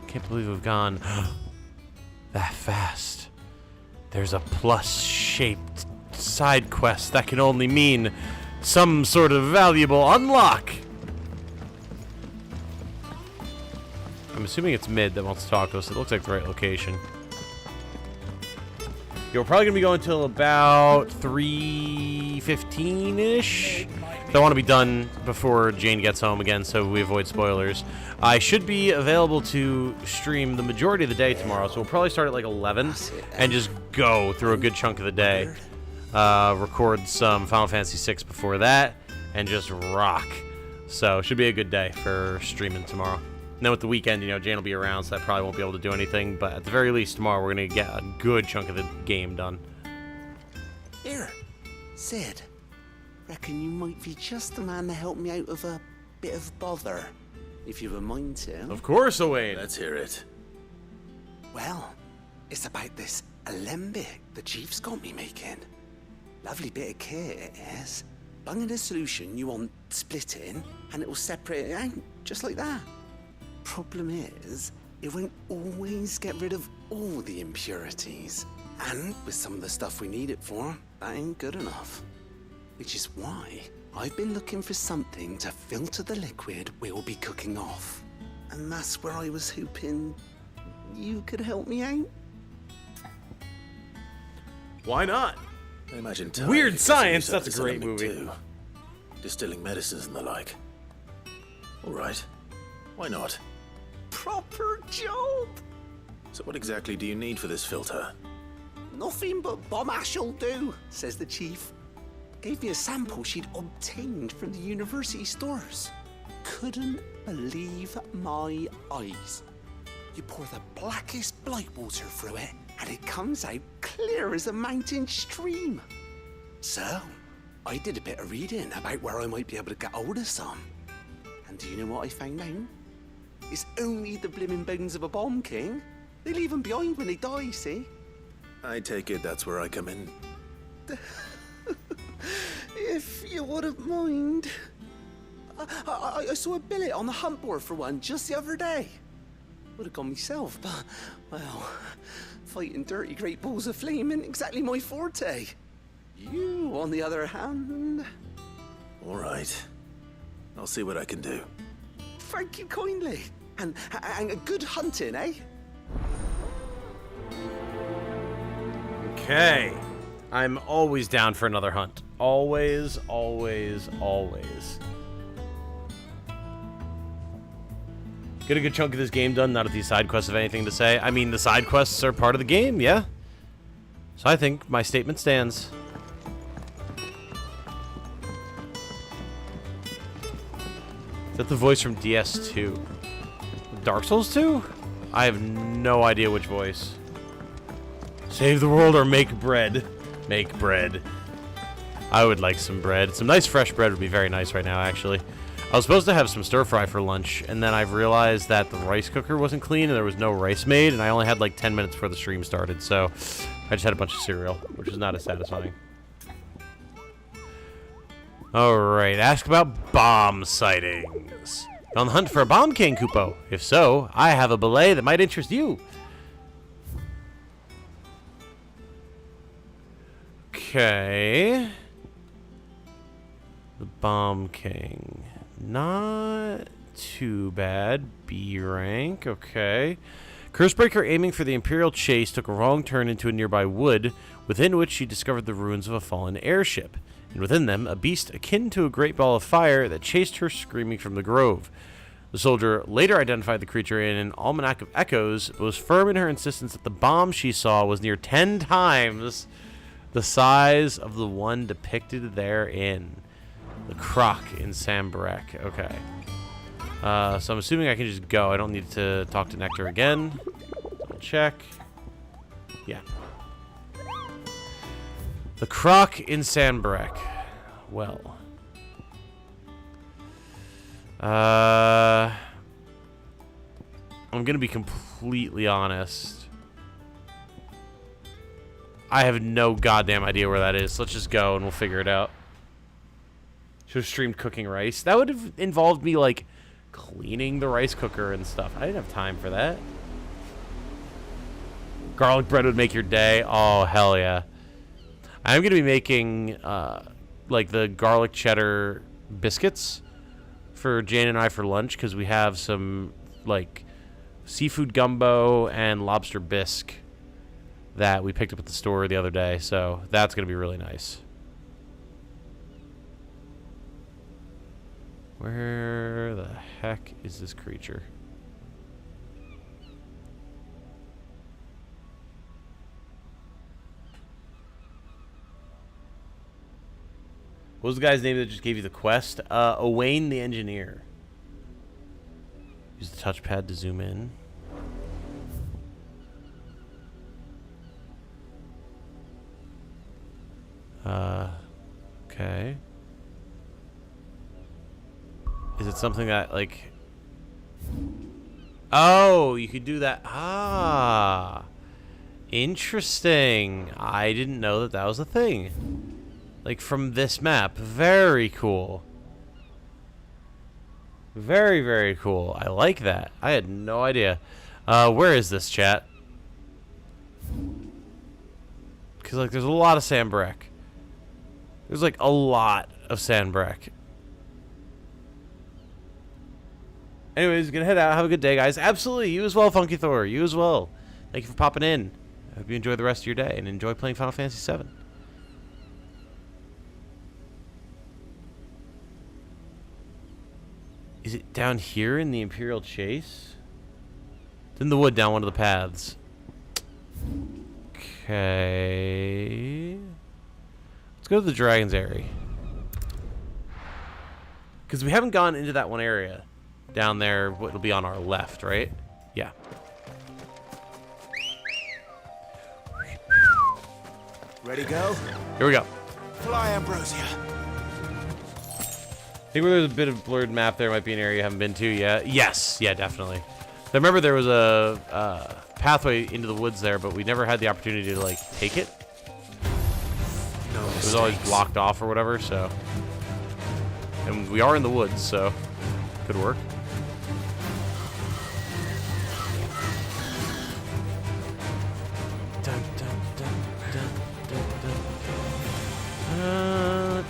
Can't believe we've gone that fast. There's a plus-shaped side quest that can only mean some sort of valuable unlock. I'm assuming it's Mid that wants to talk to us. It looks like the right location. Yeah, we're probably going to be going till about 3:15-ish. I want to be done before Jane gets home again so we avoid spoilers. I should be available to stream the majority of the day tomorrow, so we'll probably start at like 11 and just go through a good chunk of the day. Record some Final Fantasy VI before that and just rock. So it should be a good day for streaming tomorrow. And then with the weekend, you know, Jane will be around, so I probably won't be able to do anything. But at the very least, tomorrow we're going to get a good chunk of the game done.
Here, Sid. Reckon you might be just the man to help me out of a bit of bother, if you've a mind to.
Of course, Owain.
Let's hear it.
Well, it's about this alembic the chief's got me making. Lovely bit of kit it is. Bunging a solution you want splitting, and it will separate it out, just like that. Problem is, it won't always get rid of all the impurities. And with some of the stuff we need it for, that ain't good enough. Which is why I've been looking for something to filter the liquid we'll be cooking off. And that's where I was hoping you could help me out.
Why not?
I imagine
Weird Science,
yourself
that's
to
a great
something
movie.
too. Distilling medicines and the like. All right. Why not?
Proper job!
So what exactly do you need for this filter?
Nothing but bomb ash'll do, says the chief. Gave me a sample she'd obtained from the university stores. Couldn't believe my eyes. You pour the blackest blight water through it, and it comes out clear as a mountain stream. So, I did a bit of reading about where I might be able to get hold of some. And do you know what I found out? It's only the blimmin' bones of a bomb king. They leave them behind when they die, see?
I take it that's where I come in.
If you wouldn't mind. I saw a billet on the hunt board for one just the other day. Would have gone myself, but, well, fighting dirty great balls of flame ain't exactly my forte. You, on the other hand...
All right. I'll see what I can do.
Thank you kindly. And good hunting, eh?
Okay. I'm always down for another hunt. Always, always, always. Get a good chunk of this game done. Not that these side quests have anything to say. I mean, the side quests are part of the game, yeah? So I think my statement stands. Is that the voice from DS2? Dark Souls 2? I have no idea which voice. Save the world or make bread. Make bread. I would like some bread. Some nice fresh bread would be very nice right now, actually. I was supposed to have some stir fry for lunch, and then I've realized that the rice cooker wasn't clean and there was no rice made, and I only had like 10 minutes before the stream started, so I just had a bunch of cereal, which is not as satisfying. Alright, ask about bomb sightings. On the hunt for a bomb king, Kupo? If so, I have a belay that might interest you. Okay. The Bomb King. Not too bad. B rank. Okay. Cursebreaker, aiming for the Imperial chase, took a wrong turn into a nearby wood, within which she discovered the ruins of a fallen airship, and within them, a beast akin to a great ball of fire that chased her screaming from the grove. The soldier later identified the creature in an almanac of echoes, but was firm in her insistence that the bomb she saw was near 10 times the size of the one depicted therein. The croc in Sambarek. Okay. So I'm assuming I can just go. I don't need to talk to Nectar again. Double check. Yeah. The croc in Sambarek. Well. I'm gonna be completely honest. I have no goddamn idea where that is. Let's just go and we'll figure it out. Should have streamed cooking rice. That would have involved me, like, cleaning the rice cooker and stuff. I didn't have time for that. Garlic bread would make your day. Oh, hell yeah. I'm going to be making, like, the garlic cheddar biscuits for Jane and I for lunch, because we have some, like, seafood gumbo and lobster bisque that we picked up at the store the other day. So that's going to be really nice. Where the heck is this creature? What was the guy's name that just gave you the quest? Owain the Engineer. Use the touchpad to zoom in. Okay. Is it something that, like... Oh, you could do that. Ah. Interesting. I didn't know that that was a thing. Like, from this map. Very cool. Very, very cool. I like that. I had no idea. Where is this, chat? Because, like, there's a lot of sandbreck. There's, like, a lot of sandbreck. Anyways, gonna head out. Have a good day, guys. Absolutely. You as well, Funky Thor. You as well. Thank you for popping in. I hope you enjoy the rest of your day and enjoy playing Final Fantasy VII. Is it down here in the Imperial Chase? It's in the wood down one of the paths. Okay. Let's go to the Dragon's Area. Because we haven't gone into that one area. Down there, it'll be on our left, right? Yeah.
Ready, go?
Here we go.
Fly, Ambrosia.
I think where there's a bit of blurred map there might be an area you haven't been to yet. Yes, yeah, definitely. I remember there was a pathway into the woods there, but we never had the opportunity to, like, take it.
No
it was always blocked off or whatever, so. And we are in the woods, so could work. Dun, dun, dun, dun, dun, dun.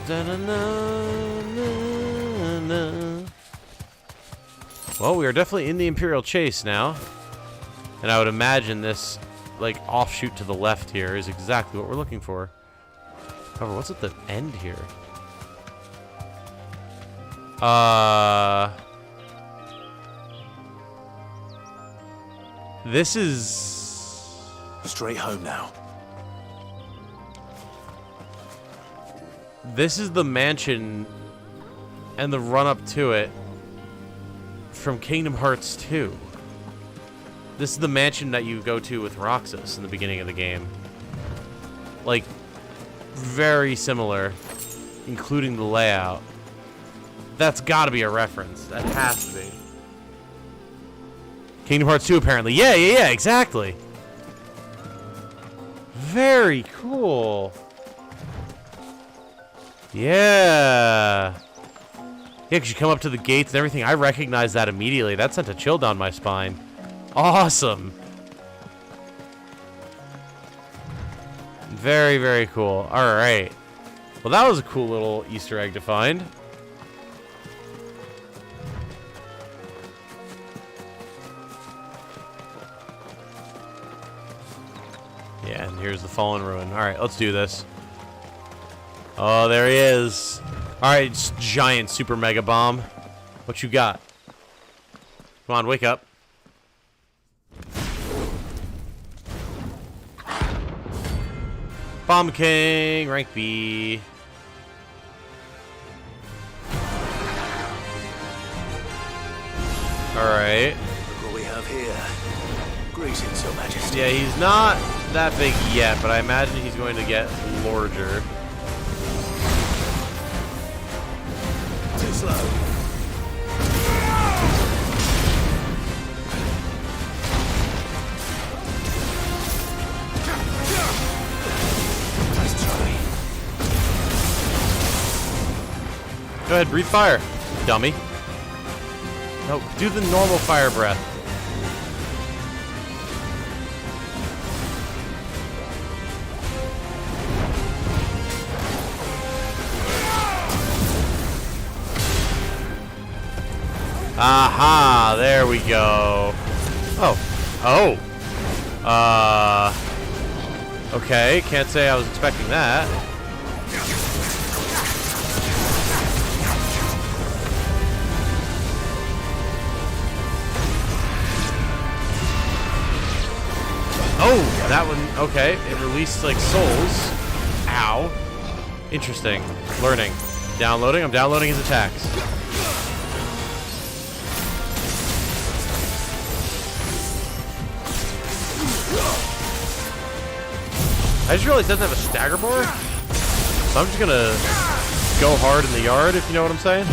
Dun, dun, dun, dun. Well, we are definitely in the Imperial Chase now. And I would imagine this, like, offshoot to the left here is exactly what we're looking for. However, what's at the end here? This is...
Straight home now.
This is the mansion and the run-up to it from Kingdom Hearts 2. This is the mansion that you go to with Roxas in the beginning of the game. Like, very similar, including the layout. That's got to be a reference. That has to be. Kingdom Hearts 2, apparently. Yeah, exactly. Very cool. Yeah. Yeah, because you come up to the gates and everything. I recognize that immediately. That sent a chill down my spine. Awesome. Very, very cool. All right. Well, that was a cool little Easter egg to find. Yeah, and here's the fallen ruin. All right, let's do this. Oh, there he is. All right, it's giant super mega bomb. What you got? Come on, wake up. Bomb King, rank B. All right.
Look what we have here. Greetings, Your Majesty.
Yeah, he's not that big yet, but I imagine he's going to get larger.
Too slow. Nice try.
Go ahead, breathe fire, dummy. No, do the normal fire breath. Aha, there we go. Oh. Okay, can't say I was expecting that. Oh, that one, okay. It released, like, souls. Ow. Interesting. Learning. Downloading. I'm downloading his attacks. I just realized it doesn't have a stagger bar, so I'm just gonna go hard in the yard, if you know what I'm saying.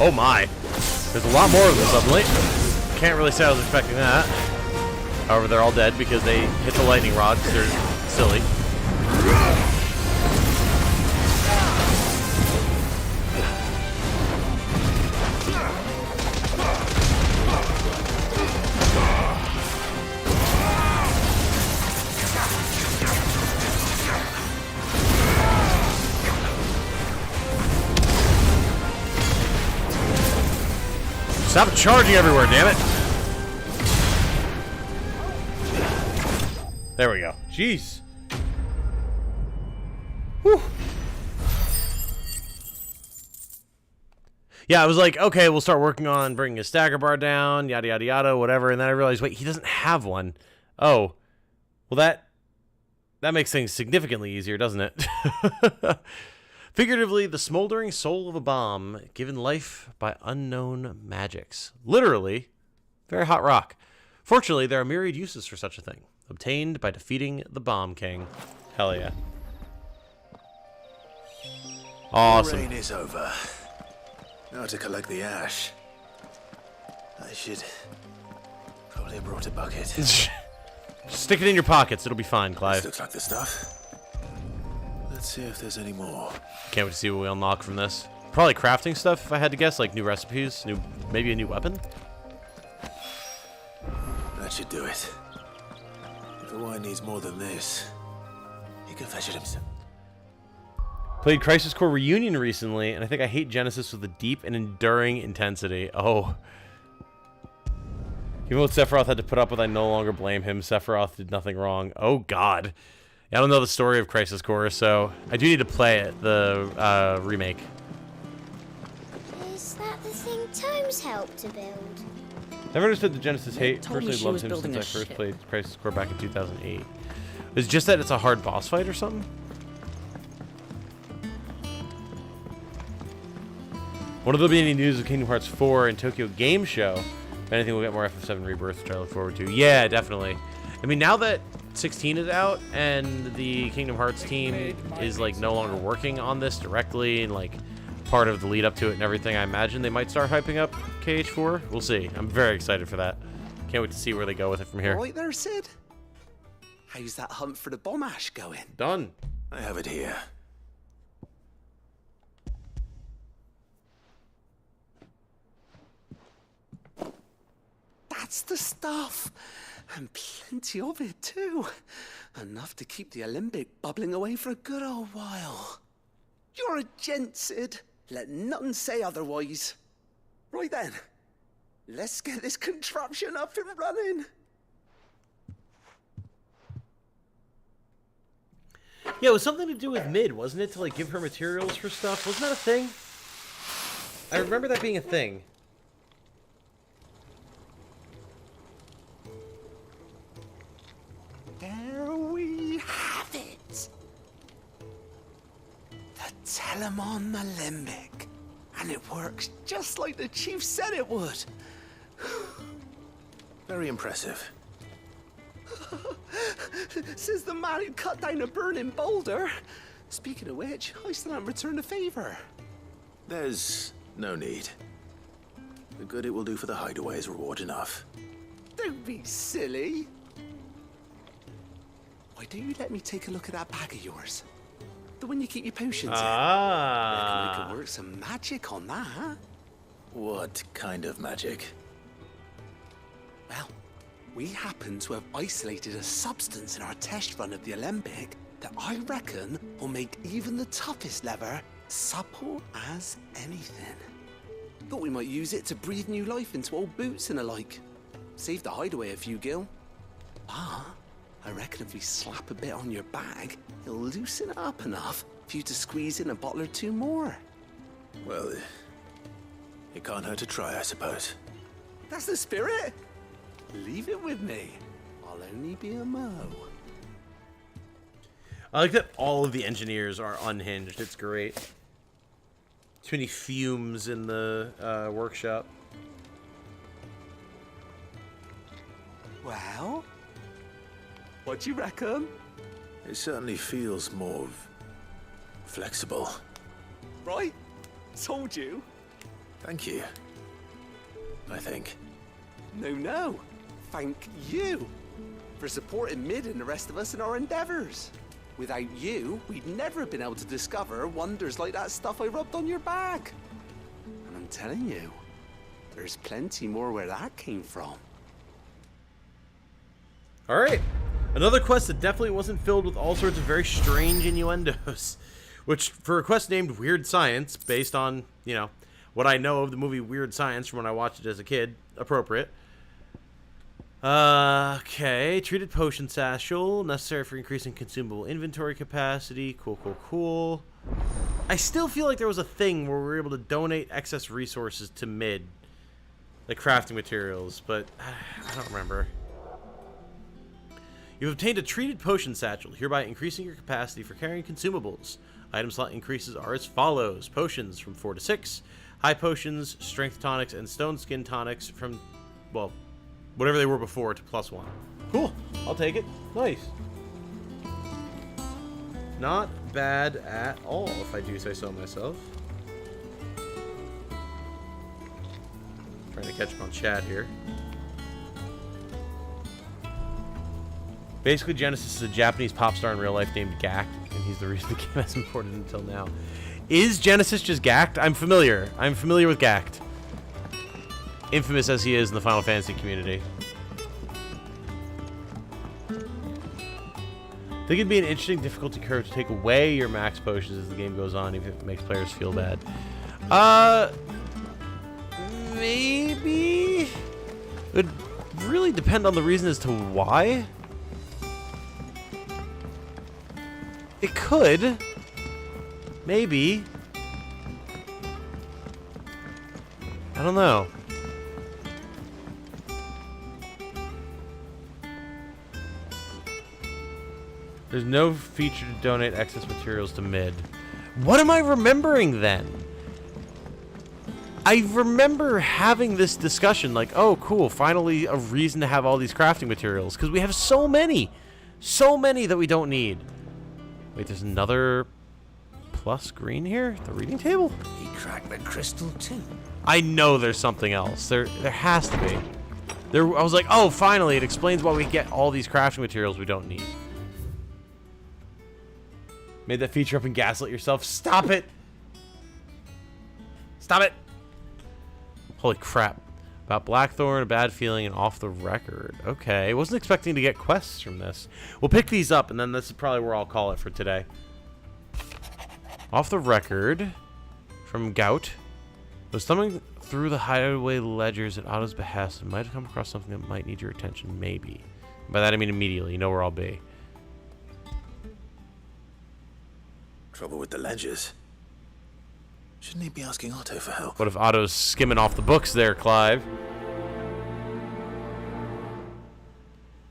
Oh my. There's a lot more of them suddenly. Can't really say I was expecting that. However, they're all dead because they hit the lightning rod because they're silly. Stop charging everywhere, damn it! There we go. Jeez. Whew. Yeah, I was like, okay, we'll start working on bringing a stagger bar down, yada, yada, yada, whatever. And then I realized, wait, he doesn't have one. Oh. Well, that makes things significantly easier, doesn't it? Figuratively, the smoldering soul of a bomb given life by unknown magics. Literally, very hot rock. Fortunately, there are myriad uses for such a thing. Obtained by defeating the Bomb King. Hell yeah. Awesome.
The rain is over. Now to collect the ash. I should probably have brought a bucket.
Stick it in your pockets. It'll be fine, Clive.
This looks like the stuff. Let's see if there's any more.
Can't wait to see what we unlock from this. Probably crafting stuff, if I had to guess, like new recipes, maybe a new weapon.
That should do it. If the wine needs more than this, he can fetch it himself.
Played Crisis Core Reunion recently, and I think I hate Genesis with a deep and enduring intensity. Oh. Even what Sephiroth had to put up with, I no longer blame him. Sephiroth did nothing wrong. Oh, God. Yeah, I don't know the story of Crisis Core, so I do need to play it, the remake.
Is that the thing Tomes helped to build?
Never understood the Genesis hate.
told me
Personally
she
loved
was
him
building
since I
a
first
ship.
played Crisis Core back in 2008. Is it just that it's a hard boss fight or something? Will there be any news of Kingdom Hearts 4 and Tokyo Game Show? If anything, we'll get more FF7 Rebirth, which I look forward to. Yeah, definitely. I mean, now that 16 is out and the Kingdom Hearts team is like no longer working on this directly and like part of the lead up to it and everything, I imagine they might start hyping up KH4. We'll see. I'm very excited for that. Can't wait to see where they go with it from here.
All right there, Sid. How's that hunt for the bomb ash going?
Done.
I have it here.
That's the stuff. And plenty of it, too. Enough to keep the Olympic bubbling away for a good old while. You're a gent, Sid. Let nothing say otherwise. Right then. Let's get this contraption up and running.
Yeah, it was something to do with Mid, wasn't it? To like give her materials for stuff. Wasn't that a thing? I remember that being a thing.
There we have it. The Telemon Alembic. And it works just like the chief said it would.
Very impressive.
Says the man who cut down a burning boulder. Speaking of which, I still haven't returned the favor.
There's no need. The good it will do for the hideaway is reward enough.
Don't be silly. Why don't you let me take a look at that bag of yours? The one you keep your potions in. Reckon we could work some magic on that.
What kind of magic?
Well, we happen to have isolated a substance in our test run of the Alembic that I reckon will make even the toughest leather supple as anything. Thought we might use it to breathe new life into old boots and the like. Save the hideaway a few gil. But I reckon if we slap a bit on your bag, it'll loosen it up enough for you to squeeze in a bottle or two more.
Well, it can't hurt to try, I suppose.
That's the spirit. Leave it with me. I'll only be a mo.
I like that all of the engineers are unhinged. It's great. Too many fumes in the workshop.
Well, what do you reckon?
It certainly feels more flexible.
Right? Told you.
Thank you. I think.
No. Thank you for supporting Mid and the rest of us in our endeavors. Without you, we'd never have been able to discover wonders like that stuff I rubbed on your back. And I'm telling you, there's plenty more where that came from.
Alright. Another quest that definitely wasn't filled with all sorts of very strange innuendos. Which, for a quest named Weird Science, based on, you know, what I know of the movie Weird Science from when I watched it as a kid, appropriate. Okay. Treated potion satchel, necessary for increasing consumable inventory capacity. Cool. I still feel like there was a thing where we were able to donate excess resources to Mid. Like crafting materials, but I don't remember. You've obtained a treated potion satchel, hereby increasing your capacity for carrying consumables. Item slot increases are as follows. Potions from 4 to 6. High potions, strength tonics, and stone skin tonics from, well, whatever they were before to +1. Cool. I'll take it. Nice. Not bad at all, if I do say so myself. Trying to catch up on chat here. Basically, Genesis is a Japanese pop star in real life named Gact, and he's the reason the game hasn't ported until now. Is Genesis just Gact? I'm familiar with Gact. Infamous as he is in the Final Fantasy community. I think it'd be an interesting difficulty curve to take away your max potions as the game goes on, even if it makes players feel bad. Maybe? It would really depend on the reason as to why. It could. Maybe. I don't know. There's no feature to donate excess materials to Mid. What am I remembering then? I remember having this discussion like, oh, cool, finally a reason to have all these crafting materials, because we have so many that we don't need. Wait, there's another plus green here? The reading table?
He cracked the crystal too.
I know there's something else. There has to be. I was like, oh, finally, it explains why we get all these crafting materials we don't need. Made that feature up and gaslit yourself. Stop it! Stop it! Holy crap. About Blackthorn, a bad feeling, and off the record. Okay, wasn't expecting to get quests from this. We'll pick these up, and then this is probably where I'll call it for today. Off the record, from Gout. Was thumbing through the hideaway ledgers at Otto's behest and might have come across something that might need your attention, maybe. By that I mean immediately, you know where I'll be.
Trouble with the ledgers. Shouldn't he be asking Otto for help?
What if Otto's skimming off the books there, Clive?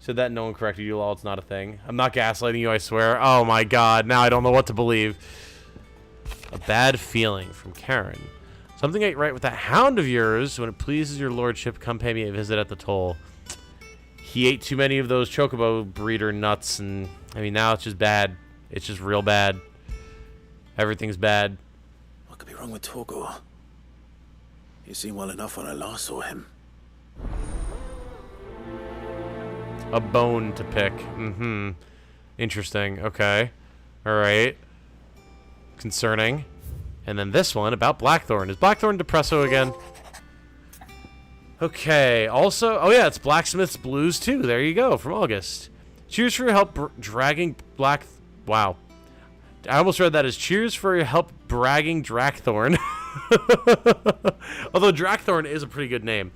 Said that no one corrected you, lol, it's not a thing. I'm not gaslighting you, I swear. Oh my god, now I don't know what to believe. A bad feeling from Karen. Something ain't right with that hound of yours. When it pleases your lordship, come pay me a visit at the toll. He ate too many of those chocobo breeder nuts, and I mean, now it's just bad. It's just real bad. Everything's bad.
What could be wrong with Torgor? He seemed well enough when I last saw him.
A bone to pick. Mm-hmm. Interesting. Okay. Alright. Concerning. And then this one about Blackthorn. Is Blackthorn Depresso again? Okay. Also, oh yeah, it's Blacksmith's Blues too. There you go, from August. Cheers for your help dragging Wow. I almost read that as cheers for your help bragging Drackthorn. Although Drackthorn is a pretty good name.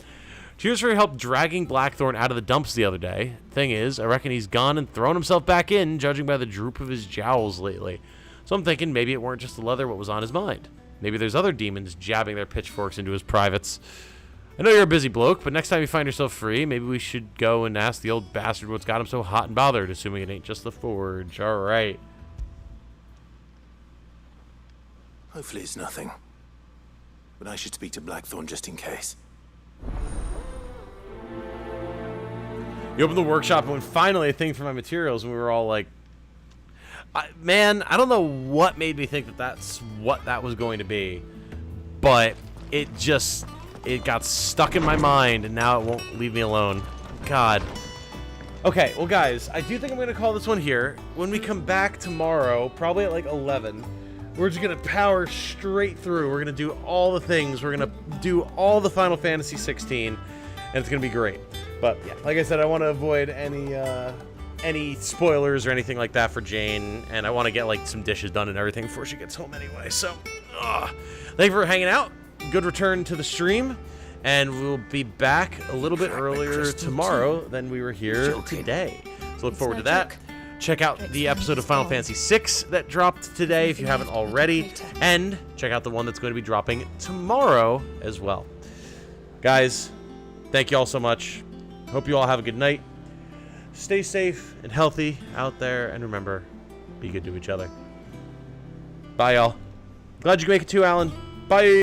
Cheers for your help dragging Blackthorn out of the dumps the other day. Thing is, I reckon he's gone and thrown himself back in, judging by the droop of his jowls lately. So I'm thinking maybe it weren't just the leather what was on his mind. Maybe there's other demons jabbing their pitchforks into his privates. I know you're a busy bloke, but next time you find yourself free, maybe we should go and ask the old bastard what's got him so hot and bothered, assuming it ain't just the forge. Alright.
Hopefully it's nothing. But I should speak to Blackthorn just in case.
You opened the workshop and finally a thing for my materials, and we were all like, man, I don't know what made me think that that's what that was going to be, but it got stuck in my mind, and now it won't leave me alone. God. Okay, well, guys, I do think I'm going to call this one here. When we come back tomorrow, probably at like 11, we're just going to power straight through. We're going to do all the things. We're going to do all the Final Fantasy 16, and it's going to be great. But, yeah, like I said, I want to avoid any spoilers or anything like that for Jane, and I want to get, like, some dishes done and everything before she gets home anyway. So, thank you for hanging out. Good return to the stream, and we'll be back a little bit earlier tomorrow than we were here today. So look forward to that. Check out the episode of Final Fantasy VI that dropped today if you haven't already, and check out the one that's going to be dropping tomorrow as well. Guys, thank you all so much. Hope you all have a good night. Stay safe and healthy out there, and remember, be good to each other. Bye, y'all. Glad you could make it too, Alan. Bye.